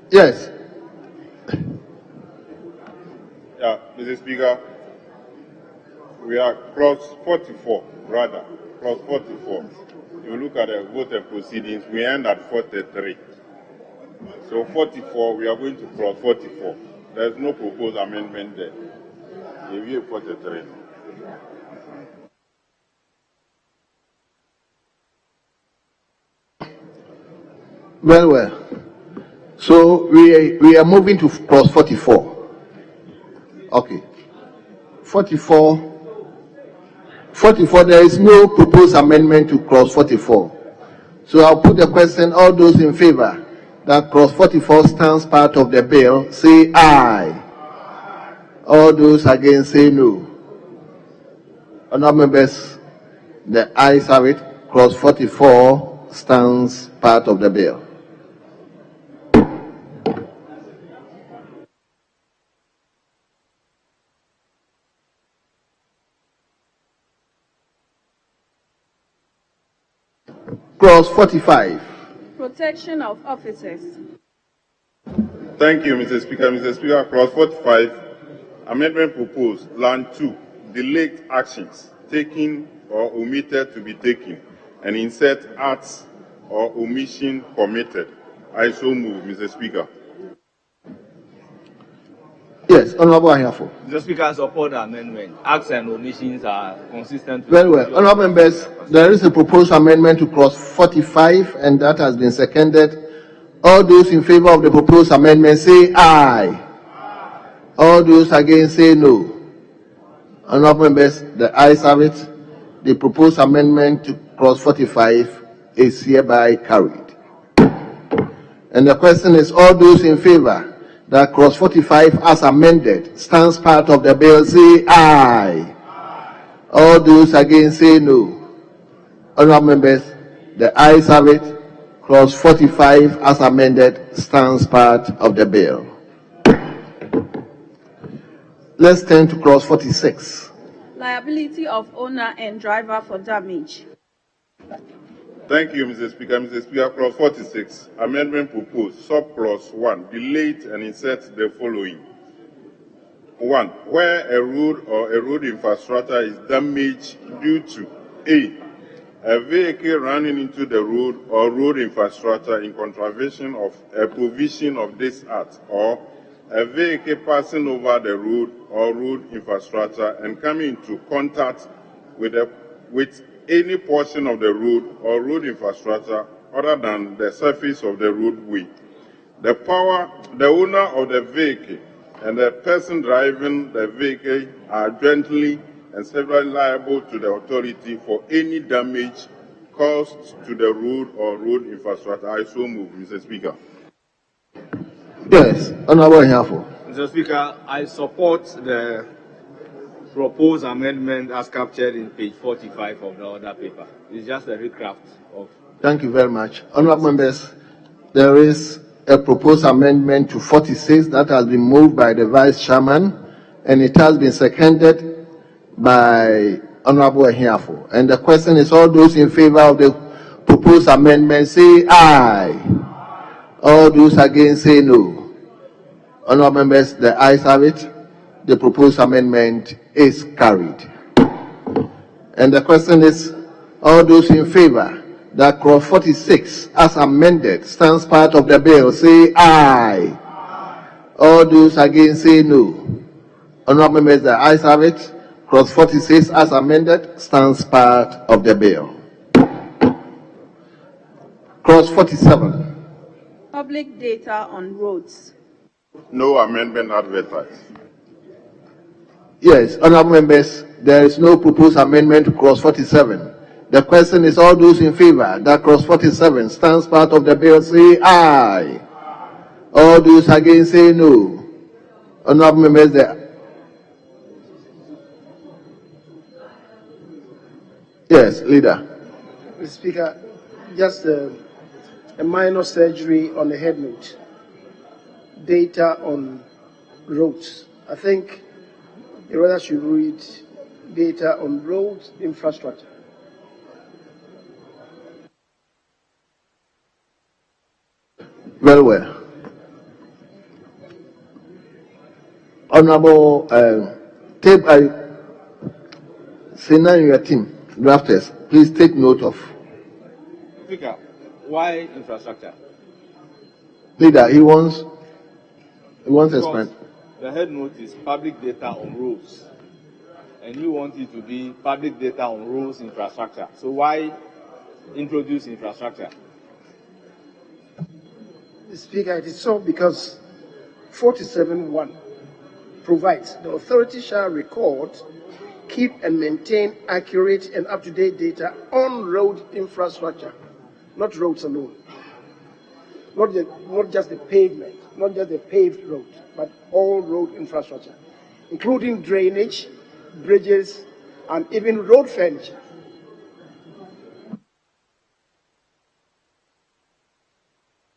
Yes. Yeah, Mr. Speaker, we are clause 44, rather, clause 44. If you look at the vote and proceedings, we end at 43. So 44, we are going to clause 44. There's no proposed amendment there. We have 43. Very well. So we are moving to clause 44. Okay. 44, there is no proposed amendment to clause 44. So I'll put the question, all those in favor that clause 44 stands part of the bill, say aye. All those against, say no. Honourable members, the ayes have it. Clause 44 stands part of the bill. Clause 45. Protection of officers. Thank you, Mr. Speaker. Mr. Speaker, clause 45, amendment proposed, line 2, delayed actions taken or omitted to be taken, and insert acts or omission committed. I so move, Mr. Speaker. Yes, Honourable Ahiafo. Mr. Speaker, I support the amendment. Acts and omissions are consistent. Very well. Honourable members, there is a proposed amendment to clause 45, and that has been seconded. All those in favor of the proposed amendment say aye. All those against say no. Honourable members, the ayes have it. The proposed amendment to clause 45 is hereby carried. And the question is, all those in favor that clause 45 as amended stands part of the bill, say aye. All those against say no. Honourable members, the ayes have it. Clause 45 as amended stands part of the bill. Let's turn to clause 46. Liability of owner and driver for damage. Thank you, Mr. Speaker. Mr. Speaker, clause 46, amendment proposed, subclause 1, delete and insert the following. 1. Where a road or a road infrastructure is damaged due to a vehicle running into the road or road infrastructure in contravention of a provision of this act, or a vehicle passing over the road or road infrastructure and coming into contact with any portion of the road or road infrastructure other than the surface of the roadway. The owner of the vehicle and the person driving the vehicle are jointly and severally liable to the authority for any damage caused to the road or road infrastructure. I so move, Mr. Speaker. Yes, Honourable Ahiafo. Mr. Speaker, I support the proposed amendment as captured in page 45 of the order paper. It's just a recraft of... Thank you very much. Honourable members, there is a proposed amendment to 46 that has been moved by the Vice Chairman, and it has been seconded by Honourable Ahiafo. And the question is, all those in favor of the proposed amendment say aye. All those against say no. Honourable members, the ayes have it. The proposed amendment is carried. And the question is, all those in favor that clause 46 as amended stands part of the bill, say aye. All those against say no. Honourable members, the ayes have it. Clause 46 as amended stands part of the bill. Clause 47. public data on roads. No amendment advertised. Yes, honorable members, there is no proposed amendment to clause 47. The question is, all those in favor that clause 47 stands part of the bill, say aye. All those against, say no. Honorable members, yes, leader. Mr. Speaker, just a minor surgery on the head note. Data on roads. I think the rather should read data on roads infrastructure. Very well. Honorable Sena, your team, drafters, please take note of. Speaker, why infrastructure? Leader, he wants to expand. The head note is public data on roads, and you want it to be public data on roads infrastructure. So why introduce infrastructure? Mr. Speaker, it is so because 47(1) provides the authority shall record, keep and maintain accurate and up-to-date data on road infrastructure, not roads alone. Not just the pavement, not just the paved road, but all road infrastructure, including drainage, bridges, and even road furniture.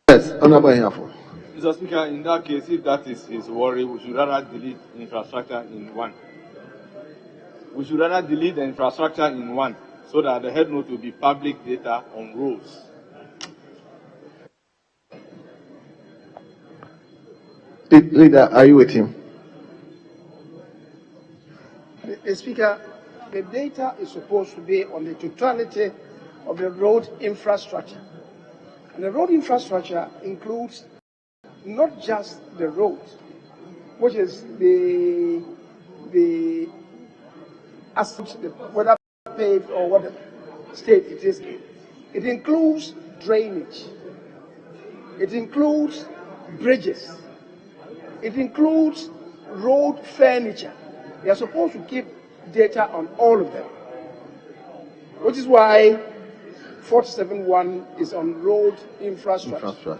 Yes, Honorable Hiafo. Mr. Speaker, in that case, if that is his worry, we should rather delete infrastructure in one. We should rather delete the infrastructure in one so that the head note will be public data on roads. Leader, are you with him? The Speaker, the data is supposed to be on the totality of the road infrastructure. And the road infrastructure includes not just the road, which is the asset, whether paved or what state it is in. It includes drainage. It includes bridges. It includes road furniture. They are supposed to keep data on all of them, which is why 47(1) is on road infrastructure.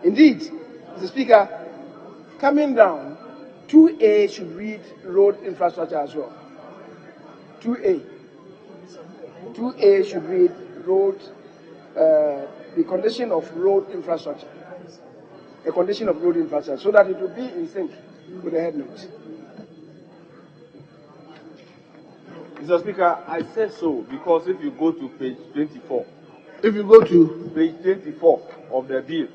Indeed, Mr. Speaker, coming down, 2A should read road infrastructure as well. 2A. 2A should read road, the condition of road infrastructure. A condition of road infrastructure, so that it will be in sync with the head notes. Mr. Speaker, I said so because if you go to page 24, if you go to page 24 of the bill,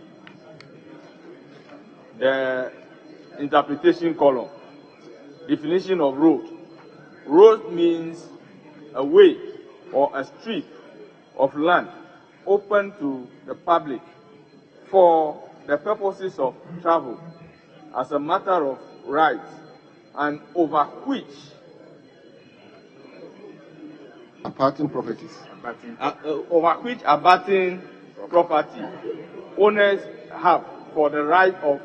the interpretation column, definition of road. Road means a way or a street of land open to the public for the purposes of travel as a matter of right and over which abutting properties. Over which abutting property owners have for the right of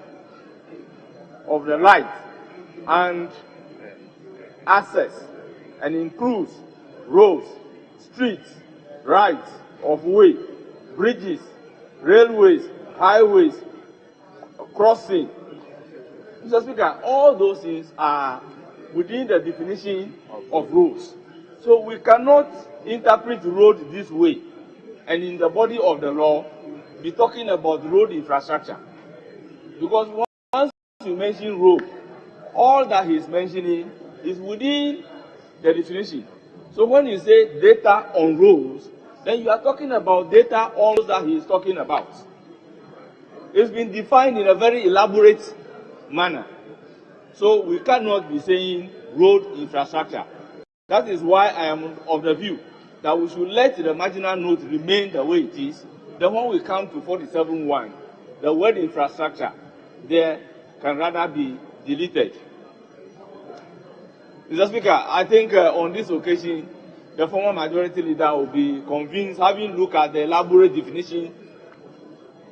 the light and access, and includes roads, streets, rights of way, bridges, railways, highways, crossing. Mr. Speaker, all those things are within the definition of roads. So we cannot interpret road this way and in the body of the law be talking about road infrastructure. Because once you mention road, all that he is mentioning is within the definition. So when you say data on roads, then you are talking about data on roads that he is talking about. It's been defined in a very elaborate manner. So we cannot be saying road infrastructure. That is why I am of the view that we should let the marginal note remain the way it is. Then when we come to 47(1), the word infrastructure there can rather be deleted. Mr. Speaker, I think on this occasion, the former majority leader will be convinced, having looked at the elaborate definition,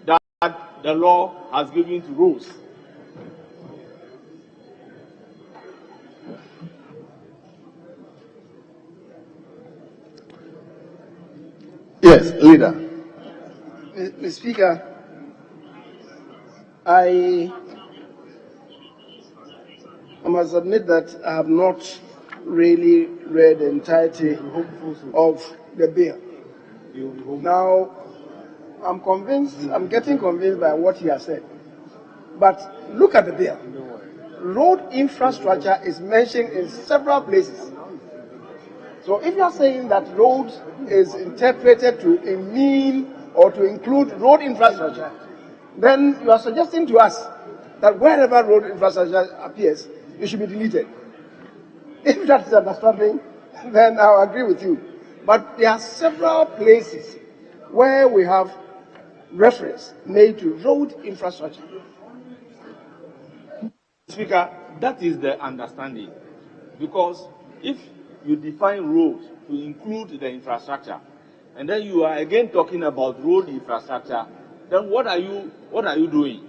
that the law has given to roads. Yes, leader. Mr. Speaker, I must admit that I have not really read the entirety of the bill. Now, I'm getting convinced by what he has said. But look at the bill. Road infrastructure is mentioned in several places. So if you are saying that road is interpreted to mean or to include road infrastructure, then you are suggesting to us that wherever road infrastructure appears, it should be deleted. If that is understanding, then I'll agree with you. But there are several places where we have reference made to road infrastructure. Speaker, that is the understanding. Because if you define roads to include the infrastructure, and then you are again talking about road infrastructure, then what are you doing?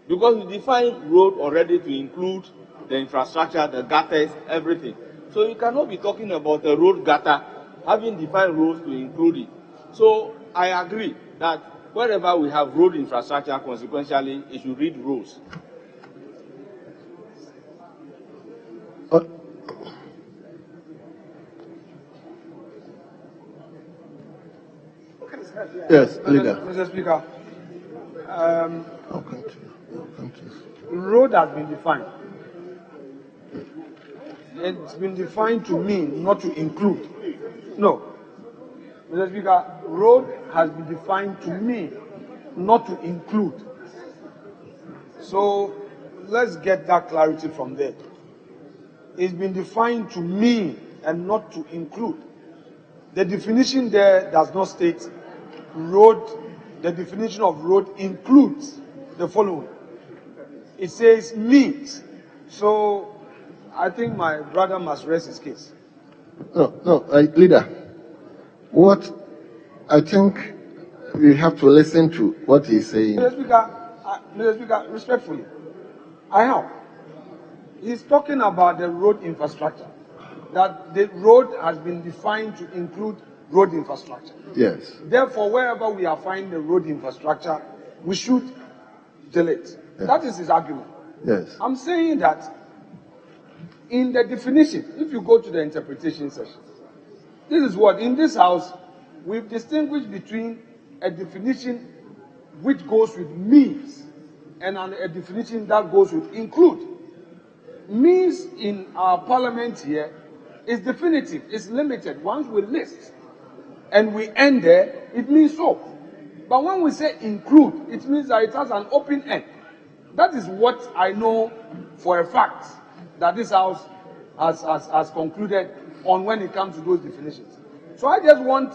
Because you define road already to include the infrastructure, the gutters, everything. So you cannot be talking about a road gutter, having defined roads to include it. So I agree that wherever we have road infrastructure, consequentially, it should read roads. Yes, leader. Mr. Speaker, road has been defined. It's been defined to mean, not to include. No. Mr. Speaker, road has been defined to mean, not to include. So let's get that clarity from there. It's been defined to mean and not to include. The definition there does not state road. The definition of road includes the following. It says means. So I think my brother must rest his case. No, leader. What I think we have to listen to what he's saying. Mr. Speaker, respectfully, I have. He's talking about the road infrastructure. That the road has been defined to include road infrastructure. Yes. Therefore, wherever we are finding the road infrastructure, we should delete. Yes. That is his argument. Yes. I'm saying that in the definition, if you go to the interpretation section, this is what, in this house, we've distinguished between a definition which goes with means and a definition that goes with include. Means in our parliament here is definitive, it's limited. Once we list and we end there, it means so. But when we say include, it means that it has an open end. That is what I know for a fact that this house has concluded on when it comes to those definitions. So I just want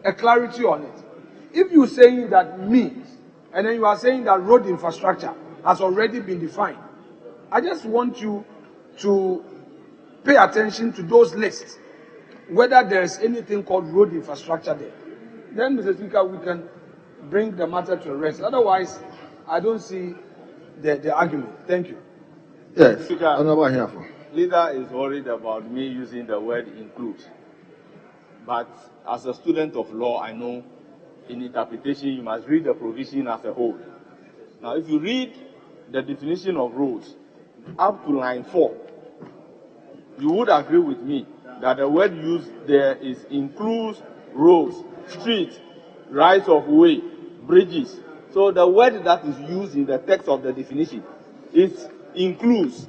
a clarity on it. If you're saying that means, and then you are saying that road infrastructure has already been defined, I just want you to pay attention to those lists, whether there is anything called road infrastructure there. Then, Mr. Speaker, we can bring the matter to a rest. Otherwise, I don't see the argument. Thank you. Yes. Speaker, leader is worried about me using the word include. But as a student of law, I know in interpretation you must read the provision as a whole. Now, if you read the definition of roads up to line 4, you would agree with me that the word used there is includes roads, streets, rights of way, bridges. So the word that is used in the text of the definition is includes.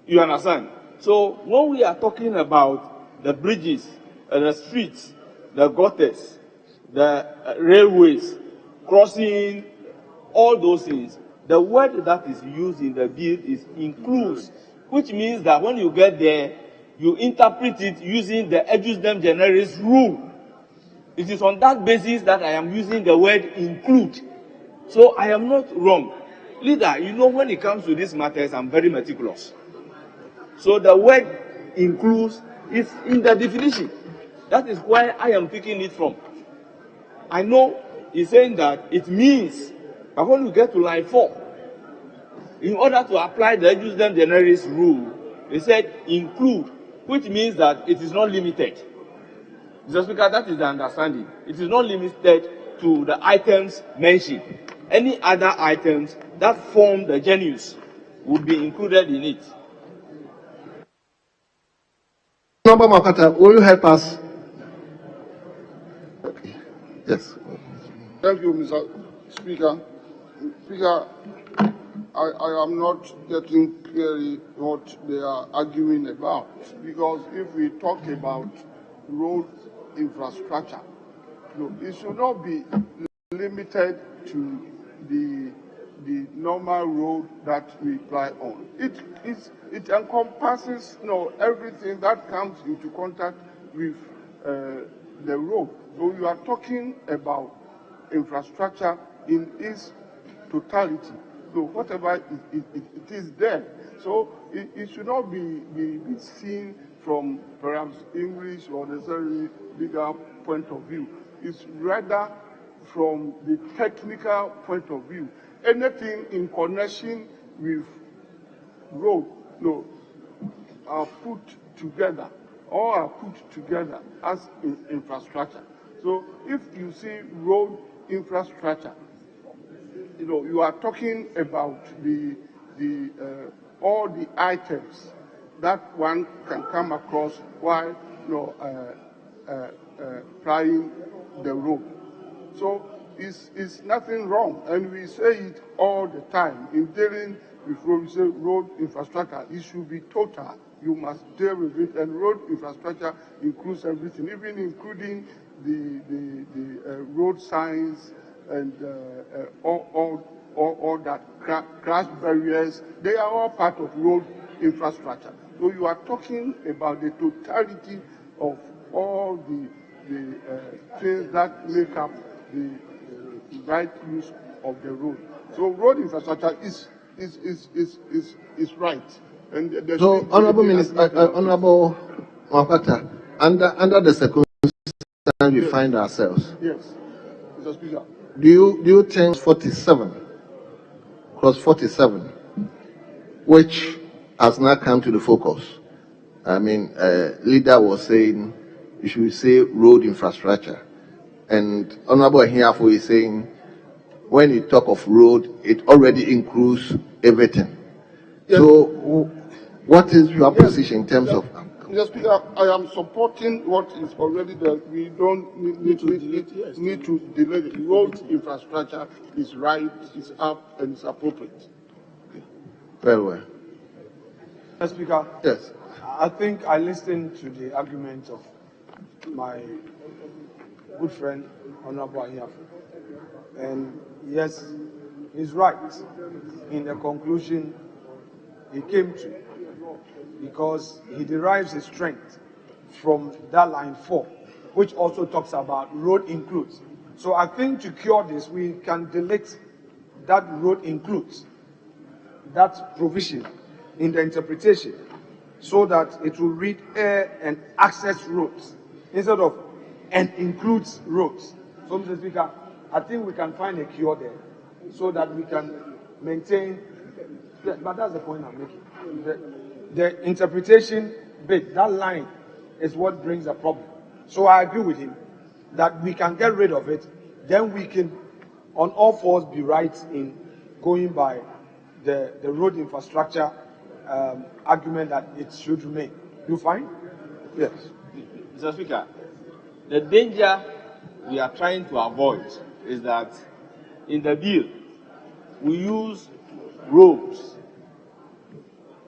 You understand? So when we are talking about the bridges, the streets, the gutters, the railways, crossing, all those things, the word that is used in the bill is includes, which means that when you get there, you interpret it using the ejusdem generis rule. It is on that basis that I am using the word include. So I am not wrong. Leader, you know when it comes to these matters, I'm very meticulous. So the word includes is in the definition. That is where I am picking it from. I know he's saying that it means But when we get to line 4, in order to apply the jus generis rule, they said include, which means that it is not limited. Mr. Speaker, that is the understanding. It is not limited to the items mentioned. Any other items that form the genus would be included in it. Number Makata, will you help us? Yes. Thank you, Mr. Speaker. Speaker, I am not getting clearly what they are arguing about, because if we talk about road infrastructure, it should not be limited to the normal road that we ply on. It encompasses everything that comes into contact with the road. So you are talking about infrastructure in its totality. So whatever it is there. So it should not be seen from perhaps English or necessarily bigger point of view. It's rather from the technical point of view. Anything in connection with road, are put together as infrastructure. So if you see road infrastructure, you are talking about all the items that one can come across while plying the road. So it's nothing wrong, and we say it all the time in dealing with road. We say road infrastructure, it should be total. You must deal with it, and road infrastructure includes everything, even including the road signs and all that, crash barriers. They are all part of road infrastructure. So you are talking about the totality of all the things that make up the right use of the road. So road infrastructure is right. And so, Honorable Minister, Honorable Mwapata, under the circumstances we find ourselves. Yes, Mr. Speaker. Do you think clause 47, which has now come to the focus? I mean, leader was saying you should say road infrastructure, and Honorable Ahiafo is saying when you talk of road, it already includes everything. Yes. So, what is your position in terms of? Mr. Speaker, I am supporting what is already there. We don't need to delay it. Road infrastructure is right, is up, and is appropriate. Very well. Mr. Speaker, yes. I think I listened to the argument of my good friend, Honorable Ahiafo. And yes, he's right in the conclusion he came to, because he derives his strength from that line 4, which also talks about road includes. So I think to cure this, we can delete that road includes, that provision in the interpretation, so that it will read air and access roads instead of and includes roads. So, Mr. Speaker, I think we can find a cure there so that we can maintain, but that's the point I'm making. The interpretation bit, that line is what brings the problem. So I agree with him that we can get rid of it, then we can on all fours be right in going by the road infrastructure argument that it should remain. You find? Yes. Mr. Speaker, the danger we are trying to avoid is that in the bill, we use roads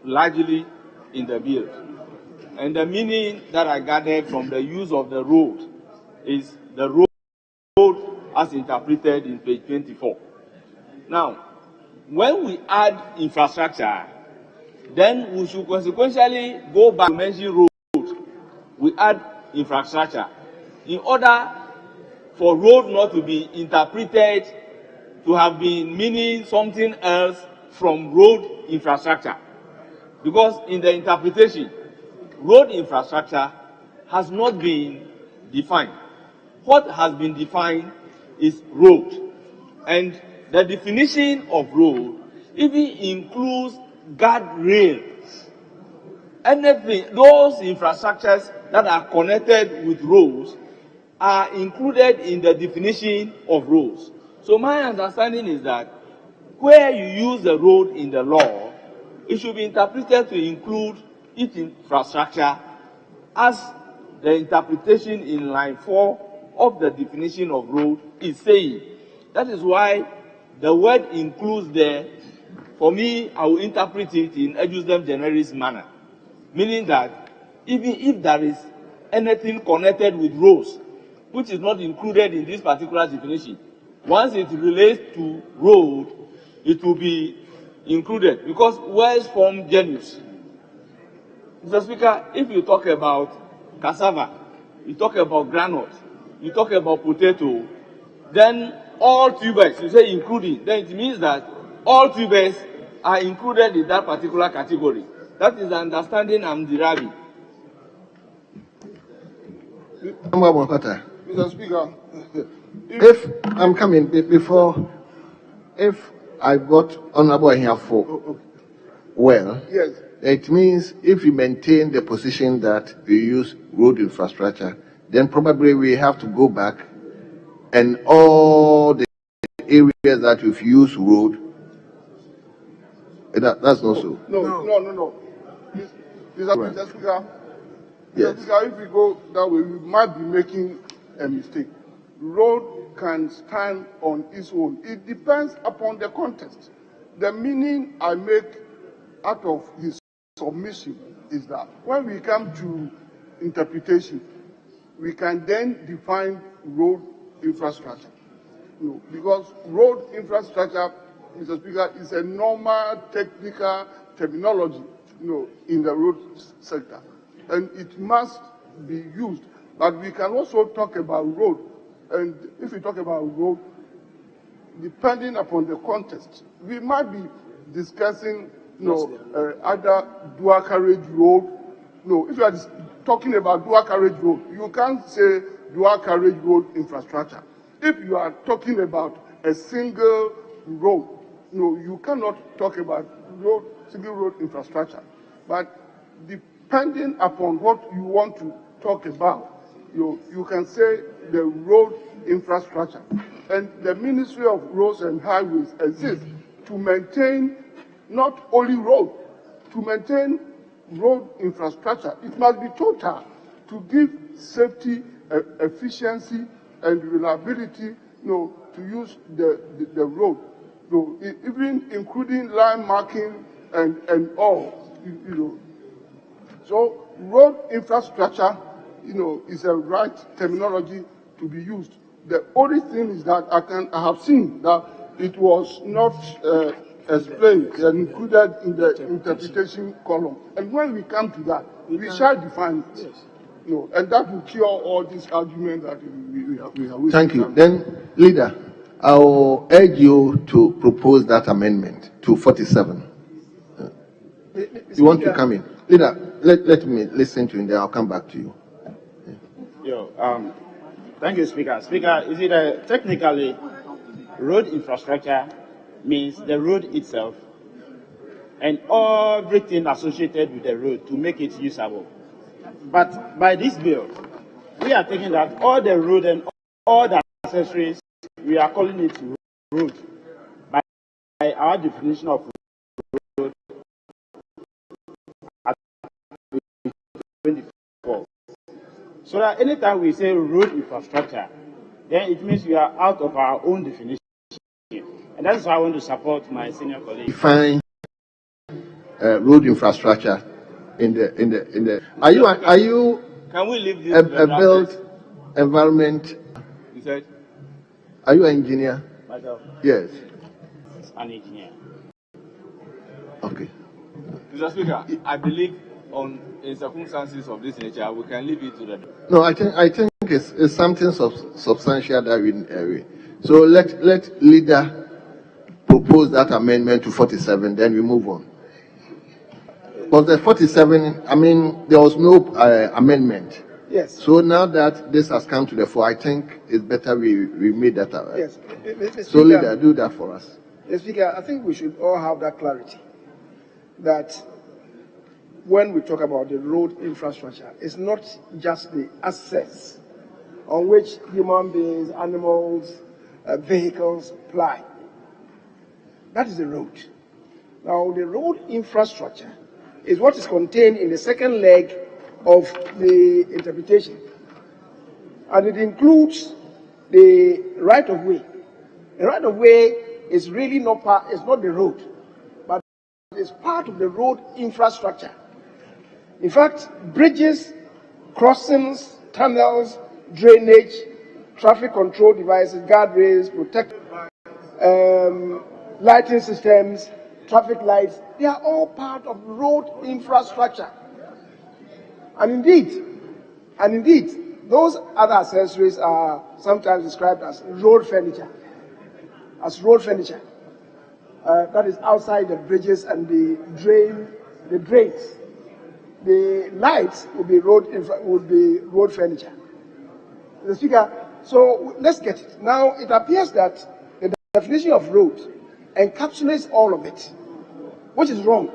largely in the bill. And the meaning that I gathered from the use of the road is the road as interpreted in page 24. Now, when we add infrastructure, then we should consequentially go back to mention road. We add infrastructure in order for road not to be interpreted to have been meaning something else from road infrastructure. Because in the interpretation, road infrastructure has not been defined. What has been defined is road. And the definition of road even includes guardrails. Anything, those infrastructures that are connected with roads are included in the definition of roads. So my understanding is that where you use the road in the law, it should be interpreted to include its infrastructure as the interpretation in line 4 of the definition of road is saying. That is why the word includes there, for me, I will interpret it in adjustem generis manner. Meaning that even if there is anything connected with roads, which is not included in this particular definition, once it relates to road, it will be included, because words form genus. Mr. Speaker, if you talk about cassava, you talk about groundnut, you talk about potato, then all tubers, you say including, then it means that all tubers are included in that particular category. That is the understanding I'm deriving. Mr. Speaker, if I'm coming before, if I got Honorable here for well, yes, it means if we maintain the position that we use road infrastructure, then probably we have to go back and all the areas that we've used road. That's not so. No. Mr. Speaker, Yes. Mr. Speaker, if we go that way, we might be making a mistake. Road can stand on its own. It depends upon the context. The meaning I make out of his submission is that when we come to interpretation, we can then define road infrastructure. No, because road infrastructure, Mr. Speaker, is a normal technical terminology, in the road sector, and it must be used. But we can also talk about road, and if we talk about road, depending upon the context, we might be discussing, other dual carriage road. No, if you are talking about dual carriage road, you can't say dual carriage road infrastructure. If you are talking about a single road, you cannot talk about single road infrastructure. But depending upon what you want to talk about, you can say the road infrastructure. And the Ministry of Roads and Highways exists to maintain not only road, to maintain road infrastructure. It must be total to give safety, efficiency, and reliability, to use the road, even including line marking and all, So road infrastructure, is a right terminology to be used. The only thing is that I have seen that it was not explained and included in the interpretation column. And when we come to that, we shall define it. And that will cure all these arguments that we have. Thank you. Then, Leader, I will urge you to propose that amendment to 47. You want to come in? Leader, let me listen to you, and then I'll come back to you. Thank you, Speaker. Speaker, is it technically road infrastructure means the road itself and everything associated with the road to make it usable. But by this bill, we are taking that all the road and all the accessories, we are calling it road by our definition of road at 24. So that anytime we say road infrastructure, then it means we are out of our own definition. And that's why I want to support my senior colleague. Define road infrastructure in the. Are you? Can we leave this? A built environment. You said? Are you an engineer? Myself. Yes. An engineer. Okay. Mr. Speaker, I believe in circumstances of this nature, we can leave it to the. No, I think it's something substantial that we. So let leader propose that amendment to 47, then we move on. But the 47, there was no amendment. Yes. So now that this has come to the fore, I think it's better we made that out. Yes. Mr. So, Speaker, leader, do that for us. Mr. Speaker, I think we should all have that clarity that when we talk about the road infrastructure, it's not just the access on which human beings, animals, vehicles ply. That is the road. Now, the road infrastructure is what is contained in the second leg of the interpretation. And it includes the right-of-way. The right-of-way is really not it's not the road, but it's part of the road infrastructure. In fact, bridges, crossings, tunnels, drainage, traffic control devices, guardrails, lighting systems, traffic lights, they are all part of road infrastructure. And indeed, those other accessories are sometimes described as road furniture. That is outside the bridges and the drains. The lights would be road furniture. The Speaker, so let's get it. Now, it appears that the definition of road encapsulates all of it, which is wrong.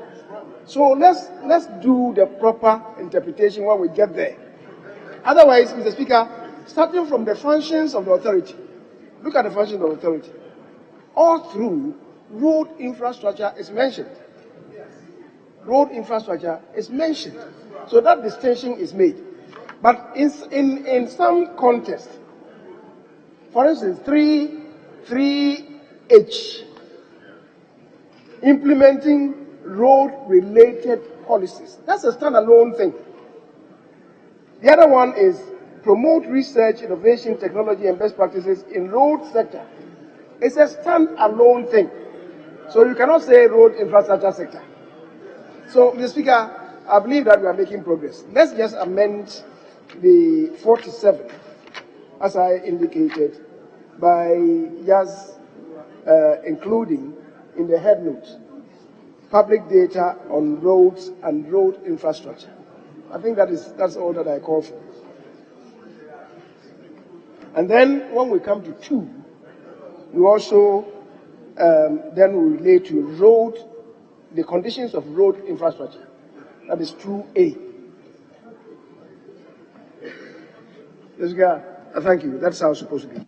So let's do the proper interpretation when we get there. Otherwise, Mr. Speaker, starting from the functions of the authority, look at the functions of the authority. All through, road infrastructure is mentioned. Road infrastructure is mentioned. So that distinction is made. But in some context, for instance, 3H, implementing road-related policies. That's a standalone thing. The other one is promote research, innovation, technology, and best practices in road sector. It's a standalone thing. So you cannot say road infrastructure sector. So, Mr. Speaker, I believe that we are making progress. Let's just amend the 47, as I indicated, by just including in the head note public data on roads and road infrastructure. I think that's all that I call for. And then when we come to 2, we also then we relate to the conditions of road infrastructure. That is 2A. Yes, thank you. That's how it's supposed to be.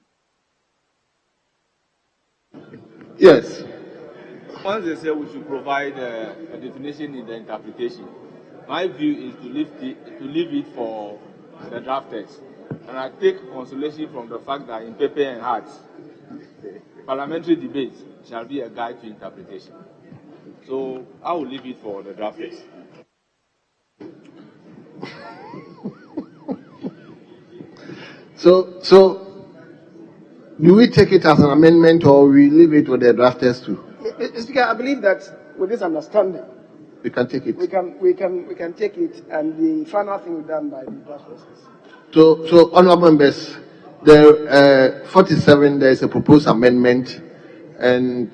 Yes. Once they say we should provide a definition in the interpretation, my view is to leave it for the drafters. And I take consolation from the fact that in paper and hearts, parliamentary debate shall be a guide to interpretation. So I will leave it for the drafters. So, do we take it as an amendment or we leave it with the drafters too? Mr. Speaker, I believe that with this understanding, we can take it. We can take it, and the final thing will be done by the drafters. So, honourable members, the 47 there is a proposed amendment, and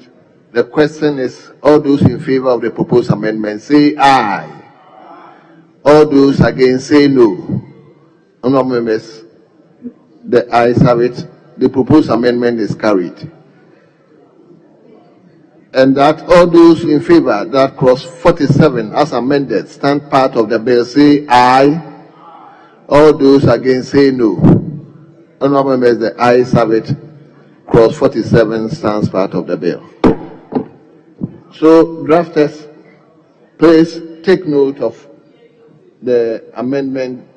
the question is: all those in favour of the proposed amendment say aye. All those against say no. Honourable members, the ayes have it. The proposed amendment is carried. And that all those in favour that clause 47 as amended stand part of the bill say aye. All those against say no. Honourable members, the ayes have it. Clause 47 stands part of the bill. So, drafters, please take note of the amendment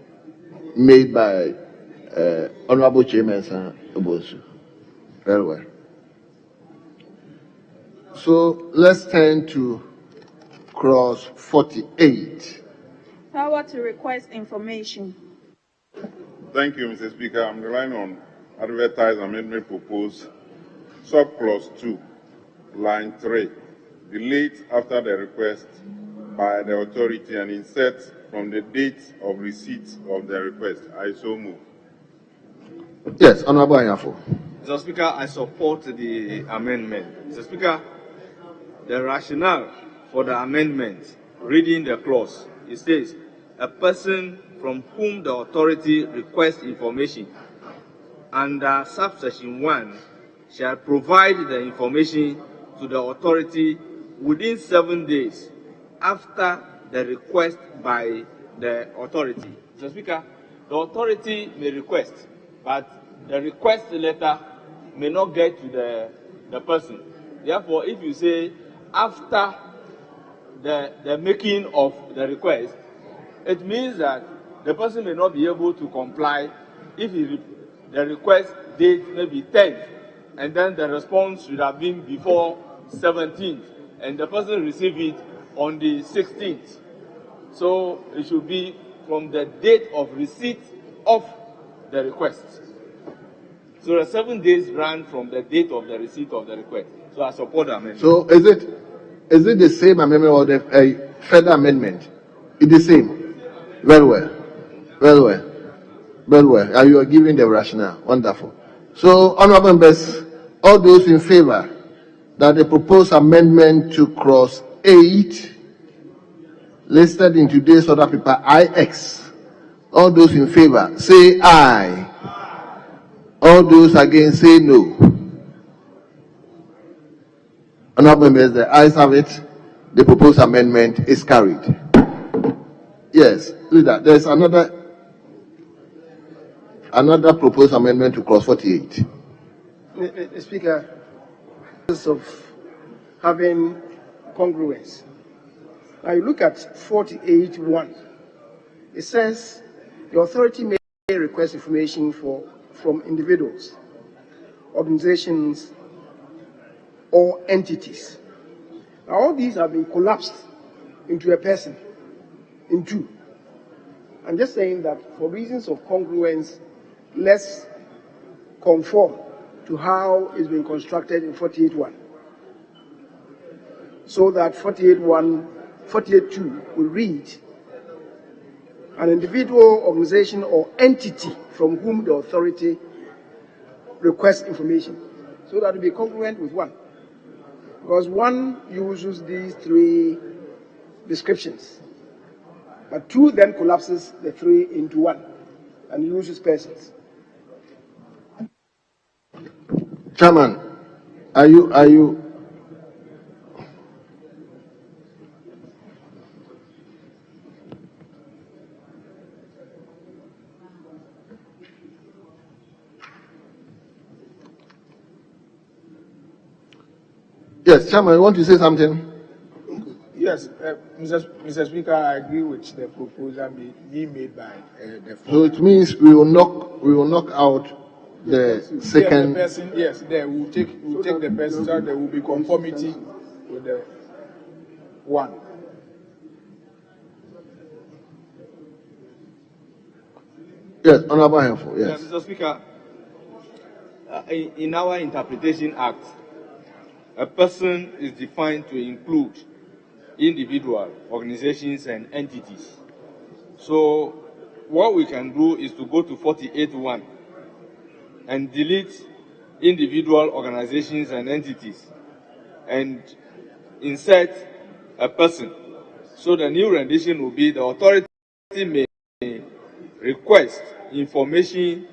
made by Honourable Chairman Obosu. Very well. So let's turn to clause 48. Power to request information. Thank you, Mr. Speaker. I'm relying on advertised amendment proposed, subclause 2, line 3. Delete after the request by the authority and insert from the date of receipt of the request. I so move. Yes, Honourable Anyafo. Mr. Speaker, I support the amendment. Mr. Speaker, the rationale for the amendment, reading the clause, it says, a person from whom the authority requests information under subsection 1 shall provide the information to the authority within 7 days after the request by the authority. Mr. Speaker, the authority may request, but the request letter may not get to the person. Therefore, if you say after the making of the request, it means that the person may not be able to comply if the request date may be 10th, and then the response should have been before 17th, and the person received it on the 16th. So it should be from the date of receipt of the request. So the 7 days run from the date of the receipt of the request. So I support the amendment. So is it the same amendment or the further amendment? It's the same. Very well. Very well. Very well. And you are giving the rationale. Wonderful. So, honorable members, all those in favor that the proposed amendment to clause 8 listed in today's order paper IX, all those in favor say aye. All those against say no. Honorable members, the ayes have it. The proposed amendment is carried. Yes, leader, there's another proposed amendment to clause 48. Mr. Speaker, of having congruence. Now you look at 48.1. It says the authority may request information from individuals, organizations, or entities. Now all these have been collapsed into a person, in two. I'm just saying that for reasons of congruence, let's conform to how it's been constructed in 48.1. So that 48.2 will read an individual, organization, or entity from whom the authority requests information. So that will be congruent with 1. Because 1 uses these 3 descriptions. But 2 then collapses the 3 into 1 and uses persons. Chairman, are you Yes, Chairman, you want to say something? Yes, Mr. Speaker, I agree with the proposal being made by the floor. So it means we will knock out the second. Yes, the person, yes, we'll take the person so there will be conformity with the 1. Yes, Honorable Henfo, yes. Mr. Speaker, in our Interpretation Act, a person is defined to include individual, organizations, and entities. So what we can do is to go to 48.1 and delete individual, organizations, and entities and insert a person. So the new rendition will be the authority may request information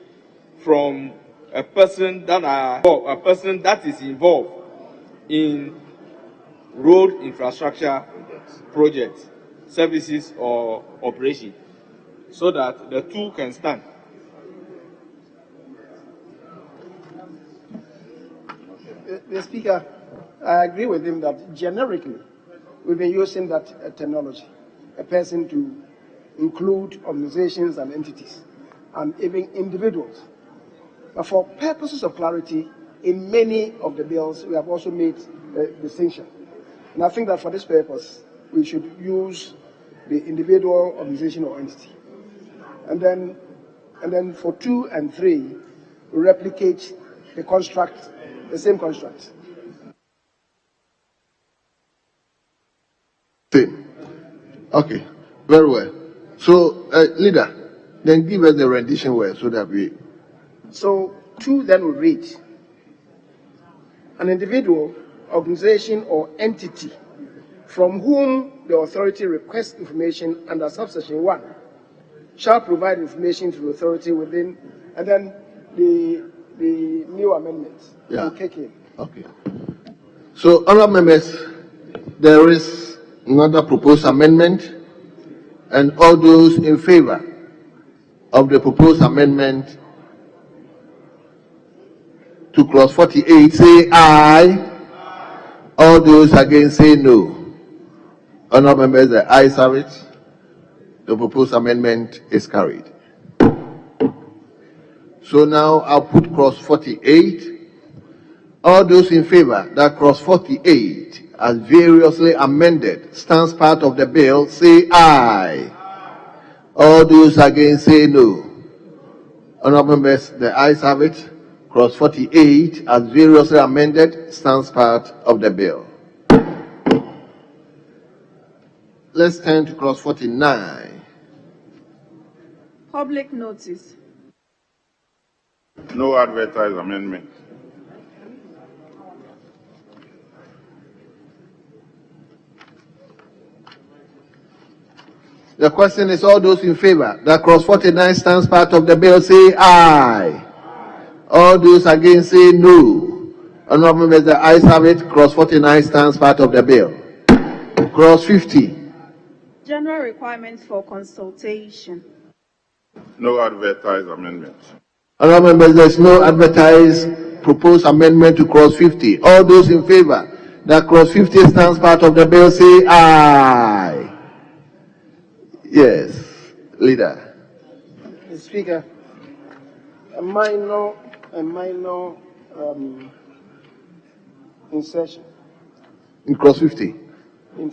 from a person that is involved in road infrastructure projects, services, or operation, so that the two can stand. The Speaker, I agree with him that generically we've been using that terminology, a person to include organizations and entities, and even individuals. But for purposes of clarity, in many of the bills, we have also made a distinction. And I think that for this purpose, we should use the individual, organization, or entity. And then for 2 and 3, we replicate the construct, the same construct. Okay, very well. So, leader, then give us the rendition word so that we. So 2 then will read, an individual, organization, or entity from whom the authority requests information under subsection 1 shall provide information to the authority within, and then the new amendments will kick in. Okay. So, honorable members, there is another proposed amendment, and all those in favor of the proposed amendment to clause 48 say aye. All those against say no. Honorable members, the ayes have it. The proposed amendment is carried. So now I'll put clause 48. All those in favor that clause 48 as variously amended stands part of the bill say aye. All those against say no. Honorable members, the ayes have it. Clause 48 as variously amended stands part of the bill. Let's turn to clause 49. Public notice. No advertised amendment. The question is, all those in favor that clause 49 stands part of the bill say aye. All those against say no. Honorable members, the ayes have it. Clause 49 stands part of the bill. Clause 50. General requirements for consultation. No advertised amendment. Honorable members, there is no advertised proposed amendment to clause 50. All those in favor that clause 50 stands part of the bill say aye. Yes, leader. Mr. Speaker, a minor insertion In clause 50. in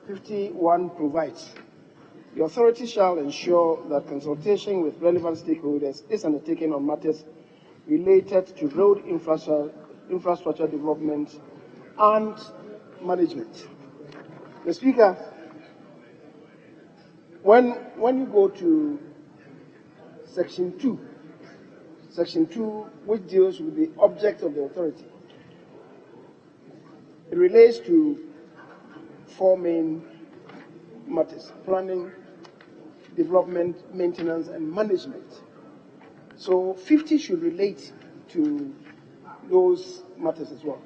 51 provides the authority shall ensure that consultation with relevant stakeholders is undertaken on matters related to road infrastructure development and management. The Speaker, when you go to Section 2, which deals with the object of the authority, it relates to four main matters: planning, development, maintenance, and management. So 50 should relate to those matters as well.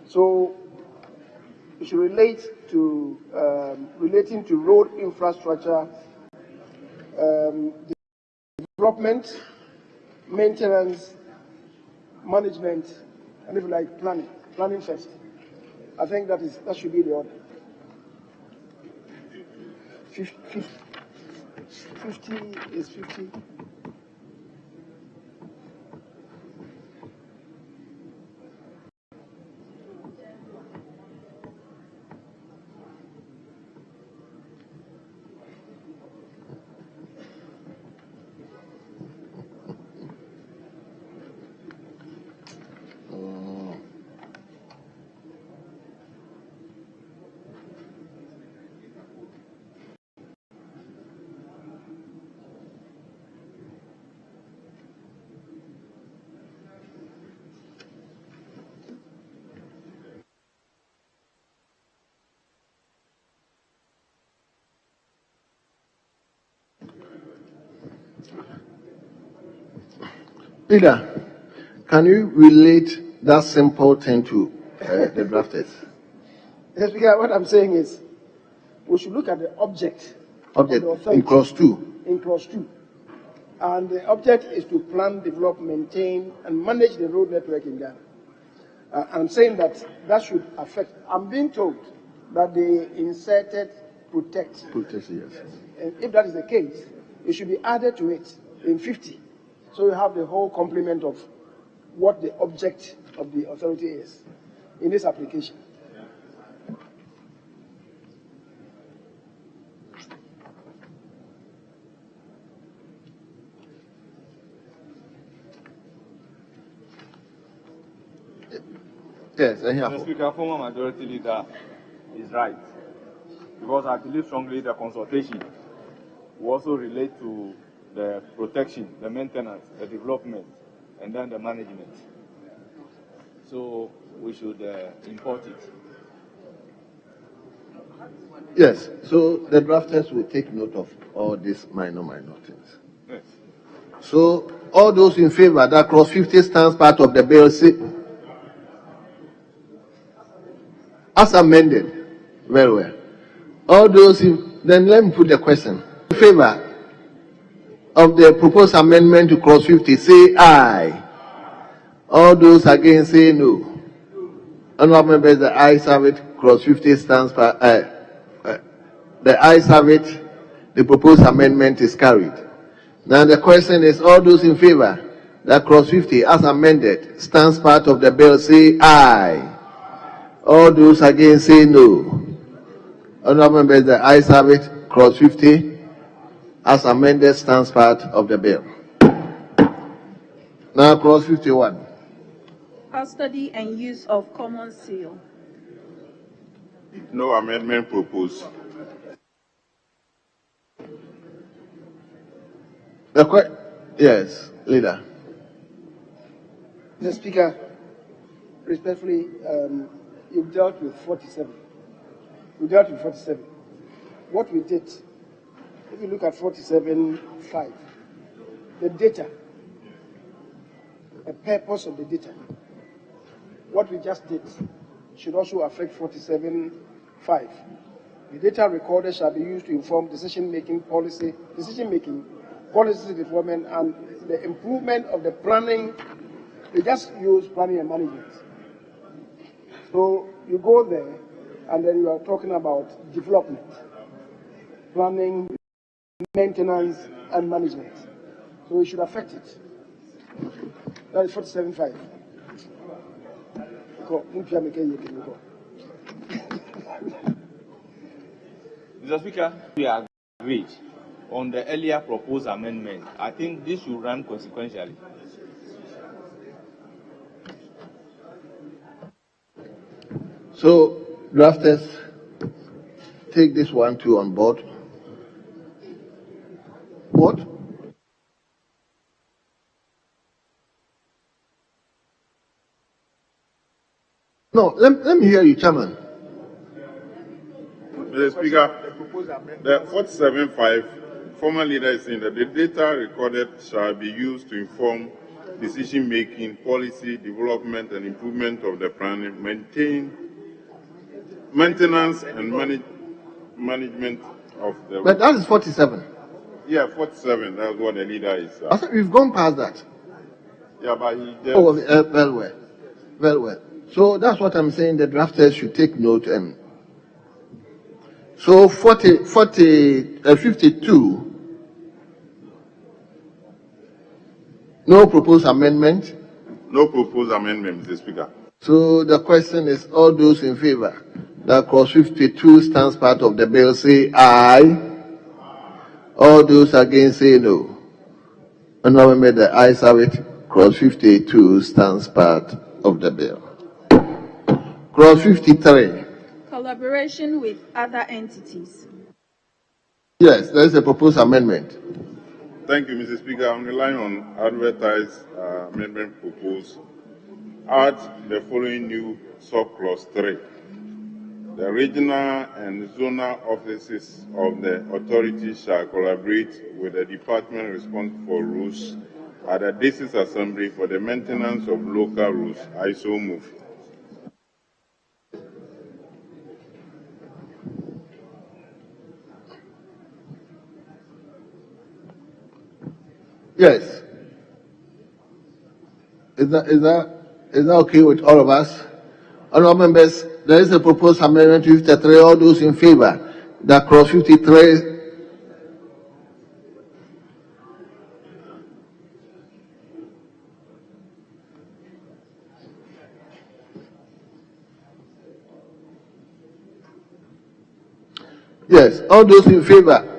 So it should relate to relating to road infrastructure, development, maintenance, management, and if you like, planning first. I think that should be the order. 50 is 50. Leader, can you relate that simple thing to the drafters? Yes, because what I'm saying is we should look at the object of the authority in clause 2. In clause 2. And the object is to plan, develop, maintain, and manage the road network in Ghana. I'm saying that should affect. I'm being told that they inserted protect. Protect, yes. And if that is the case, it should be added to it in 50. So you have the whole complement of what the object of the authority is in this application. Yes, Mr. Speaker, former majority leader is right, because I believe strongly the consultation will also relate to the protection, the maintenance, the development, and then the management. So we should import it. Yes, so the drafters will take note of all these minor things. Yes. So all those in favor that clause 50 stands part of the bill, say, as amended. Very well. All those in, then let me put the question. In favor of the proposed amendment to clause 50, say aye. All those against, say no. Honorable members, the ayes have it. Clause 50 stands for the ayes have it. The proposed amendment is carried. Now the question is, all those in favor that clause 50 as amended stands part of the bill, say aye. All those against, say no. Honorable members, the ayes have it. Clause 50 as amended stands part of the bill. Now clause 51. Custody and use of common seal. No amendment proposed. Yes, leader. Mr. Speaker, respectfully, you've dealt with 47. We dealt with 47. What we did, if you look at 47.5, the data, the purpose of the data, what we just did should also affect 47.5. The data recorded shall be used to inform decision-making, policy development, and the improvement of the planning. They just use planning and management. So you go there, and then you are talking about development, planning, maintenance, and management. So it should affect it. That is 47.5. Mr. Speaker, we agreed on the earlier proposed amendment. I think this should run consequentially. So, drafters, take this one too on board. What? No, let me hear you, Chairman. Mr. Speaker, the 47.5, former leader is saying that the data recorded shall be used to inform decision-making, policy, development, and improvement of the planning, maintenance, and management of the... But that is 47. Yeah, 47, that's what the leader is. I said we've gone past that. Yeah, but he just... Oh, very well. Very well. So that's what I'm saying, the drafters should take note. And so 52, no proposed amendment. No proposed amendment, Mr. Speaker. So the question is, all those in favor that clause 52 stands part of the bill, say aye. All those against, say no. Honorable member, the ayes have it. Clause 52 stands part of the bill. Clause 53. Collaboration with other entities. Yes, there is a proposed amendment. Thank you, Mr. Speaker. I'm relying on advertised amendment proposed. Add the following new sub-clause 3. The regional and zonal offices of the authority shall collaborate with the department responsible for rules at the district assembly for the maintenance of local rules. I so move. Yes. Is that okay with all of us? Honorable members, there is a proposed amendment to 53. All those in favor that clause 53 Yes, all those in favor.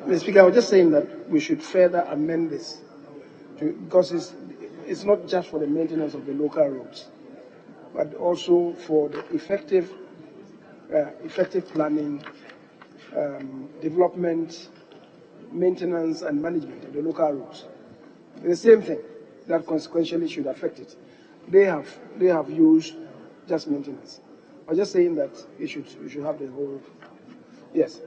Mr. Speaker, I was just saying that we should further amend this because it's not just for the maintenance of the local roads, but also for the effective planning, development, maintenance, and management of the local roads. The same thing that consequentially should affect it. They have used just maintenance. I was just saying that you should have the whole. Yes.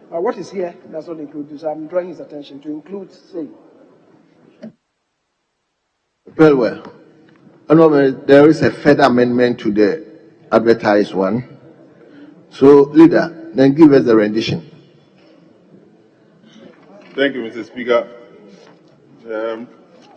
What is here does not include this. I'm drawing his attention to include saying. Very well. Honorable, there is a further amendment to the advertised one. So, leader, then give us the rendition. Thank you, Mr. Speaker.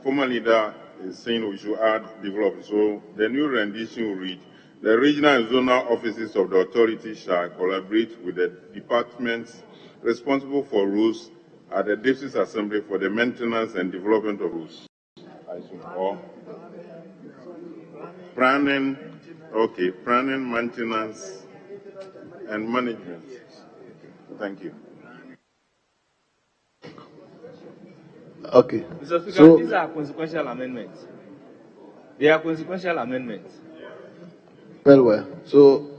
Former leader is saying we should add develop. So the new rendition will read: the regional and zonal offices of the authority shall collaborate with the departments responsible for roads at the district assembly for the maintenance and development of roads. Or planning, maintenance, and management. Thank you. Okay. Mr. Speaker, so, these are consequential amendments. They are consequential amendments. Very well. So,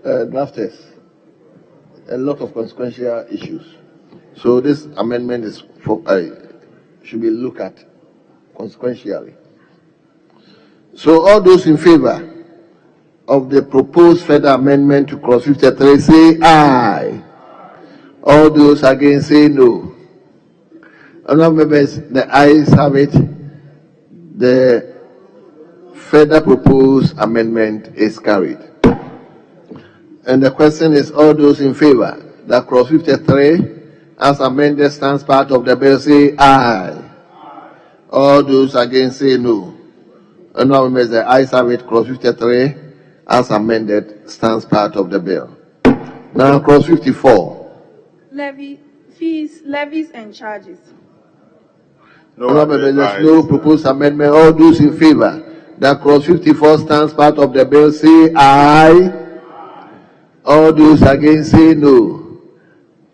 drafters, a lot of consequential issues. So this amendment is should be looked at consequentially. So all those in favor of the proposed further amendment to clause 53 say aye. All those against say no. Honourable members, the ayes have it. The further proposed amendment is carried. And the question is, all those in favor that clause 53 as amended stands part of the bill say aye. All those against say no. Honourable members, the ayes have it. Clause 53 as amended stands part of the bill. Now clause 54. Fees, levies, and charges. Honourable members, there's no proposed amendment. All those in favor that clause 54 stands part of the bill say aye. All those against say no.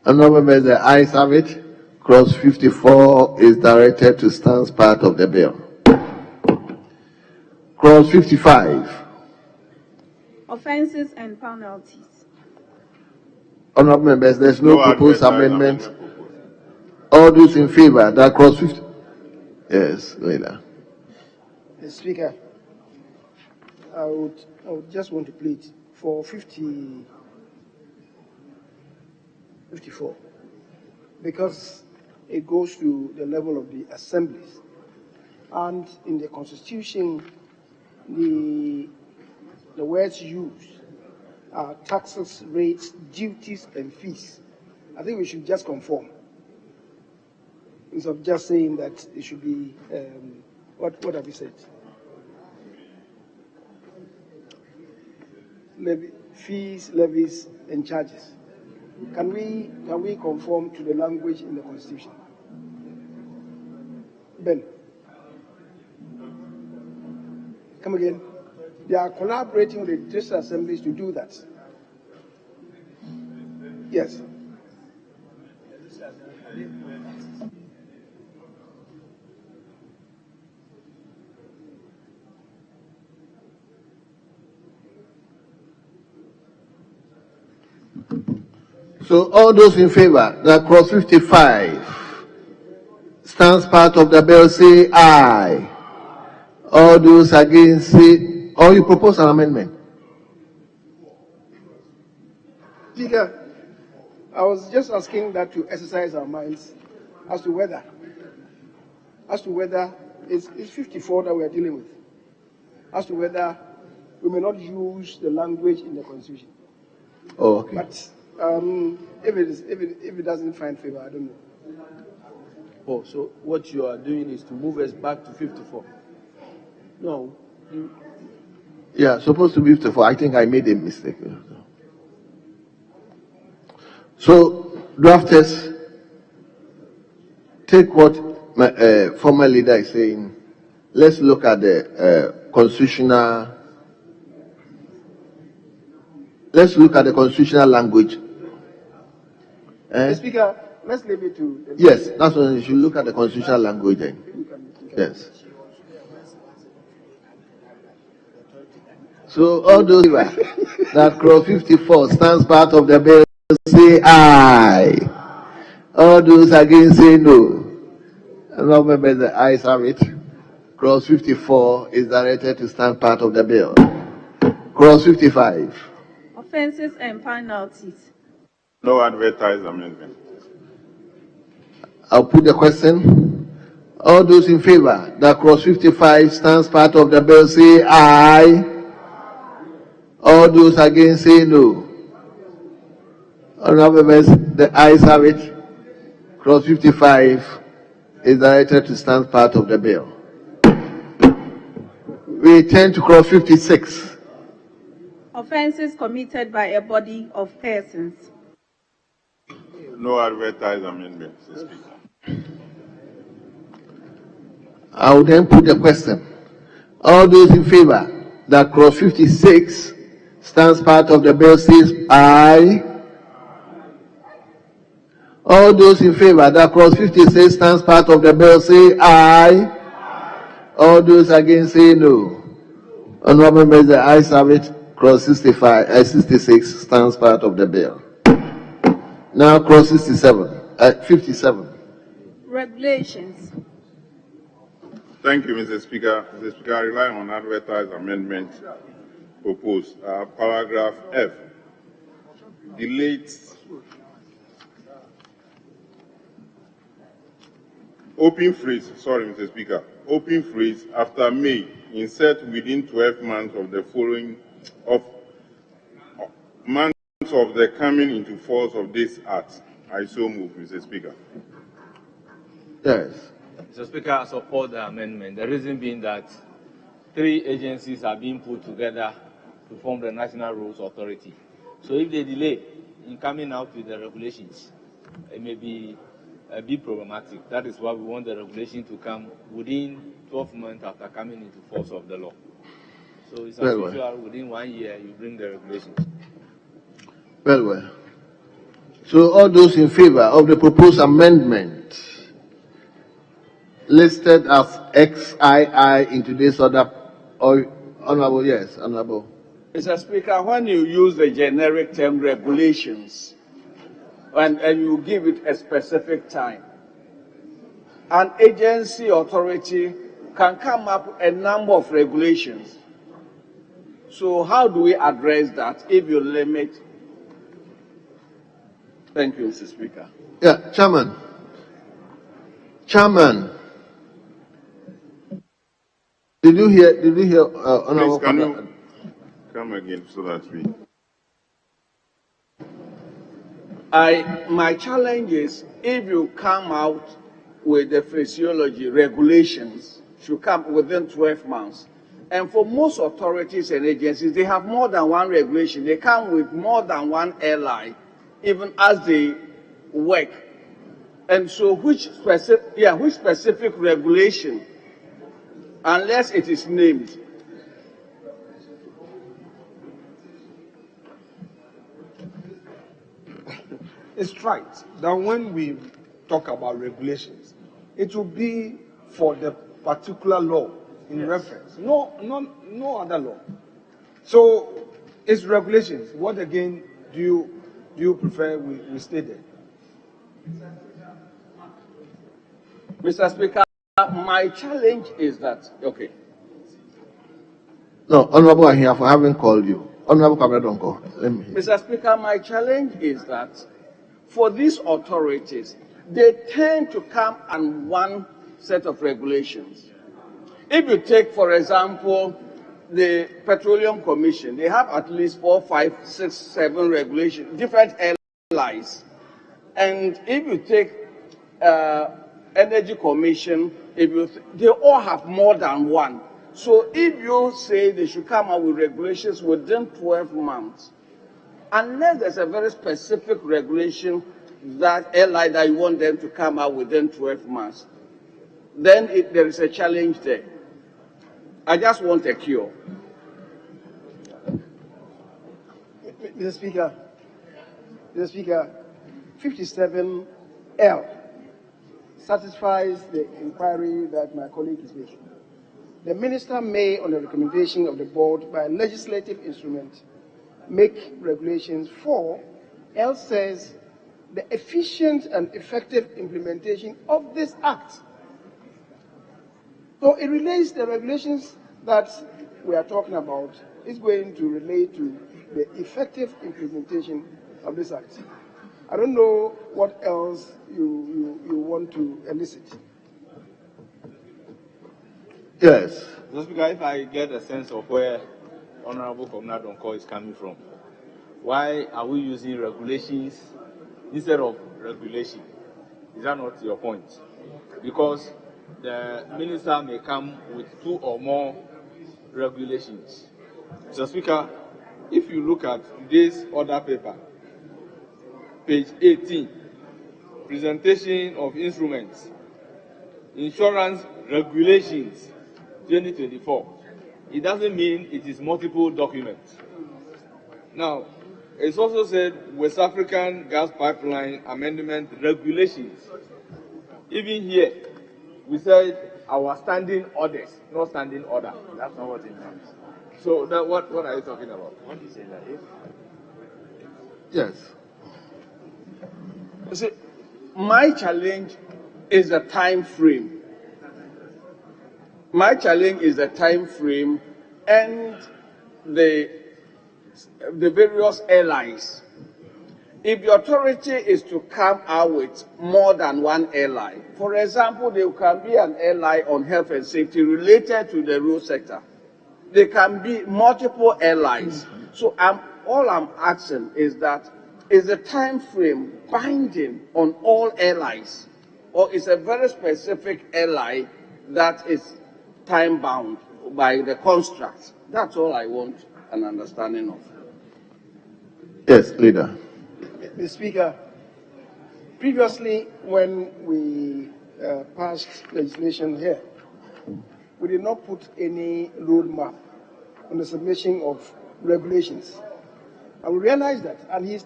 Honourable members, the ayes have it. Clause 54 is directed to stand part of the bill. Clause 55. Offences and penalties. Honourable members, there's no proposed amendment. All those in favor that clause 50. Yes, leader. Mr. Speaker, I would just want to plead for 54, because it goes to the level of the assemblies. And in the Constitution, the words used are taxes, rates, duties, and fees. I think we should just conform, instead of just saying that it should be, what have you said? Fees, levies, and charges. Can we conform to the language in the Constitution? Ben, come again. They are collaborating with the district assemblies to do that. Yes. So all those in favor that clause 55 stands part of the bill say aye. All those against say, or you propose an amendment? Speaker, I was just asking that to exercise our minds as to whether it's 54 that we are dealing with, as to whether we may not use the language in the Constitution. Oh, okay. But if it doesn't find favor, I don't know. Oh, so what you are doing is to move us back to 54. No. Yeah, supposed to be 54. I think I made a mistake. So, drafters, take what my former leader is saying. Let's look at the constitutional. Let's look at the constitutional language. Mr. Speaker, Let's leave it to... Yes, that's when you should look at the constitutional language then. Yes. So all those that clause 54 stands part of the bill say aye. All those against say no. And now remember the ayes have it. Clause 54 is directed to stand part of the bill. Clause 55. Offenses and penalties. No advertised amendment. I'll put the question. All those in favor that clause 55 stands part of the bill say aye. All those against say no. Honorable members, the ayes have it. Clause 55 is directed to stand part of the bill. We turn to clause 56. Offenses committed by a body of persons. No advertised amendment, Mr. Speaker. I will then put the question. All those in favor that clause 56 stands part of the bill says aye. All those in favor that clause 56 stands part of the bill say aye. All those against say no. Honorable members, the ayes have it. Clause 66 stands part of the bill. Now clause 57. Regulations. Thank you, Mr. Speaker. Mr. Speaker, I rely on advertised amendment proposed. Paragraph F deletes open phrase, sorry, Mr. Speaker, open phrase after May, insert within 12 months of the following months of the coming into force of this act. I so move, Mr. Speaker. Yes. Mr. Speaker, I support the amendment. The reason being that 3 agencies are being put together to form the National Rules Authority. So if they delay in coming out with the regulations, it may be a bit problematic. That is why we want the regulation to come within 12 months after coming into force of the law. So it's as usual, within 1 year, you bring the regulations. Well. So all those in favor of the proposed amendment listed as XII in today's order, or honorable, yes, honorable. Mr. Speaker, when you use the generic term regulations and you give it a specific time, an agency authority can come up with a number of regulations. So how do we address that if you limit? Thank you, Mr. Speaker. Yeah, Chairman. Did you hear, honorable? Please, can you come again so that we... My challenge is, if you come out with the phraseology, regulations should come within 12 months. And for most authorities and agencies, they have more than one regulation. They come with more than one airline, even as they work. And so which specific regulation, unless it is named? It's right that when we talk about regulations, it will be for the particular law in reference, no other law. So it's regulations. What again do you prefer we state there? Mr. Speaker, my challenge is that, okay. No, Honorable, I'm here for having called you. Honorable Kabradonko, let me hear. Mr. Speaker, my challenge is that for these authorities, they tend to come on one set of regulations. If you take, for example, the Petroleum Commission, they have at least 4, 5, 6, 7 regulations, different airlines. And if you take Energy Commission, they all have more than one. So if you say they should come out with regulations within 12 months, unless there's a very specific regulation that airline that you want them to come out within 12 months, then there is a challenge there. I just want a cure. Mr. Speaker, 57 L satisfies the inquiry that my colleague is making. The minister may, on the recommendation of the board by legislative instrument, make regulations for. L says the efficient and effective implementation of this act. So it relates the regulations that we are talking about is going to relate to the effective implementation of this act. I don't know what else you want to elicit. Yes. Mr. Speaker, if I get a sense of where Honorable Comrade Donko is coming from, why are we using regulations instead of regulation? Is that not your point? Because the minister may come with 2 or more regulations. Mr. Speaker, if you look at today's order paper, page 18, presentation of instruments, insurance regulations 2024, it doesn't mean it is multiple documents. Now, it's also said West African Gas Pipeline Amendment Regulations. Even here, we said our standing orders, not standing order. That's not what it means. So that, what are you talking about? What do you say that is? Yes. You see, my challenge is the time frame. My challenge is the time frame and the various airlines. If the authority is to come out with more than one airline, for example, there can be an airline on health and safety related to the road sector. There can be multiple airlines. So all I'm asking is that, is the time frame binding on all airlines, or is a very specific airline that is time bound by the construct? That's all I want an understanding of. Yes, Leader. Mr. Speaker, previously when we passed legislation here, we did not put any roadmap on the submission of regulations. And we realized that, and he's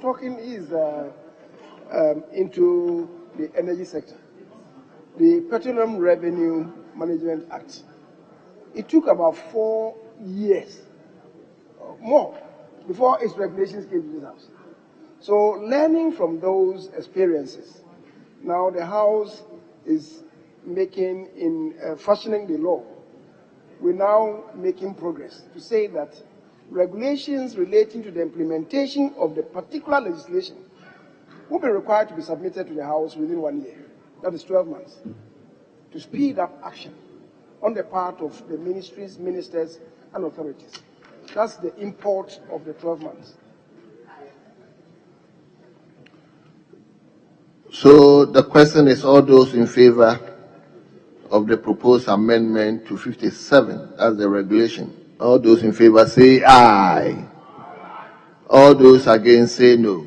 into the energy sector, the Petroleum Revenue Management Act. It took about 4 years or more before its regulations came to this House. So learning from those experiences, now the House is making fashioning the law. We're now making progress to say that regulations relating to the implementation of the particular legislation will be required to be submitted to the House within 1 year. That is 12 months. To speed up action on the part of the ministries, ministers, and authorities. That's the import of the 12 months. So the question is, all those in favor of the proposed amendment to 57 as the regulation, all those in favor say aye. All those against say no.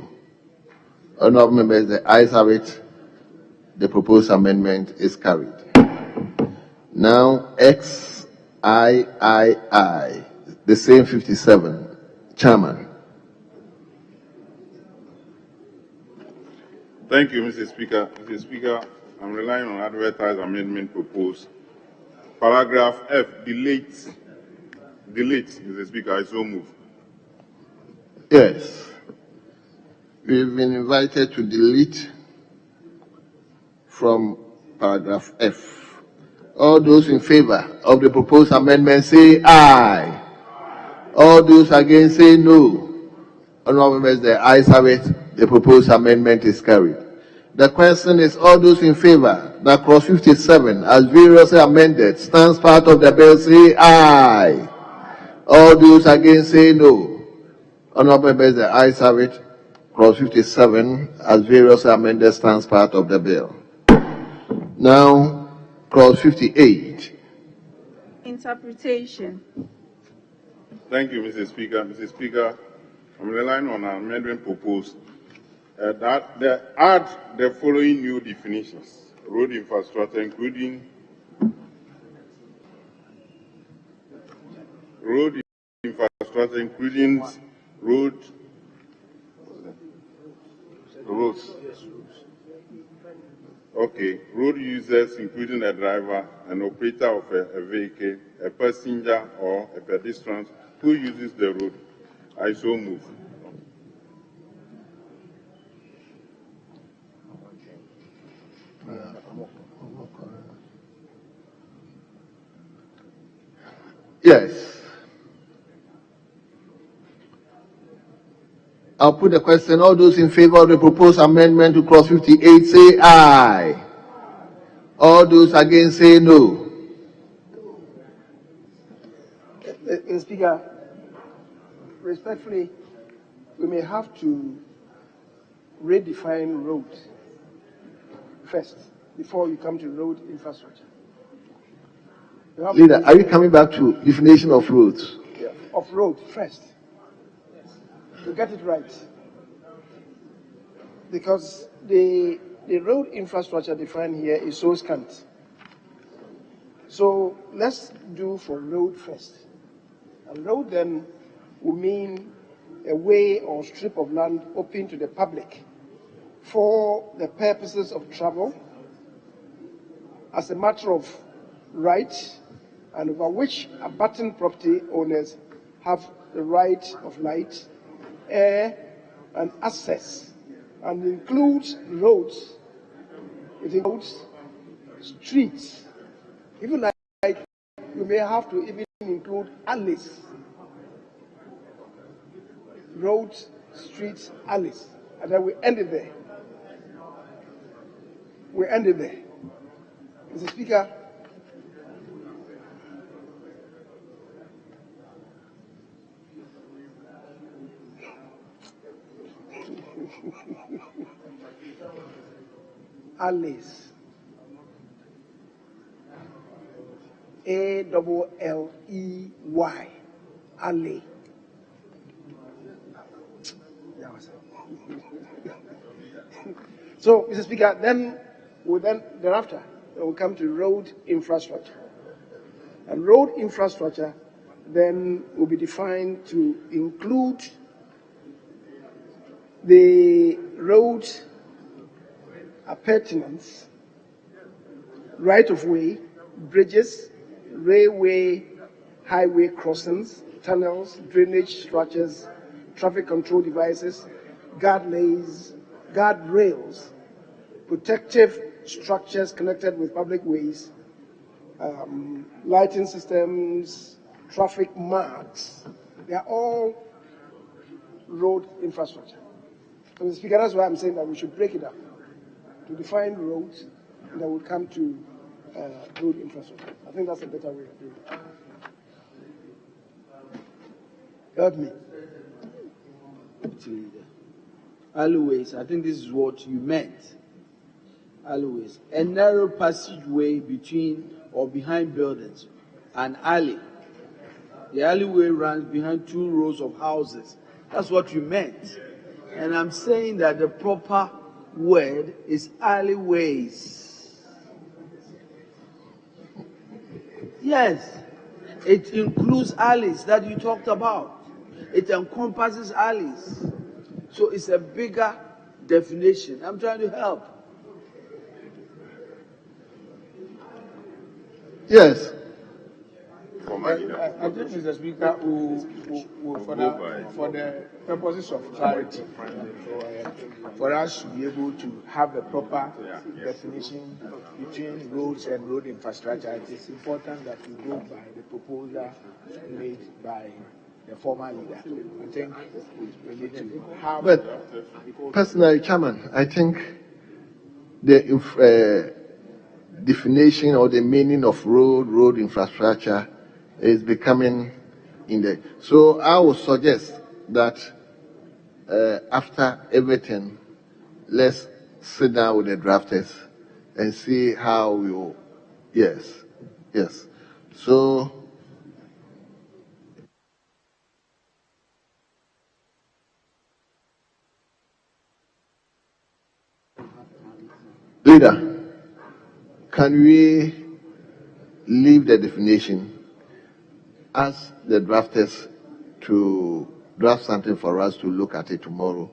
Honorable members, the ayes have it. The proposed amendment is carried. Now, XIII, the same 57. Chairman. Thank you, Mr. Speaker. Mr. Speaker, I'm relying on advertised amendment proposed. Paragraph F, delete, Mr. Speaker, I so move. Yes. We've been invited to delete from paragraph F. All those in favor of the proposed amendment say aye. All those against say no. Honorable members, the ayes have it. The proposed amendment is carried. The question is, all those in favor that clause 57 as variously amended stands part of the bill say aye. All those against say no. Honorable members, the ayes have it. Clause 57 as variously amended stands part of the bill. Now, clause 58. Interpretation. Thank you, Mr. Speaker. Mr. Speaker, I'm relying on an amendment proposed that they add the following new definitions: road infrastructure, including roads, Roads. Okay, road users, including a driver, an operator of a vehicle, a passenger, or a pedestrian who uses the road. I so move. Yes. I'll put the question. All those in favor of the proposed amendment to clause 58, say aye. All those against, say no. Mr. Speaker, respectfully, we may have to redefine road first before we come to road infrastructure. Leader, are you coming back to definition of roads? Yeah, of road first. To get it right. Because the road infrastructure defined here is so scant. So let's do for road first. A road then will mean a way or strip of land open to the public for the purposes of travel as a matter of right, and over which abutting property owners have the right of light, air, and access, and includes roads, it includes streets. Even like we may have to even include alleys, roads, streets, alleys, and then we end it there. We end it there. Mr. Speaker, alleys. A-double-L-E-Y. Alley. So, Mr. Speaker, then thereafter we'll come to road infrastructure. And road infrastructure then will be defined to include the road appurtenance, right-of-way, bridges, railway, highway crossings, tunnels, drainage structures, traffic control devices, guardrails, protective structures connected with public ways, lighting systems, traffic marks. They are all road infrastructure. So, Mr. Speaker, that's why I'm saying that we should break it up to define roads, and then we'll come to road infrastructure. I think that's a better way of doing it. Help me. Alleyways, I think this is what you meant. Alleyways, a narrow passageway between or behind buildings, an alley. The alleyway runs behind 2 rows of houses. That's what you meant. And I'm saying that the proper word is alleyways. Yes, it includes alleys that you talked about. It encompasses alleys. So it's a bigger definition. I'm trying to help. Yes. I think, Mr. Speaker, for the purposes of clarity, for us to be able to have a proper definition between roads and road infrastructure, it is important that we go by the proposal made by the former leader. I think we need to have. But personally, Chairman, I think the definition or the meaning of road infrastructure is becoming in the. So I would suggest that after everything, let's sit down with the drafters and see how we will. Yes. So. Leader, can we leave the definition, ask the drafters to draft something for us to look at it tomorrow,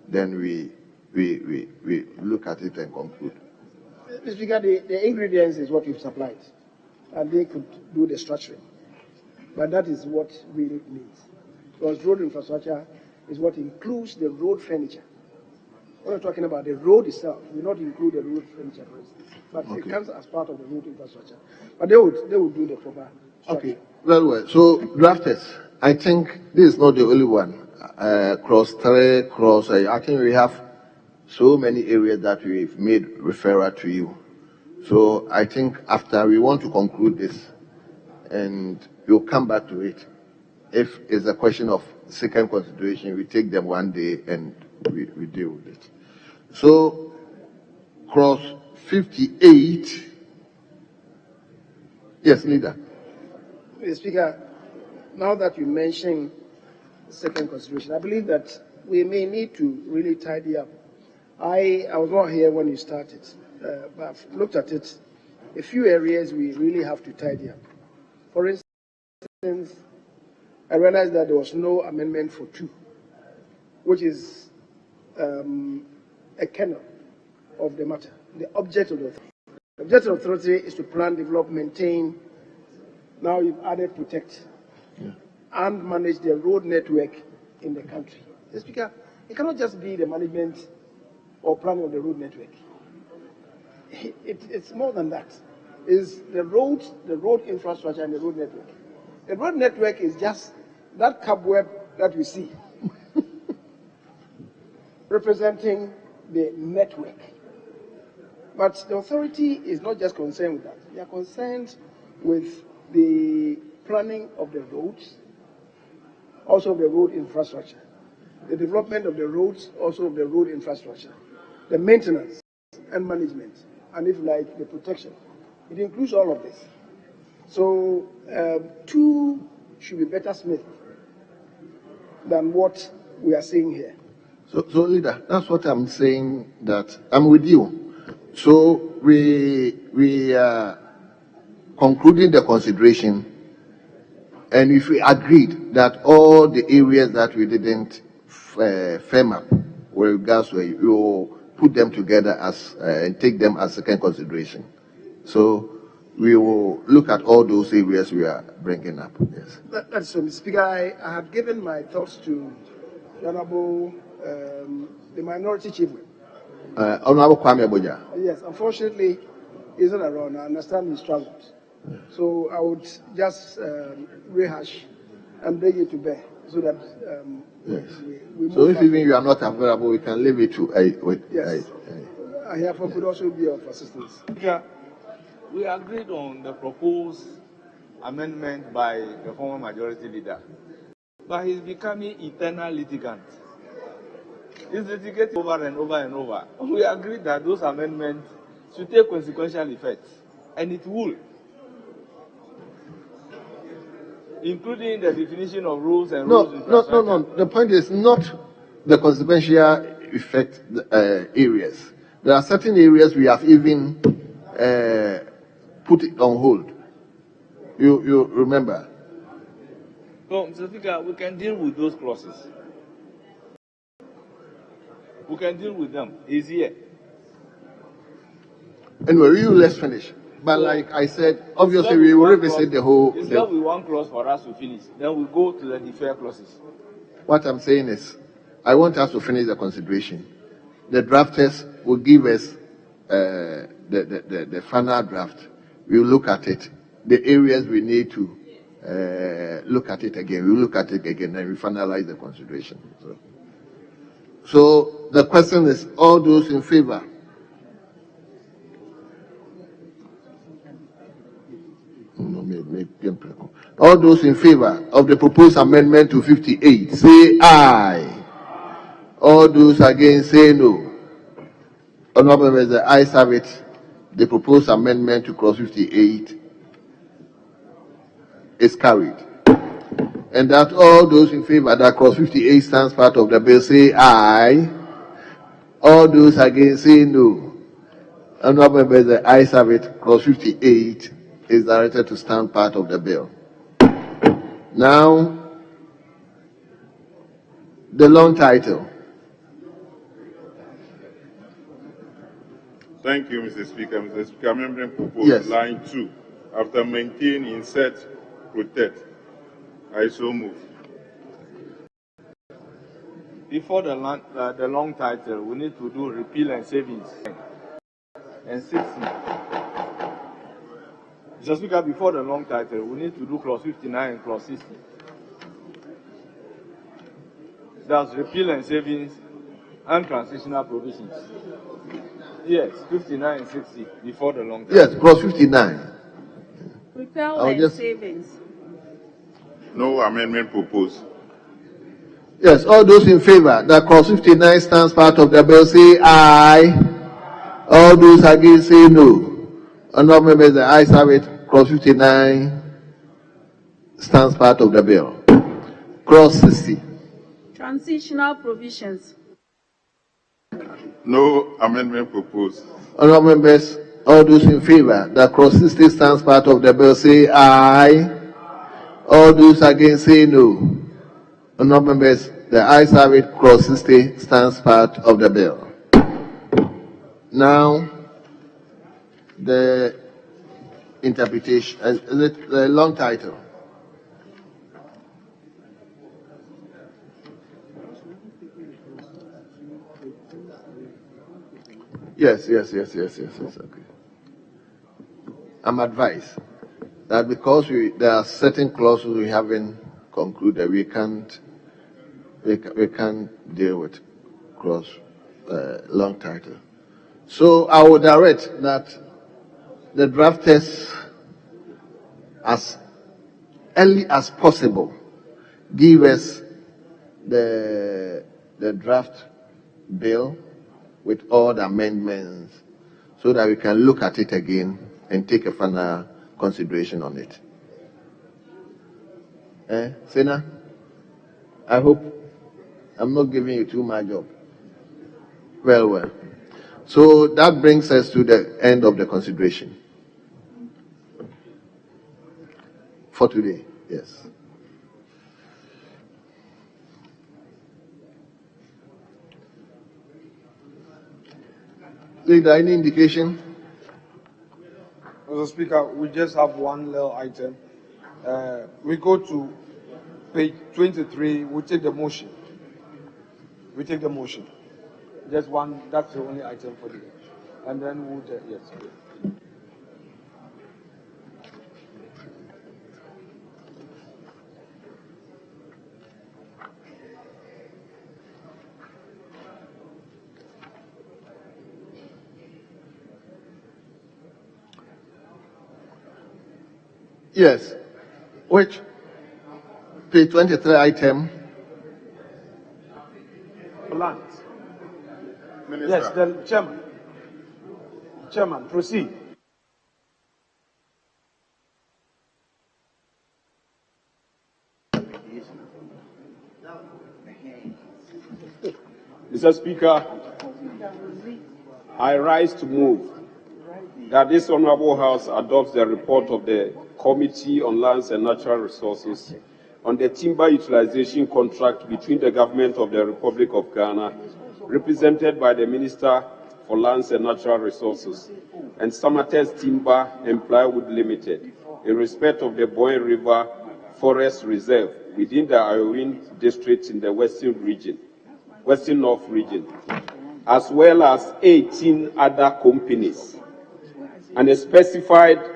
then we we look at it and conclude. Mr. Speaker, the ingredients is what we've supplied, and they could do the structuring. But that is what really means. Because road infrastructure is what includes the road furniture. We're talking about the road itself. We not include the road furniture, for instance. But it comes as part of the road infrastructure. But they would do the proper structure. Okay, very well. So, drafters, I think this is not the only one. I think we have so many areas that we've made referral to you. So I think after we want to conclude this, and we'll come back to it. If it's a question of second consideration, we take them one day and we deal with it. So, cross 58. Yes, leader. Mr. Speaker, now that you mention second consideration, I believe that we may need to really tidy up. I was not here when you started, but I've looked at it. A few areas we really have to tidy up. For instance, I realized that there was no amendment for 2, which is a kernel of the matter. The object of the authority. The object of the authority is to plan, develop, maintain. Now you've added protect and manage the road network in the country. Mr. Speaker, it cannot just be the management or planning of the road network. It's more than that. It's the roads, the road infrastructure, and the road network. The road network is just that cobweb that we see representing the network. But the authority is not just concerned with that. They are concerned with the planning of the roads, also of the road infrastructure, the development of the roads, also of the road infrastructure, the maintenance and management, and if like, the protection. It includes all of this. So 2 should be better smithed than what we are seeing here. So leader, that's what I'm saying, that I'm with you. So we are concluding the consideration, and if we agreed that all the areas that we didn't firm up with regards to it, we will put them together as and take them as second consideration. So we will look at all those areas we are bringing up. Yes. That's so, Mr. Speaker. I have given my thoughts to the Honorable, the Minority Chief Whip. Honorable Kwame Boja. Yes, unfortunately, he isn't around. I understand he struggled. So I would just rehash and bring it to bear so that we So if even you are not available, we can leave it to yes. I therefore could also be of assistance. Yeah. We agreed on the proposed amendment by the former majority leader, but he's becoming eternal litigant. He's litigating over and over and over. We agreed that those amendments should take consequential effect, and it will, including the definition of rules and rules infrastructure. No. The point is not the consequential effect areas. There are certain areas we have even put it on hold. You remember? So, Mr. Speaker, we can deal with those clauses. We can deal with them. He's here. Anyway, let's finish. But like I said, obviously we will revisit the whole. It's not with one clause for us to finish. Then we go to the defer clauses. What I'm saying is, I want us to finish the consideration. The drafters will give us the final draft. We'll look at it. The areas we need to look at it again. We'll look at it again and we finalize the consideration. So the question is, all those in favor? All those in favor of the proposed amendment to 58, say aye. All those against, say no. Honorable members, the ayes have it. The proposed amendment to clause 58 is carried. And that all those in favor that clause 58 stands part of the bill, say aye. All those against, say no. Honorable members, the ayes have it. Clause 58 is directed to stand part of the bill. Now, the long title. Thank you, Mr. Speaker. Mr. Speaker, member propose Yes. line 2. After maintain, insert, protect. I so move. Before the long title, we need to do repeal and savings. And 60. Mr. Speaker, before the long title, we need to do clause 59 and clause 60. That's repeal and savings and transitional provisions. Yes, 59 and 60 before the long title. Yes, clause 59. Repeal and savings. No amendment proposed. Yes, all those in favor that clause 59 stands part of the bill, say aye. All those against, say no. Honorable members, the ayes have it. Clause 59 stands part of the bill. Clause 60. Transitional provisions. No amendment proposed. Honorable members, all those in favor that clause 60 stands part of the bill, say aye. All those against, say no. Honorable members, the ayes have it. Clause 60 stands part of the bill. Now, the interpretation, is it the long title? Yes, okay. I'm advised that because there are certain clauses we haven't concluded, we can't deal with clause long title. So I would direct that the drafters, as early as possible, give us the draft bill with all the amendments so that we can look at it again and take a final consideration on it. Sena, I hope I'm not giving you too much job. Well. So that brings us to the end of the consideration for today. Yes. Leader, any indication? Mr. Speaker, we just have one little item. We go to page 23. We take the motion. Just one. That's the only item for the day. And then we'll take, yes. Yes. Which? Page 23 item. Blunt. Minister. Yes, the chairman. Chairman, proceed. Mr. Speaker, I rise to move that this Honorable House adopts the report of the Committee on Lands and Natural Resources on the timber utilization contract between the Government of the Republic of Ghana, represented by the Minister for Lands and Natural Resources, and Samates Timber and Plywood Limited, in respect of the Boyne River Forest Reserve within the Iowin District in the Western North region, as well as 18 other companies, and a specified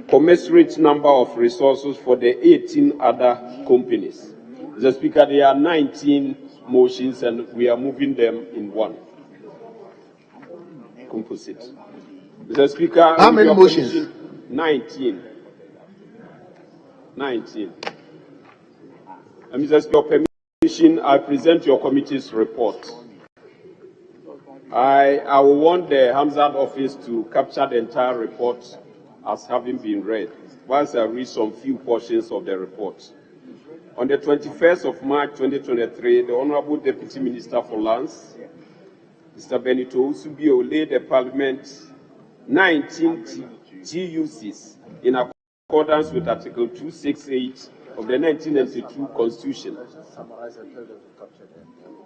commensurate number of resources for the 18 other companies. Mr. Speaker, there are 19 motions and we are moving them in one composite. Mr. Speaker, how many motions? 19. And Mr. Speaker, permission, I present your committee's report. I will want the Hamzat office to capture the entire report as having been read, once I read some few portions of the report. On the 21st of March 2023, the Honorable Deputy Minister for Lands, Mr. Benito Usubio, laid the Parliament 19 TUCs in accordance with Article 268 of the 1992 Constitution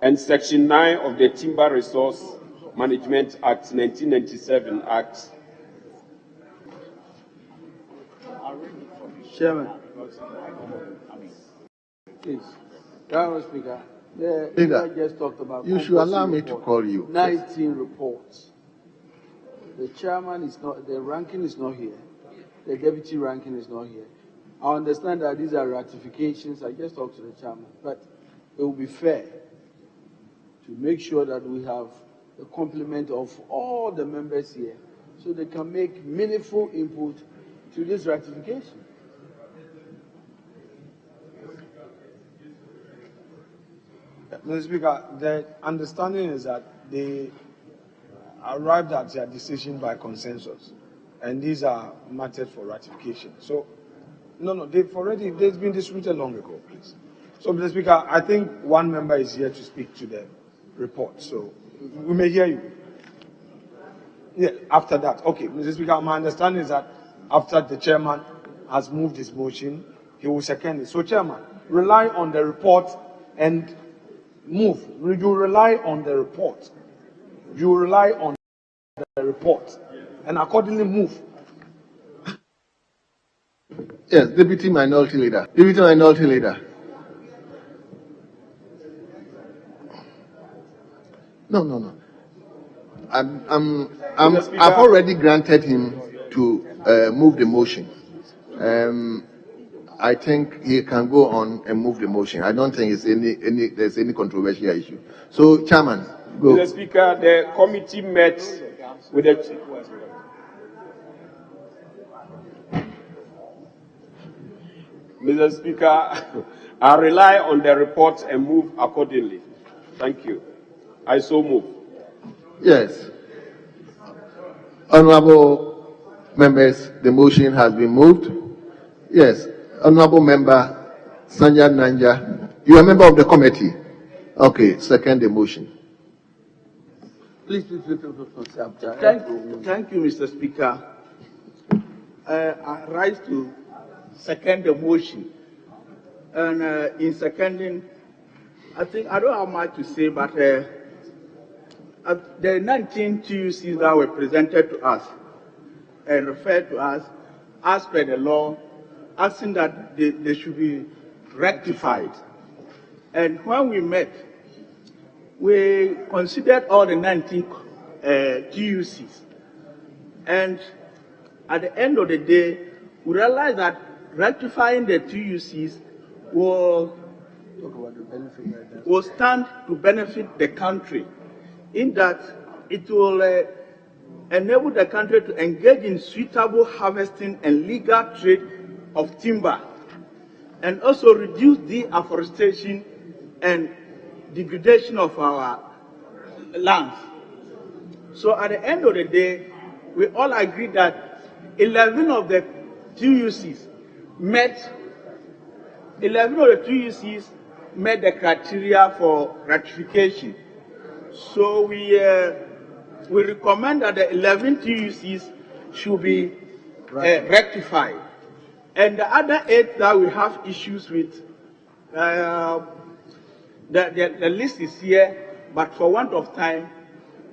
and Section 9 of the Timber Resource Management Act, 1997 Act. Chairman, please. Honourable Speaker, the Leader, leader just talked about you should allow me report, to call you. 19 reports. The chairman is not, the ranking is not here. The deputy ranking is not here. I understand that these are ratifications. I just talked to the chairman, but it will be fair to make sure that we have the complement of all the members here so they can make meaningful input to this ratification. Mr. Speaker, the understanding is that they arrived at their decision by consensus, and these are matters for ratification. So, there's been distributed long ago, please. So, Mr. Speaker, I think one member is here to speak to the report, so we may hear you. Yeah, after that. Okay, Mr. Speaker, my understanding is that after the chairman has moved his motion, he will second it. So, Chairman, rely on the report and move. You rely on the report. You rely on the report and accordingly move. Yes, Deputy Minority Leader. Deputy Minority Leader. No. I've already granted him to move the motion. I think he can go on and move the motion. I don't think there's any controversial issue. So, Chairman, go. Mr. Speaker, the committee met with the... Mr. Speaker, I rely on the report and move accordingly. Thank you. I so move. Yes. Honorable members, the motion has been moved. Yes. Honorable Member Sanya Nanja, you are a member of the committee. Okay, second the motion. Please. Thank you, Mr. Speaker. I rise to second the motion. And in seconding, I think I don't have much to say, but the 19 TUCs that were presented to us and referred to us as per the law, asking that they should be rectified. And when we met, we considered all the 19 TUCs. And at the end of the day, we realized that rectifying the TUCs will stand to benefit the country, in that it will enable the country to engage in suitable harvesting and legal trade of timber, and also reduce deforestation and degradation of our lands. So at the end of the day, we all agree that 11 of the TUCs met the criteria for ratification. So we recommend that the 11 TUCs should be rectified. And the other 8 that we have issues with, the list is here, but for want of time,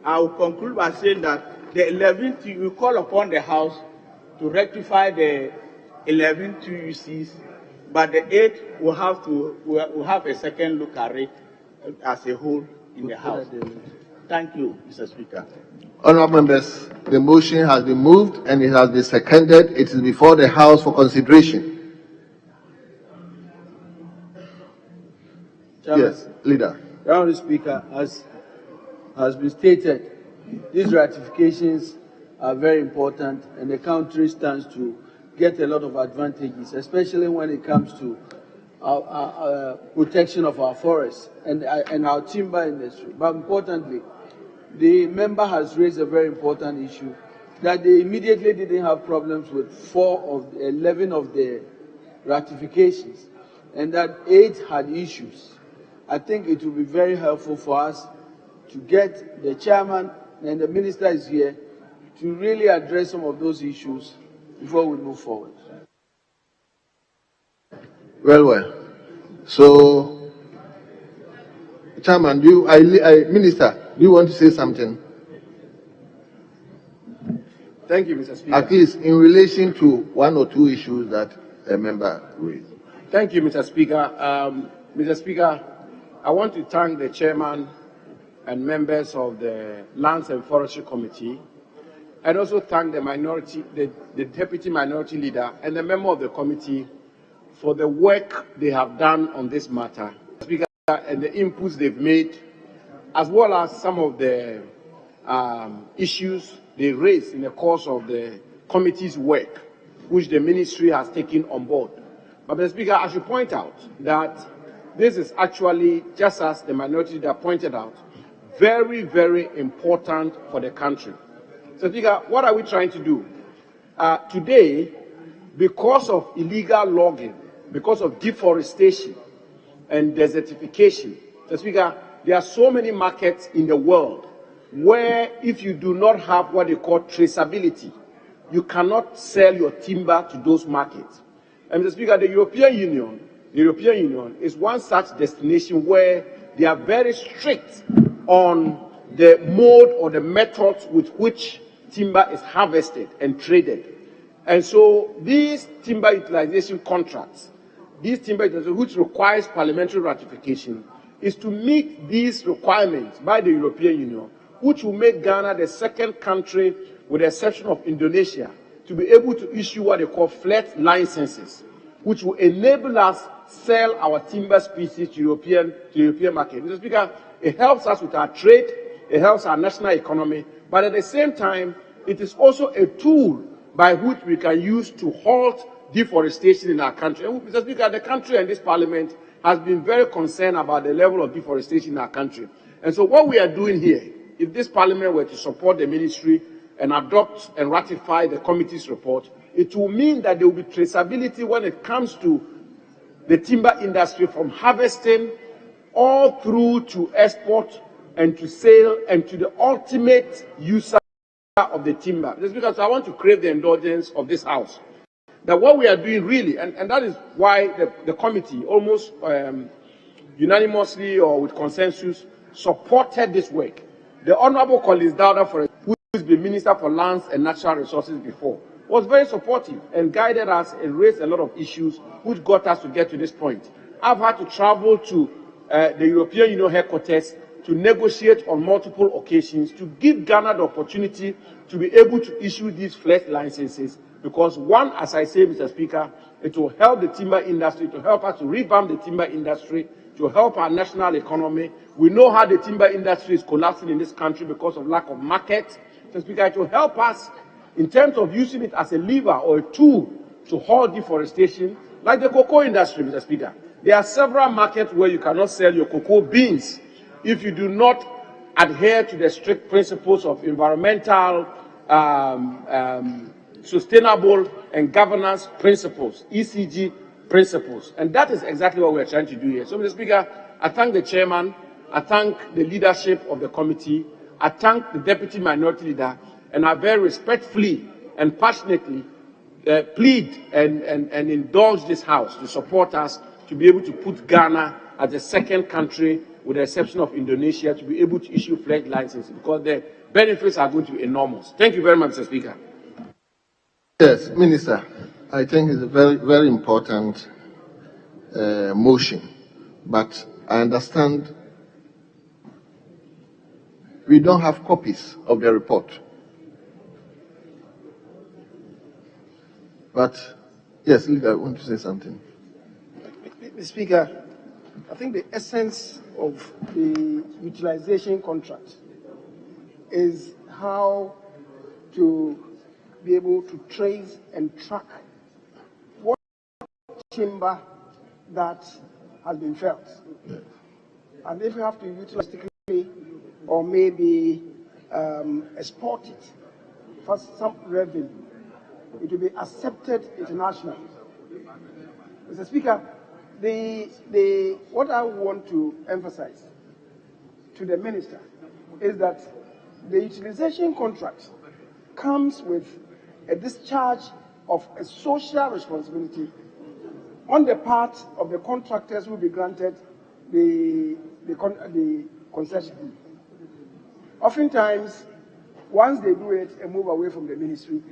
I will conclude by saying that the 11 we call upon the House to rectify the 11 TUCs, but the 8 will have a second look at it as a whole in the House. Thank you, Mr. Speaker. Honourable members, the motion has been moved and it has been seconded. It is before the House for consideration. Chairman, yes, Leader. Honourable Speaker, as has been stated, these ratifications are very important, and the country stands to get a lot of advantages, especially when it comes to protection of our forests and our timber industry. But importantly, the member has raised a very important issue, that they immediately didn't have problems with 11 of the ratifications, and that 8 had issues. I think it will be very helpful for us to get the chairman, and the minister is here, to really address some of those issues before we move forward. Well. So, Chairman, Minister, do you want to say something? Thank you, Mr. Speaker. At least in relation to one or two issues that a member raised. Thank you, Mr. Speaker. Mr. Speaker, I want to thank the chairman and members of the Lands and Forestry Committee, and also thank the deputy minority leader and the member of the committee for the work they have done on this matter, Speaker, and the inputs they've made, as well as some of the issues they raised in the course of the committee's work, which the ministry has taken on board. But, Mr. Speaker, I should point out that this is actually, just as the minority leader pointed out, very, very important for the country. So, Speaker, what are we trying to do? Today, because of illegal logging, because of deforestation and desertification, so, Speaker, there are so many markets in the world where if you do not have what they call traceability, you cannot sell your timber to those markets. And Mr. Speaker, the European Union is one such destination where they are very strict on the mode or the methods with which timber is harvested and traded. And so these timber utilization contracts, which requires parliamentary ratification, is to meet these requirements by the European Union, which will make Ghana the second country, with the exception of Indonesia, to be able to issue what they call flat licenses, which will enable us sell our timber species to European market. Mr. Speaker, it helps us with our trade, it helps our national economy, but at the same time, it is also a tool by which we can use to halt deforestation in our country. And Mr. Speaker, the country and this parliament has been very concerned about the level of deforestation in our country. And so what we are doing here, if this parliament were to support the ministry and adopt and ratify the committee's report, it will mean that there will be traceability when it comes to the timber industry, from harvesting all through to export and to sale and to the ultimate user of the timber. Just because I want to crave the indulgence of this House, that what we are doing really, and that is why the committee almost unanimously or with consensus supported this work. The Honorable Collins Dowda, who has been Minister for Lands and Natural Resources before, was very supportive and guided us and raised a lot of issues which got us to get to this point. I've had to travel to the European Union headquarters to negotiate on multiple occasions to give Ghana the opportunity to be able to issue these flat licenses, because one, as I say, Mr. Speaker, it will help the timber industry, to help us to revamp the timber industry, to help our national economy. We know how the timber industry is collapsing in this country because of lack of market. Mr. Speaker, it will help us in terms of using it as a lever or a tool to halt deforestation, like the cocoa industry, Mr. Speaker. There are several markets where you cannot sell your cocoa beans if you do not adhere to the strict principles of environmental, sustainable and governance principles, ECG principles. And that is exactly what we are trying to do here. So, Mr. Speaker, I thank the chairman, I thank the leadership of the committee, I thank the deputy minority leader, and I very respectfully and passionately plead and indulge this House to support us to be able to put Ghana as the second country, with the exception of Indonesia, to be able to issue flag licenses, because the benefits are going to be enormous. Thank you very much, Mr. Speaker. Yes, Minister, I think it's a very, very important motion, but I understand we don't have copies of the report. But, yes, Leader, I want to say something. Mr. Speaker, I think the essence of the utilization contract is how to be able to trace and track what timber that has been felled. Yeah. And if you have to utilize it or maybe export it for some revenue, it will be accepted internationally. Mr. Speaker, what I want to emphasize to the minister is that the utilization contract comes with a discharge of a social responsibility on the part of the contractors who will be granted the concession. Oftentimes, once they do it and move away from the ministry,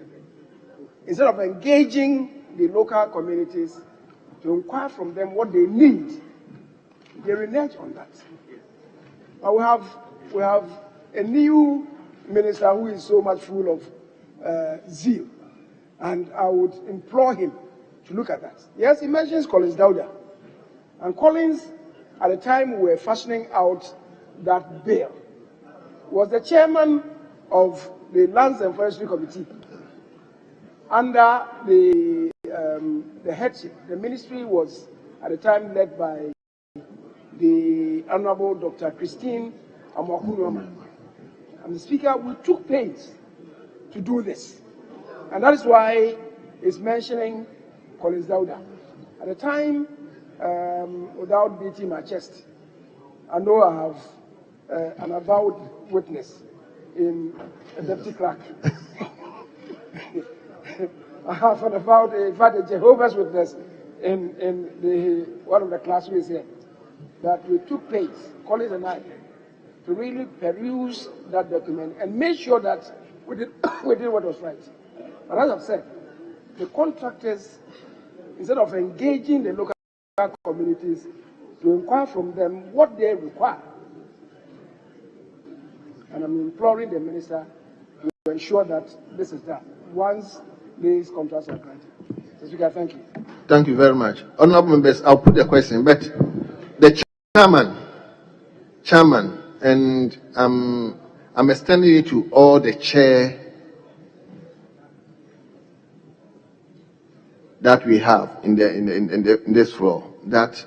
instead of engaging the local communities to inquire from them what they need, they renege on that. But we have a new minister who is so much full of zeal, and I would implore him to look at that. Yes, he mentions Collins Dauda, and Collins, at the time we were fashioning out that bill, was the chairman of the Lands and Forestry Committee under the headship. The ministry was at the time led by the Honorable Dr. Christine Amakunuama. And the Speaker, we took pains to do this. And that is why it's mentioning Collins Dauda. At the time, without beating my chest, I know I have an avowed witness in a deputy clerk. I have an avowed, in fact, a Jehovah's Witness in one of the classrooms here, that we took pains, Collins and I, to really peruse that document and make sure that we did what was right. But as I've said, the contractors, instead of engaging the local communities to inquire from them what they require, and I'm imploring the minister to ensure that this is done once these contracts are granted. Mr. Speaker, thank you. Thank you very much. Honorable members, I'll put the question, but the chairman, and I'm extending it to all the chair that we have in this floor, that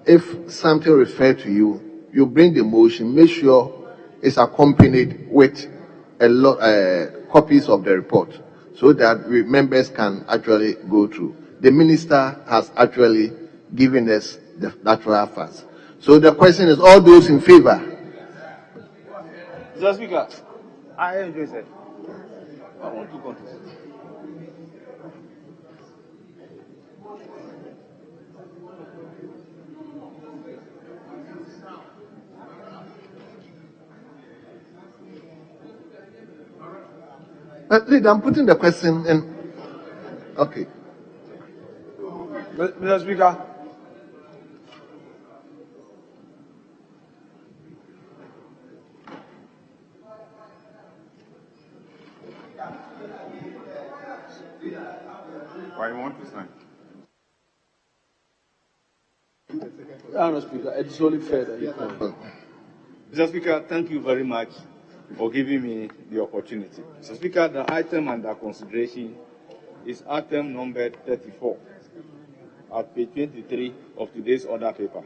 if something referred to you, you bring the motion, make sure it's accompanied with copies of the report, so that members can actually go through. The minister has actually given us the natural facts. So the question is, all those in favor? Mr. Speaker, I enjoy it. I want to continue. Lead, I'm putting the question in. Okay. Mr. Speaker. Why you want to sign? Mr. Speaker, it's only fair that you can. Mr. Speaker, thank you very much for giving me the opportunity. Mr. Speaker, the item under consideration is item number 34 at page 23 of today's order paper.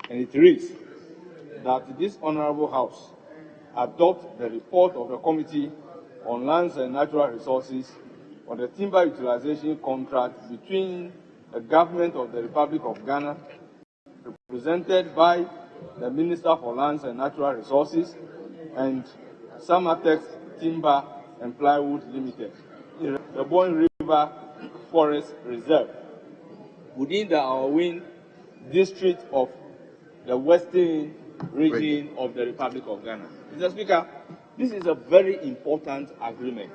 And it reads that this Honorable House adopt the report of the Committee on Lands and Natural Resources on the timber utilization contract between the Government of the Republic of Ghana, represented by the Minister for Lands and Natural Resources, and Samatex Timber and Plywood Limited, in the Boyne River Forest Reserve, within the Awin district of the Western region of the Republic of Ghana. Mr. Speaker, this is a very important agreement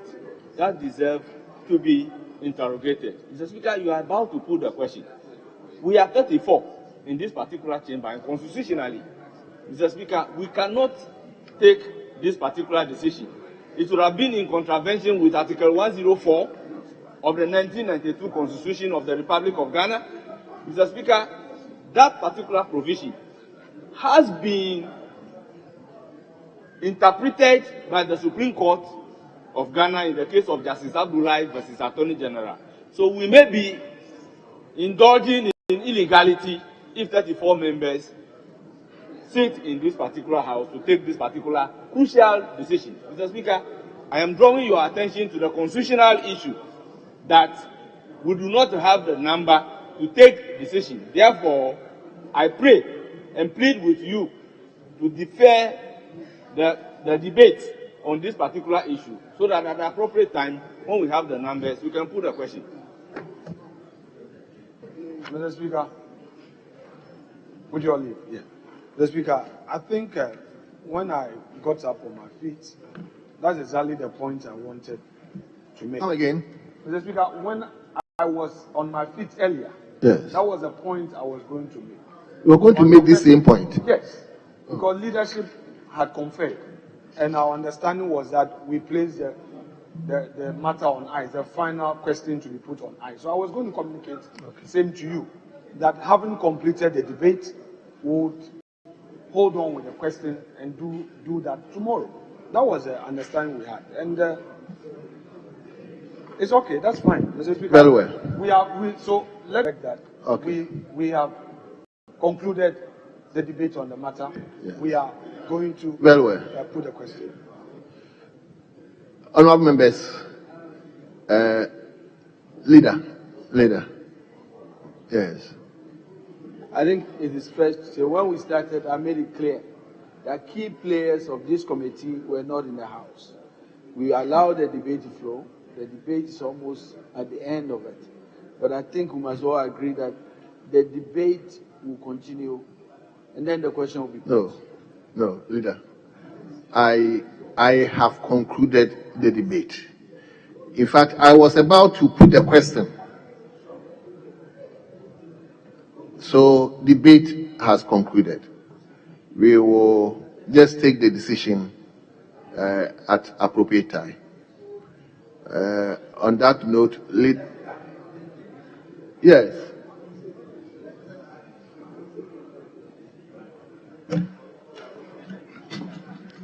that deserves to be interrogated. Mr. Speaker, you are about to put the question. We are 34 in this particular chamber, and constitutionally, Mr. Speaker, we cannot take this particular decision. It would have been in contravention with Article 104 of the 1992 Constitution of the Republic of Ghana. Mr. Speaker, that particular provision has been interpreted by the Supreme Court of Ghana in the case of Justice Abdullahi versus Attorney General. So we may be indulging in illegality if 34 members sit in this particular house to take this particular crucial decision. Mr. Speaker, I am drawing your attention to the constitutional issue that we do not have the number to take decision. Therefore, I pray and plead with you to defer the debate on this particular issue, so that at the appropriate time, when we have the numbers, we can put a question. Mr. Speaker, would you all leave? Yeah. Mr. Speaker, I think when I got up on my feet, That's exactly the point I wanted to make. Come again. Mr. Speaker, when I was on my feet earlier, Yes. that was the point I was going to make. You are going to make this same point. Yes, because leadership had conferred, and our understanding was that we placed the matter on ice, the final question to be put on ice. So I was going to communicate, same to you, that having completed the debate, would hold on with the question and do that tomorrow. That was the understanding we had, and it's okay. That's fine, Mr. Speaker. Very well. So let's make that. Okay. We have concluded the debate on the matter. Yes. We are going to Very well. put a question. Honorable members, leader. Yes. I think it is first. So when we started, I made it clear that key players of this committee were not in the House. We allowed the debate to flow. The debate is almost at the end of it. But I think we must all agree that the debate will continue, and then the question will be put. No, leader. I have concluded the debate. In fact, I was about to put the question. So debate has concluded. We will just take the decision at appropriate time. On that note, yes.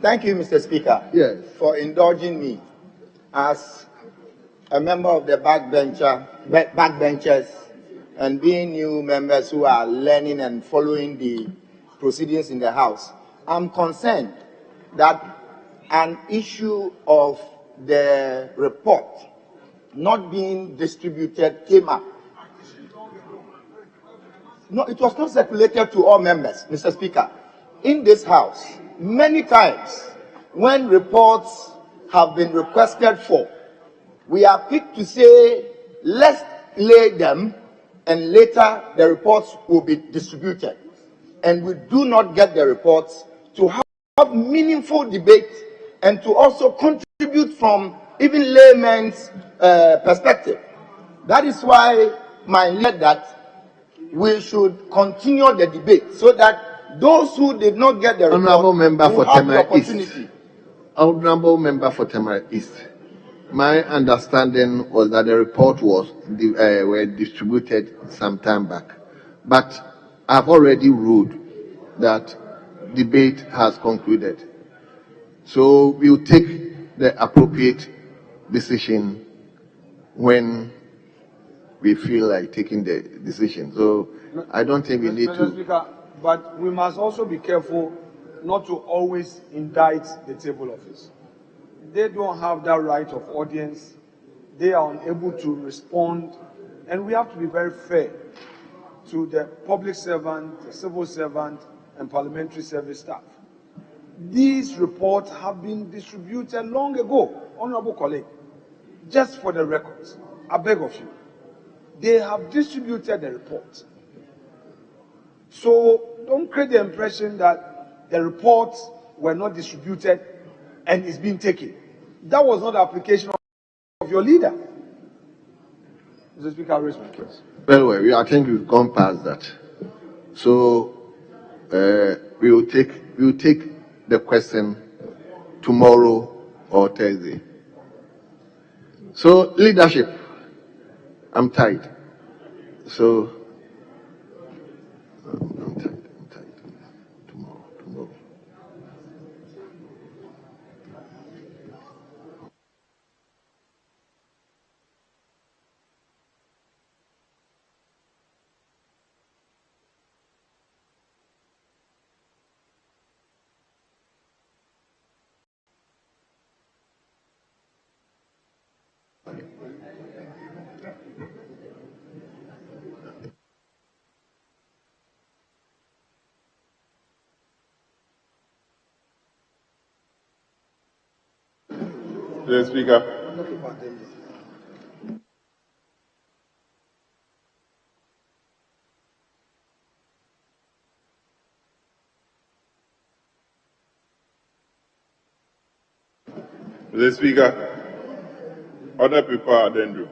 Thank you, Mr. Speaker, for indulging me as a member of the backbenchers and being new members who are learning and following the proceedings in the House. I'm concerned that an issue of the report not being distributed came up. No, it was not circulated to all members, Mr. Speaker. In this House, many times when reports have been requested for, we are quick to say, let's lay them, and later the reports will be distributed. And we do not get the reports to have meaningful debate and to also contribute from even layman's perspective. That is why my lead that we should continue the debate so that those who did not get the report Honorable member will for have the Tamara East. opportunity. Honorable member for Tamara East. My understanding was that the report was were distributed some time back, but I've already ruled that debate has concluded. So we'll take the appropriate decision when we feel like taking the decision. So I don't think we need Mr. to. Speaker, but we must also be careful not to always indict the table office. They don't have that right of audience. They are unable to respond, and we have to be very fair to the public servant, the civil servant, and parliamentary service staff. These reports have been distributed long ago, honorable colleague. Just for the records, I beg of you, they have distributed the report. So don't create the impression that the reports were not distributed and is being taken. That was not the application of your leader. Mr. Speaker, I raise my case. Very well, I think we've gone past that. So we will take the question tomorrow or Thursday. So leadership, I'm tired. So I'm tired. Tomorrow. Mr. Speaker. Mr. Speaker, other people are then do.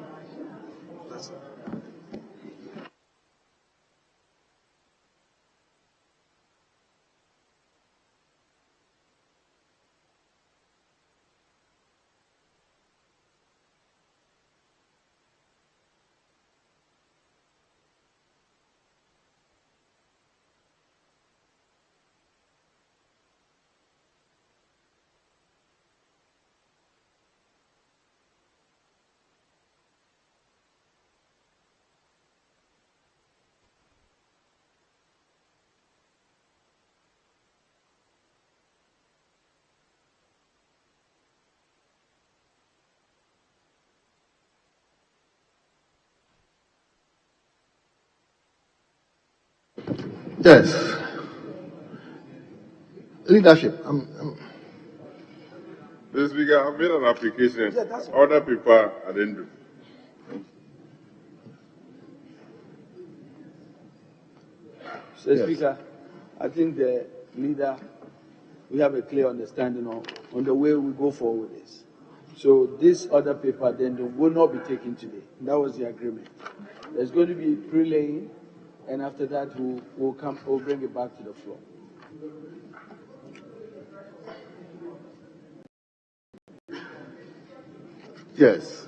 Yes. Leadership. Mr. Speaker, I've made an application. Other people are then do. Mr. Speaker, I think the leader, we have a clear understanding on the way we go forward with this. So this other paper then will not be taken today. That was the agreement. There's going to be pre-laying, and after that we'll bring it back to the floor. Yes.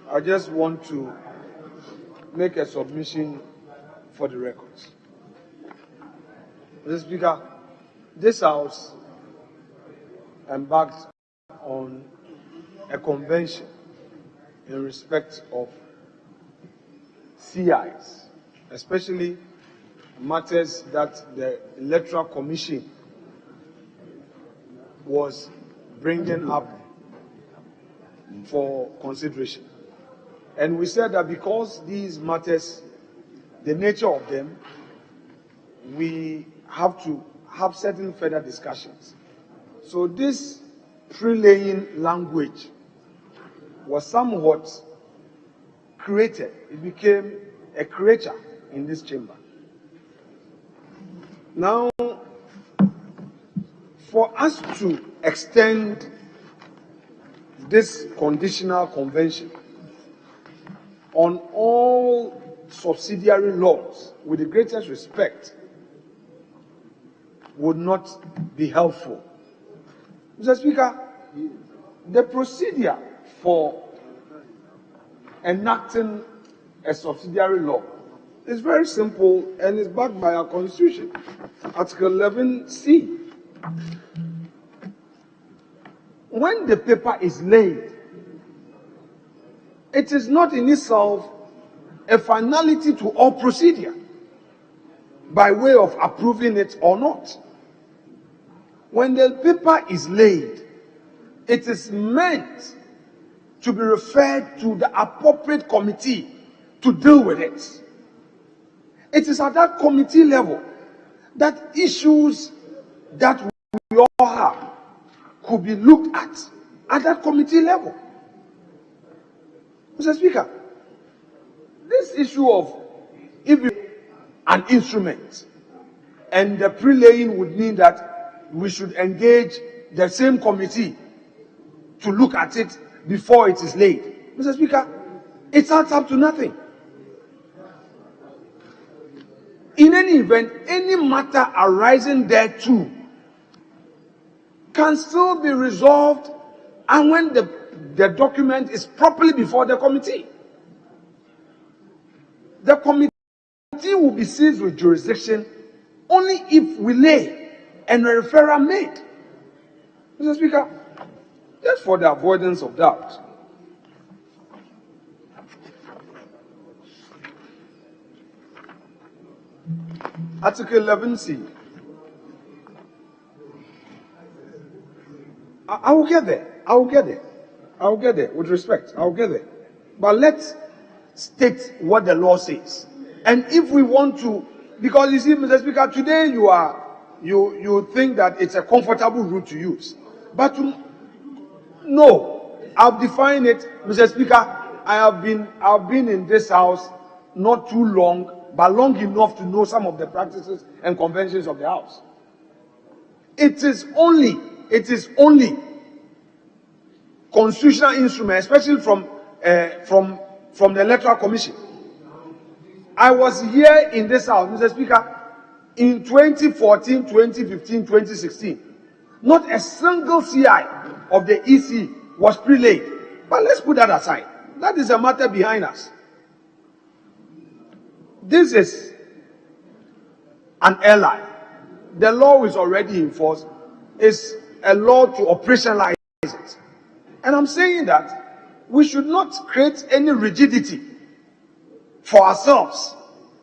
I just want to make a submission for the records. Mr. Speaker, this House embarked on a convention in respect of CIs, especially matters that the Electoral Commission was bringing up for consideration. And we said that because these matters, the nature of them, we have to have certain further discussions. So this pre-laying language was somewhat created. It became a creature in this chamber. Now, for us to extend this conditional convention on all subsidiary laws with the greatest respect would not be helpful. Mr. Speaker, the procedure for enacting a subsidiary law is very simple and is backed by our Constitution. Article 11C. When the paper is laid, it is not in itself a finality to all procedure by way of approving it or not. When the paper is laid, it is meant to be referred to the appropriate committee to deal with it. It is at that committee level that issues that we all have could be looked at that committee level. Mr. Speaker, this issue of if an instrument and the pre-laying would mean that we should engage the same committee to look at it before it is laid. Mr. Speaker, it adds up to nothing. In any event, any matter arising thereto can still be resolved, and when the document is properly before the committee will be seized with jurisdiction only if we lay and a referral made. Mr. Speaker, just for the avoidance of doubt, Article 11C. I will get there. I will get there. I will get there with respect. I will get there. But let's state what the law says. And if we want to, because you see, Mr. Speaker, today you think that it's a comfortable route to use. But no, I've defined it, Mr. Speaker. I've been in this House not too long, but long enough to know some of the practices and conventions of the House. It is only constitutional instrument, especially from the Electoral Commission. I was here in this house, Mr. Speaker, in 2014, 2015, 2016. Not a single CI of the EC was pre-laid. But let's put that aside. That is a matter behind us. This is an airline. The law is already in force. It's a law to operationalize it. And I'm saying that we should not create any rigidity for ourselves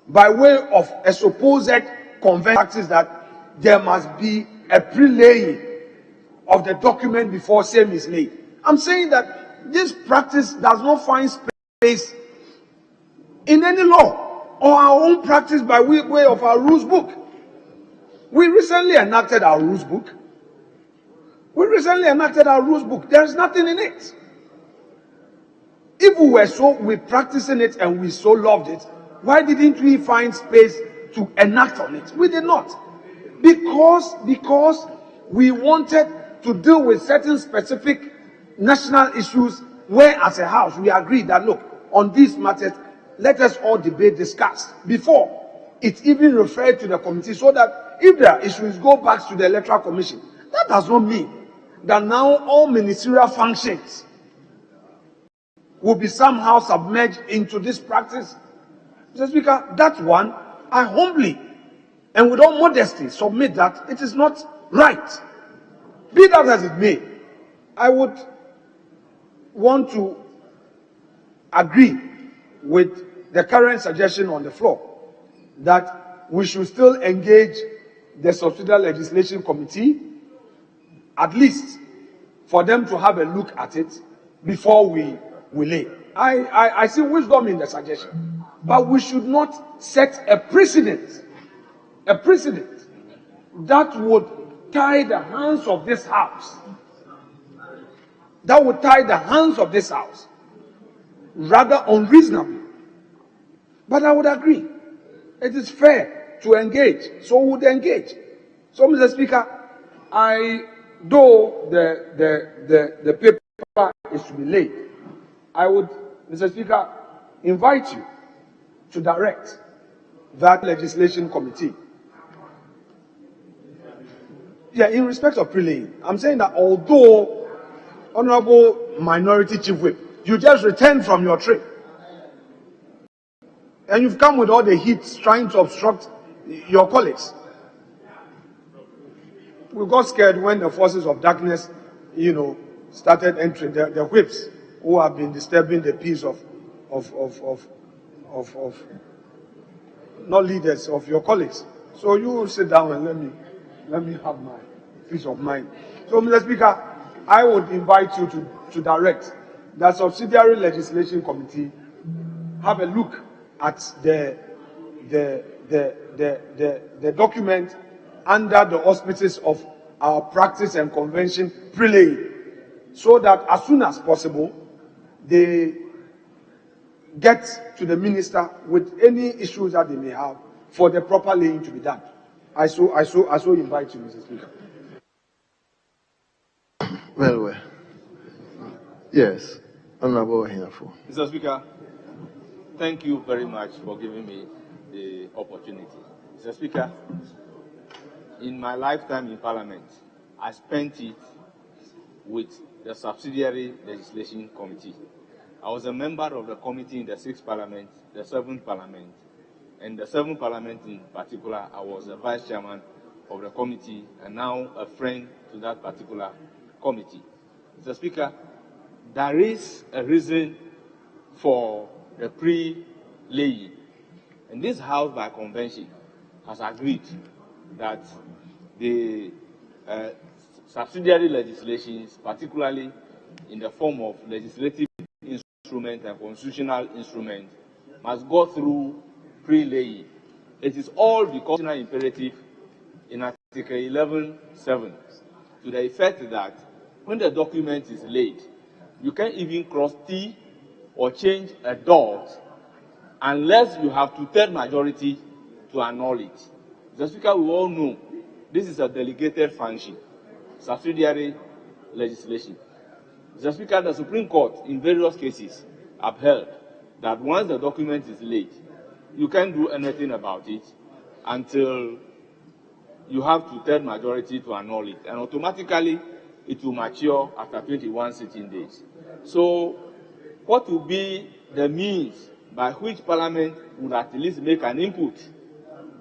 by way of a supposed convention practice that there must be a pre-laying of the document before same is laid. I'm saying that this practice does not find space in any law or our own practice by way of our rules book. We recently enacted our rules book. There is nothing in it. If we practicing it and we so loved it, why didn't we find space to enact on it? We did not. Because we wanted to deal with certain specific national issues where as a house we agreed that, look, on these matters, let us all debate, discuss before it even referred to the committee, so that if the issues go back to the Electoral Commission, that does not mean that now all ministerial functions will be somehow submerged into this practice. Mr. Speaker, that one, I humbly and with all modesty submit that it is not right. Be that as it may, I would want to agree with the current suggestion on the floor that we should still engage the Subsidiary Legislation Committee, at least for them to have a look at it before we lay. I see wisdom in the suggestion, but we should not set a precedent that would tie the hands of this house. Rather unreasonably. But I would agree, it is fair to engage, so we would engage. So, Mr. Speaker, though the paper is to be laid, I would, Mr. Speaker, invite you to direct that legislation committee. Yeah, in respect of pre-laying, I'm saying that although, Honorable Minority Chief Whip, you just returned from your trip, and you've come with all the heat trying to obstruct your colleagues. We got scared when the forces of darkness, started entering, the whips who have been disturbing the peace of not leaders, of your colleagues. So you sit down and let me have my peace of mind. So, Mr. Speaker, I would invite you to direct that Subsidiary Legislation Committee have a look at the document under the auspices of our practice and convention pre-laying, so that as soon as possible they get to the minister with any issues that they may have for the proper laying to be done. I so invite you, Mr. Speaker. Well. Yes, Honorable Hinafo. Mr. Speaker, thank you very much for giving me the opportunity. Mr. Speaker, in my lifetime in Parliament, I spent it with the Subsidiary Legislation Committee. I was a member of the committee in the 6th Parliament, the 7th Parliament, and the 7th Parliament in particular. I was the Vice Chairman of the committee and now a friend to that particular committee. Mr. Speaker, there is a reason for the pre-laying. And this House, by convention, has agreed that the subsidiary legislations, particularly in the form of legislative instrument and constitutional instrument, must go through pre-laying. It is all the constitutional imperative in Article 11(7) to the effect that when the document is laid, you can't even cross T or change a dot unless you have two-thirds majority to annul it. Mr. Speaker, we all know this is a delegated function, subsidiary legislation. Mr. Speaker, the Supreme Court in various cases upheld that once the document is laid, you can't do anything about it until you have two-thirds majority to annul it, and automatically it will mature after 21 sitting days. So what will be the means by which Parliament would at least make an input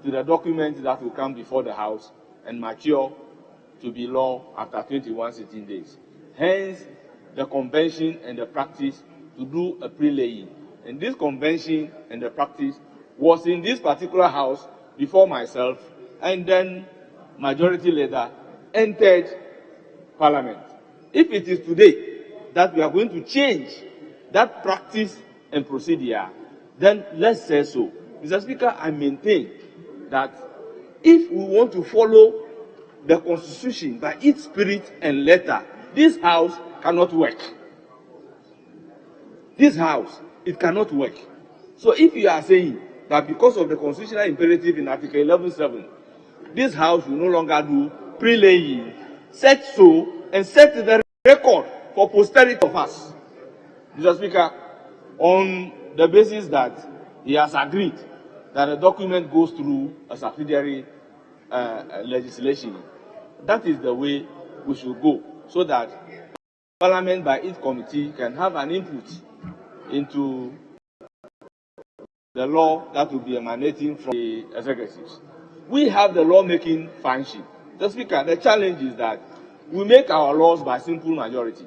to the document that will come before the House and mature to be law after 21 sitting days? Hence, the convention and the practice to do a pre-laying. And this convention and the practice was in this particular House before myself, and then majority leader entered Parliament. If it is today that we are going to change that practice and procedure, then let's say so. Mr. Speaker, I maintain that if we want to follow the Constitution by its spirit and letter, this House cannot work. This House, it cannot work. So if you are saying that because of the constitutional imperative in Article 11.7, this House will no longer do pre-laying, set so and set the record for posterity of us. Mr. Speaker, on the basis that he has agreed that the document goes through a subsidiary legislation, that is the way we should go, so that Parliament by its committee can have an input into the law that will be emanating from the executives. We have the lawmaking function. The Speaker, the challenge is that we make our laws by simple majority.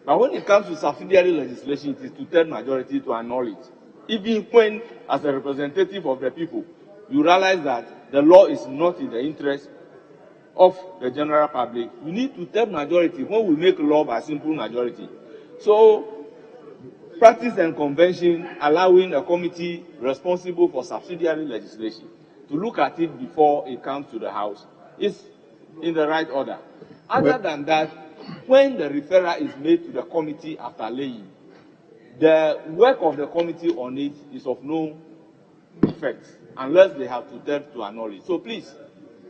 But when it comes to subsidiary legislation, it is two-thirds majority to annul it. Even when, as a representative of the people, you realize that the law is not in the interest of the general public, you need two-thirds majority when we make law by simple majority. So, practice and convention allowing a committee responsible for subsidiary legislation to look at it before it comes to the House is in the right order. Other than that, when the referral is made to the committee after laying, the work of the committee on it is of no effect unless they have two-thirds to annul it. So please,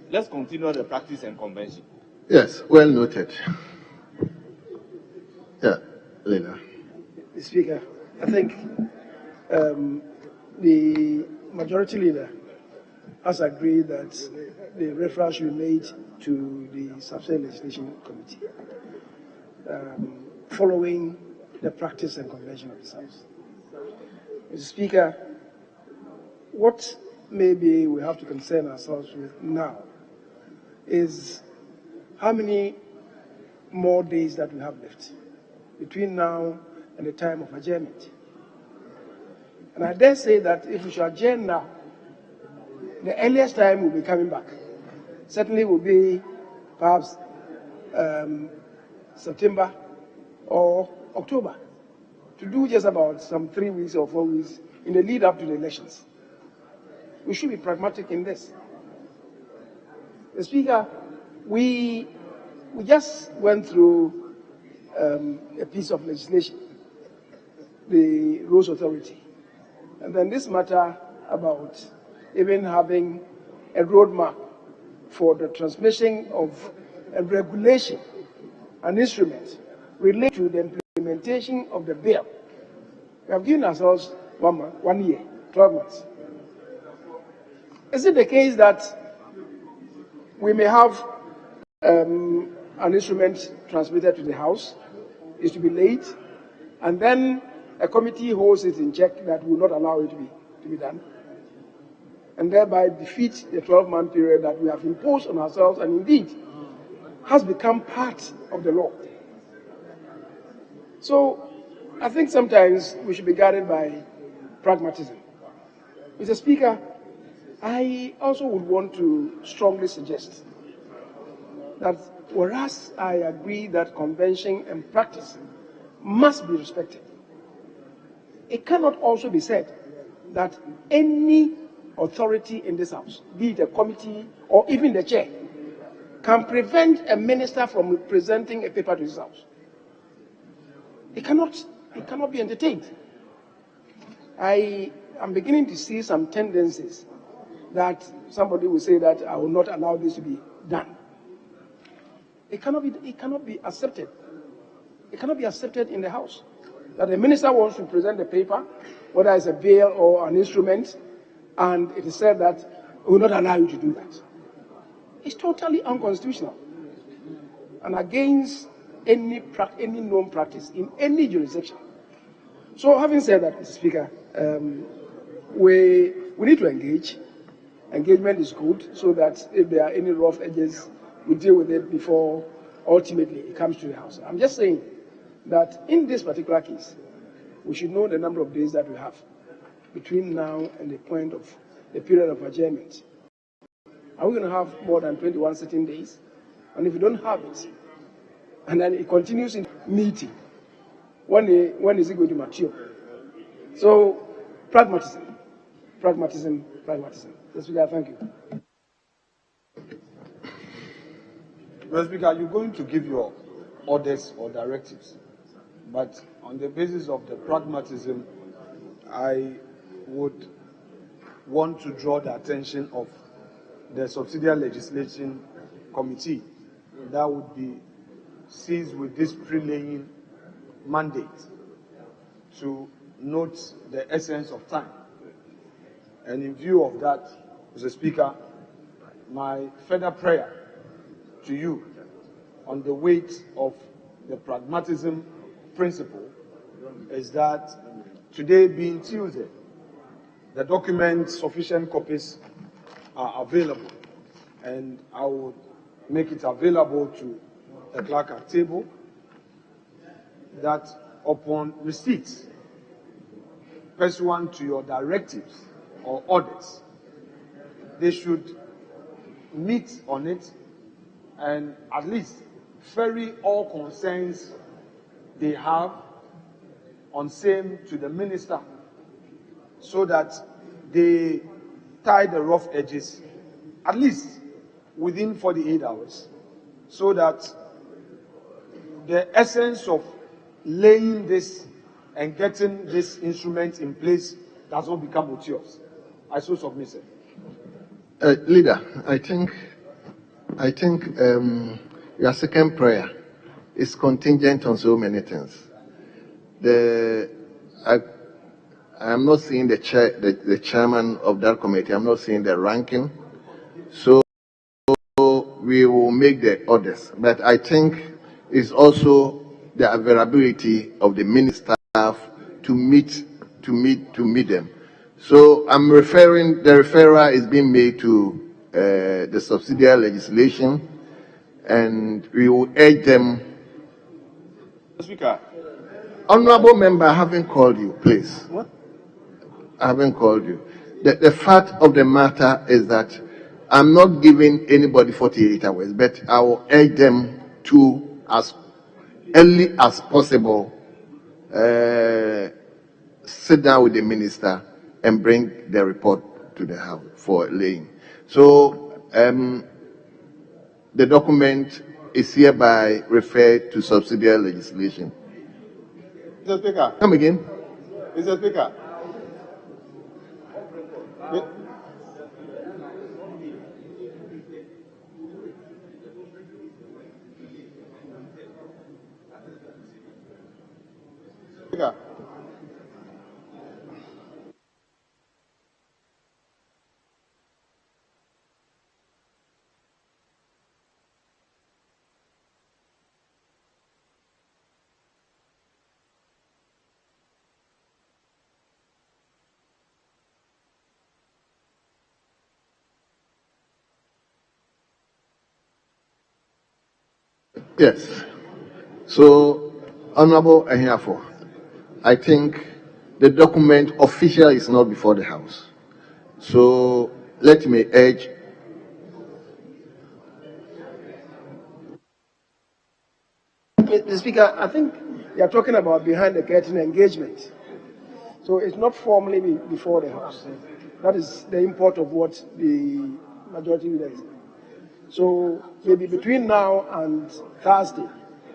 let's continue the practice and convention. Yes, well noted. Yeah, Lena. Mr. Speaker, I think the majority leader has agreed that the referral should be made to the Subsidiary Legislation Committee, following the practice and convention of the House. Mr. Speaker, what maybe we have to concern ourselves with now is how many more days that we have left between now and the time of adjournment. And I dare say that if we should adjourn now, the earliest time we'll be coming back certainly will be perhaps September or October, to do just about some 3 weeks or 4 weeks in the lead up to the elections. We should be pragmatic in this. The Speaker, we just went through a piece of legislation, the Rules Authority, and then this matter about even having a roadmap for the transmission of a regulation, an instrument related to the implementation of the bill. We have given ourselves 1 year, 12 months. Is it the case that we may have an instrument transmitted to the House, is to be late, and then a committee holds it in check that will not allow it to be done, and thereby defeat the 12-month period that we have imposed on ourselves and indeed has become part of the law? So I think sometimes we should be guided by pragmatism. Mr. Speaker, I also would want to strongly suggest that whereas I agree that convention and practice must be respected, it cannot also be said that any authority in this House, be it a committee or even the chair, can prevent a minister from presenting a paper to this House. It cannot be entertained. I am beginning to see some tendencies that somebody will say that I will not allow this to be done. It cannot be accepted. It cannot be accepted in the House that the minister wants to present the paper, whether it's a bill or an instrument, and it is said that we will not allow you to do that. It's totally unconstitutional and against any known practice in any jurisdiction. So, having said that, Mr. Speaker, we need to engage. Engagement is good, so that if there are any rough edges, we deal with it before ultimately it comes to the House. I'm just saying that in this particular case, we should know the number of days that we have between now and the point of the period of adjournment. Are we going to have more than 21 sitting days? And if we don't have it, and then it continues in meeting, when is it going to mature? So, pragmatism. Mr. Speaker, thank you. Mr. Speaker, you're going to give your orders or directives, but on the basis of the pragmatism, I would want to draw the attention of the Subsidiary Legislation Committee that would be seized with this pre-laying mandate to note the essence of time. And in view of that, Mr. Speaker, my further prayer to you on the weight of the pragmatism principle is that today being Tuesday, the document sufficient copies are available, and I would make it available to the clerk at table that upon receipt, pursuant to your directives or orders, they should meet on it and at least ferry all concerns they have on same to the minister, so that they tie the rough edges at least within 48 hours, so that the essence of laying this and getting this instrument in place does not become odious. I so submit, sir. Leader, I think your second prayer is contingent on so many things. I am not seeing the chairman of that committee. I'm not seeing the ranking. So we will make the orders. But I think it's also the availability of the minister to meet them. So I'm the referral is being made to the subsidiary legislation, and we will urge them. Speaker. Honorable member, I haven't called you, please. What? I haven't called you. The fact of the matter is that I'm not giving anybody 48 hours, but I will urge them to, as early as possible, sit down with the minister and bring the report to the House for laying. So the document is hereby referred to subsidiary legislation. Mr. Speaker. Come again. Mr. Speaker. Speaker. Yes. So, Honorable Ehiafo, I think the document official is not before the House. So, let me urge Mr. Speaker, I think you are talking about behind the curtain engagement. So it's not formally before the House. That is the import of what the majority leader is. So maybe between now and Thursday,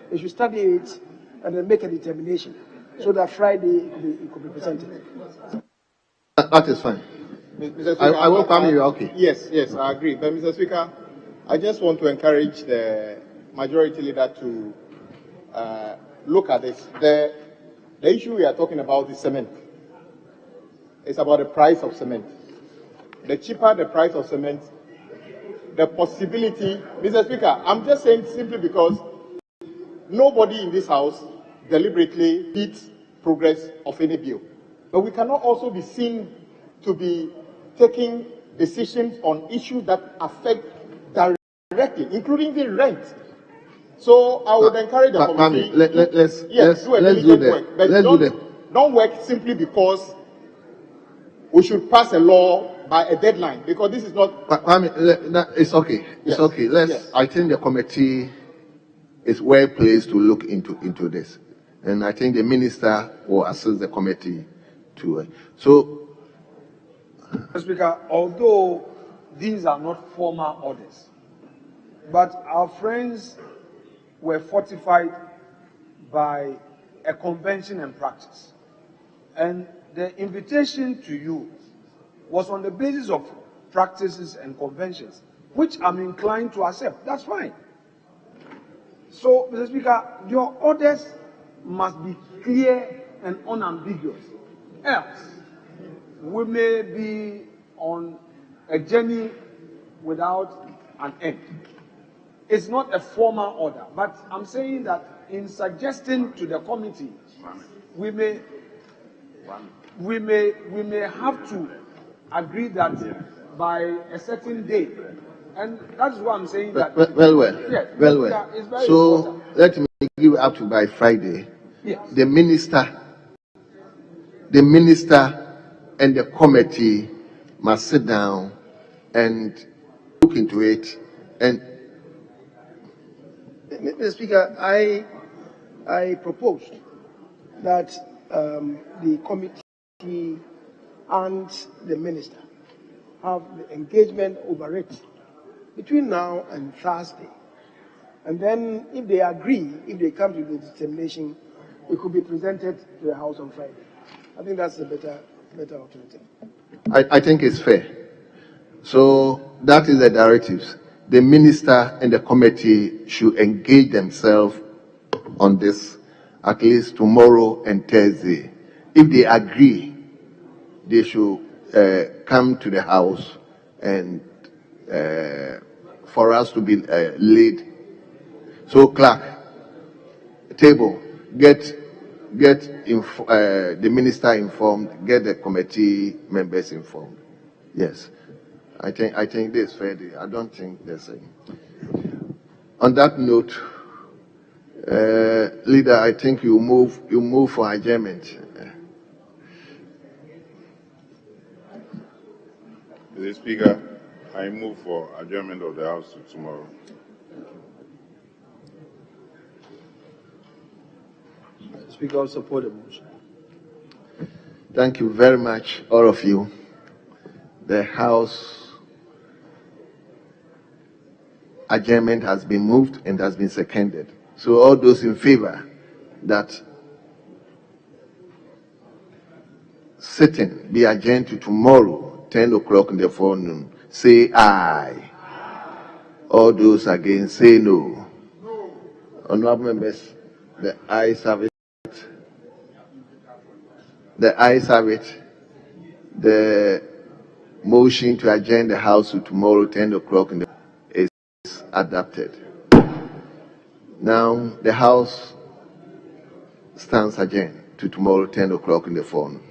they should study it and then make a determination so that Friday it could be presented. that is fine. Mr. Speaker, I will come you, okay. Yes, I agree. But Mr. Speaker, I just want to encourage the majority leader to look at this. The issue we are talking about is cement. It's about the price of cement. The cheaper the price of cement, the possibility. Mr. Speaker, I'm just saying simply because nobody in this House deliberately beats progress of any bill. But we cannot also be seen to be taking decisions on issues that affect directly, including the rent. So I would encourage the committee. Let's do a diligent work, but don't work simply because we should pass a law by a deadline, because this is not. It's okay. It's okay. I think the committee is well placed to look into this, and I think the minister will assist the committee to. So, Mr. Speaker, although these are not formal orders, but our friends were fortified by a convention and practice, and the invitation to you was on the basis of practices and conventions, which I'm inclined to accept. That's fine. So, Mr. Speaker, your orders must be clear and unambiguous. Else, we may be on a journey without an end. It's not a formal order, but I'm saying that in suggesting to the committee, we may have to agree that by a certain date, and that's why I'm saying that. Well. So important. Let me give up to by Friday. Yes. The minister and the committee must sit down and look into it. And Mr. Speaker, I proposed that the committee and the minister have the engagement over it between now and Thursday. And then if they agree, if they come to the determination, it could be presented to the House on Friday. I think that's a better alternative. I think it's fair. So that is the directives. The minister and the committee should engage themselves on this at least tomorrow and Thursday. If they agree, they should come to the House and for us to be laid. So, clerk, table, get the minister informed, get the committee members informed. Yes, I think this is fair. I don't think there's any. On that note, leader, I think you move for adjournment. Mr. Speaker, I move for adjournment of the House to tomorrow. Speaker, I'll support the motion. Thank you very much, all of you. The House adjournment has been moved and has been seconded. So all those in favor that sitting be adjourned to tomorrow, 10 o'clock in the forenoon, say aye. All those against, say no. Honorable members, the ayes have it. The ayes have it. The motion to adjourn the House to tomorrow, 10 o'clock in the is adopted. Now the House stands adjourned to tomorrow, 10 o'clock in the forenoon.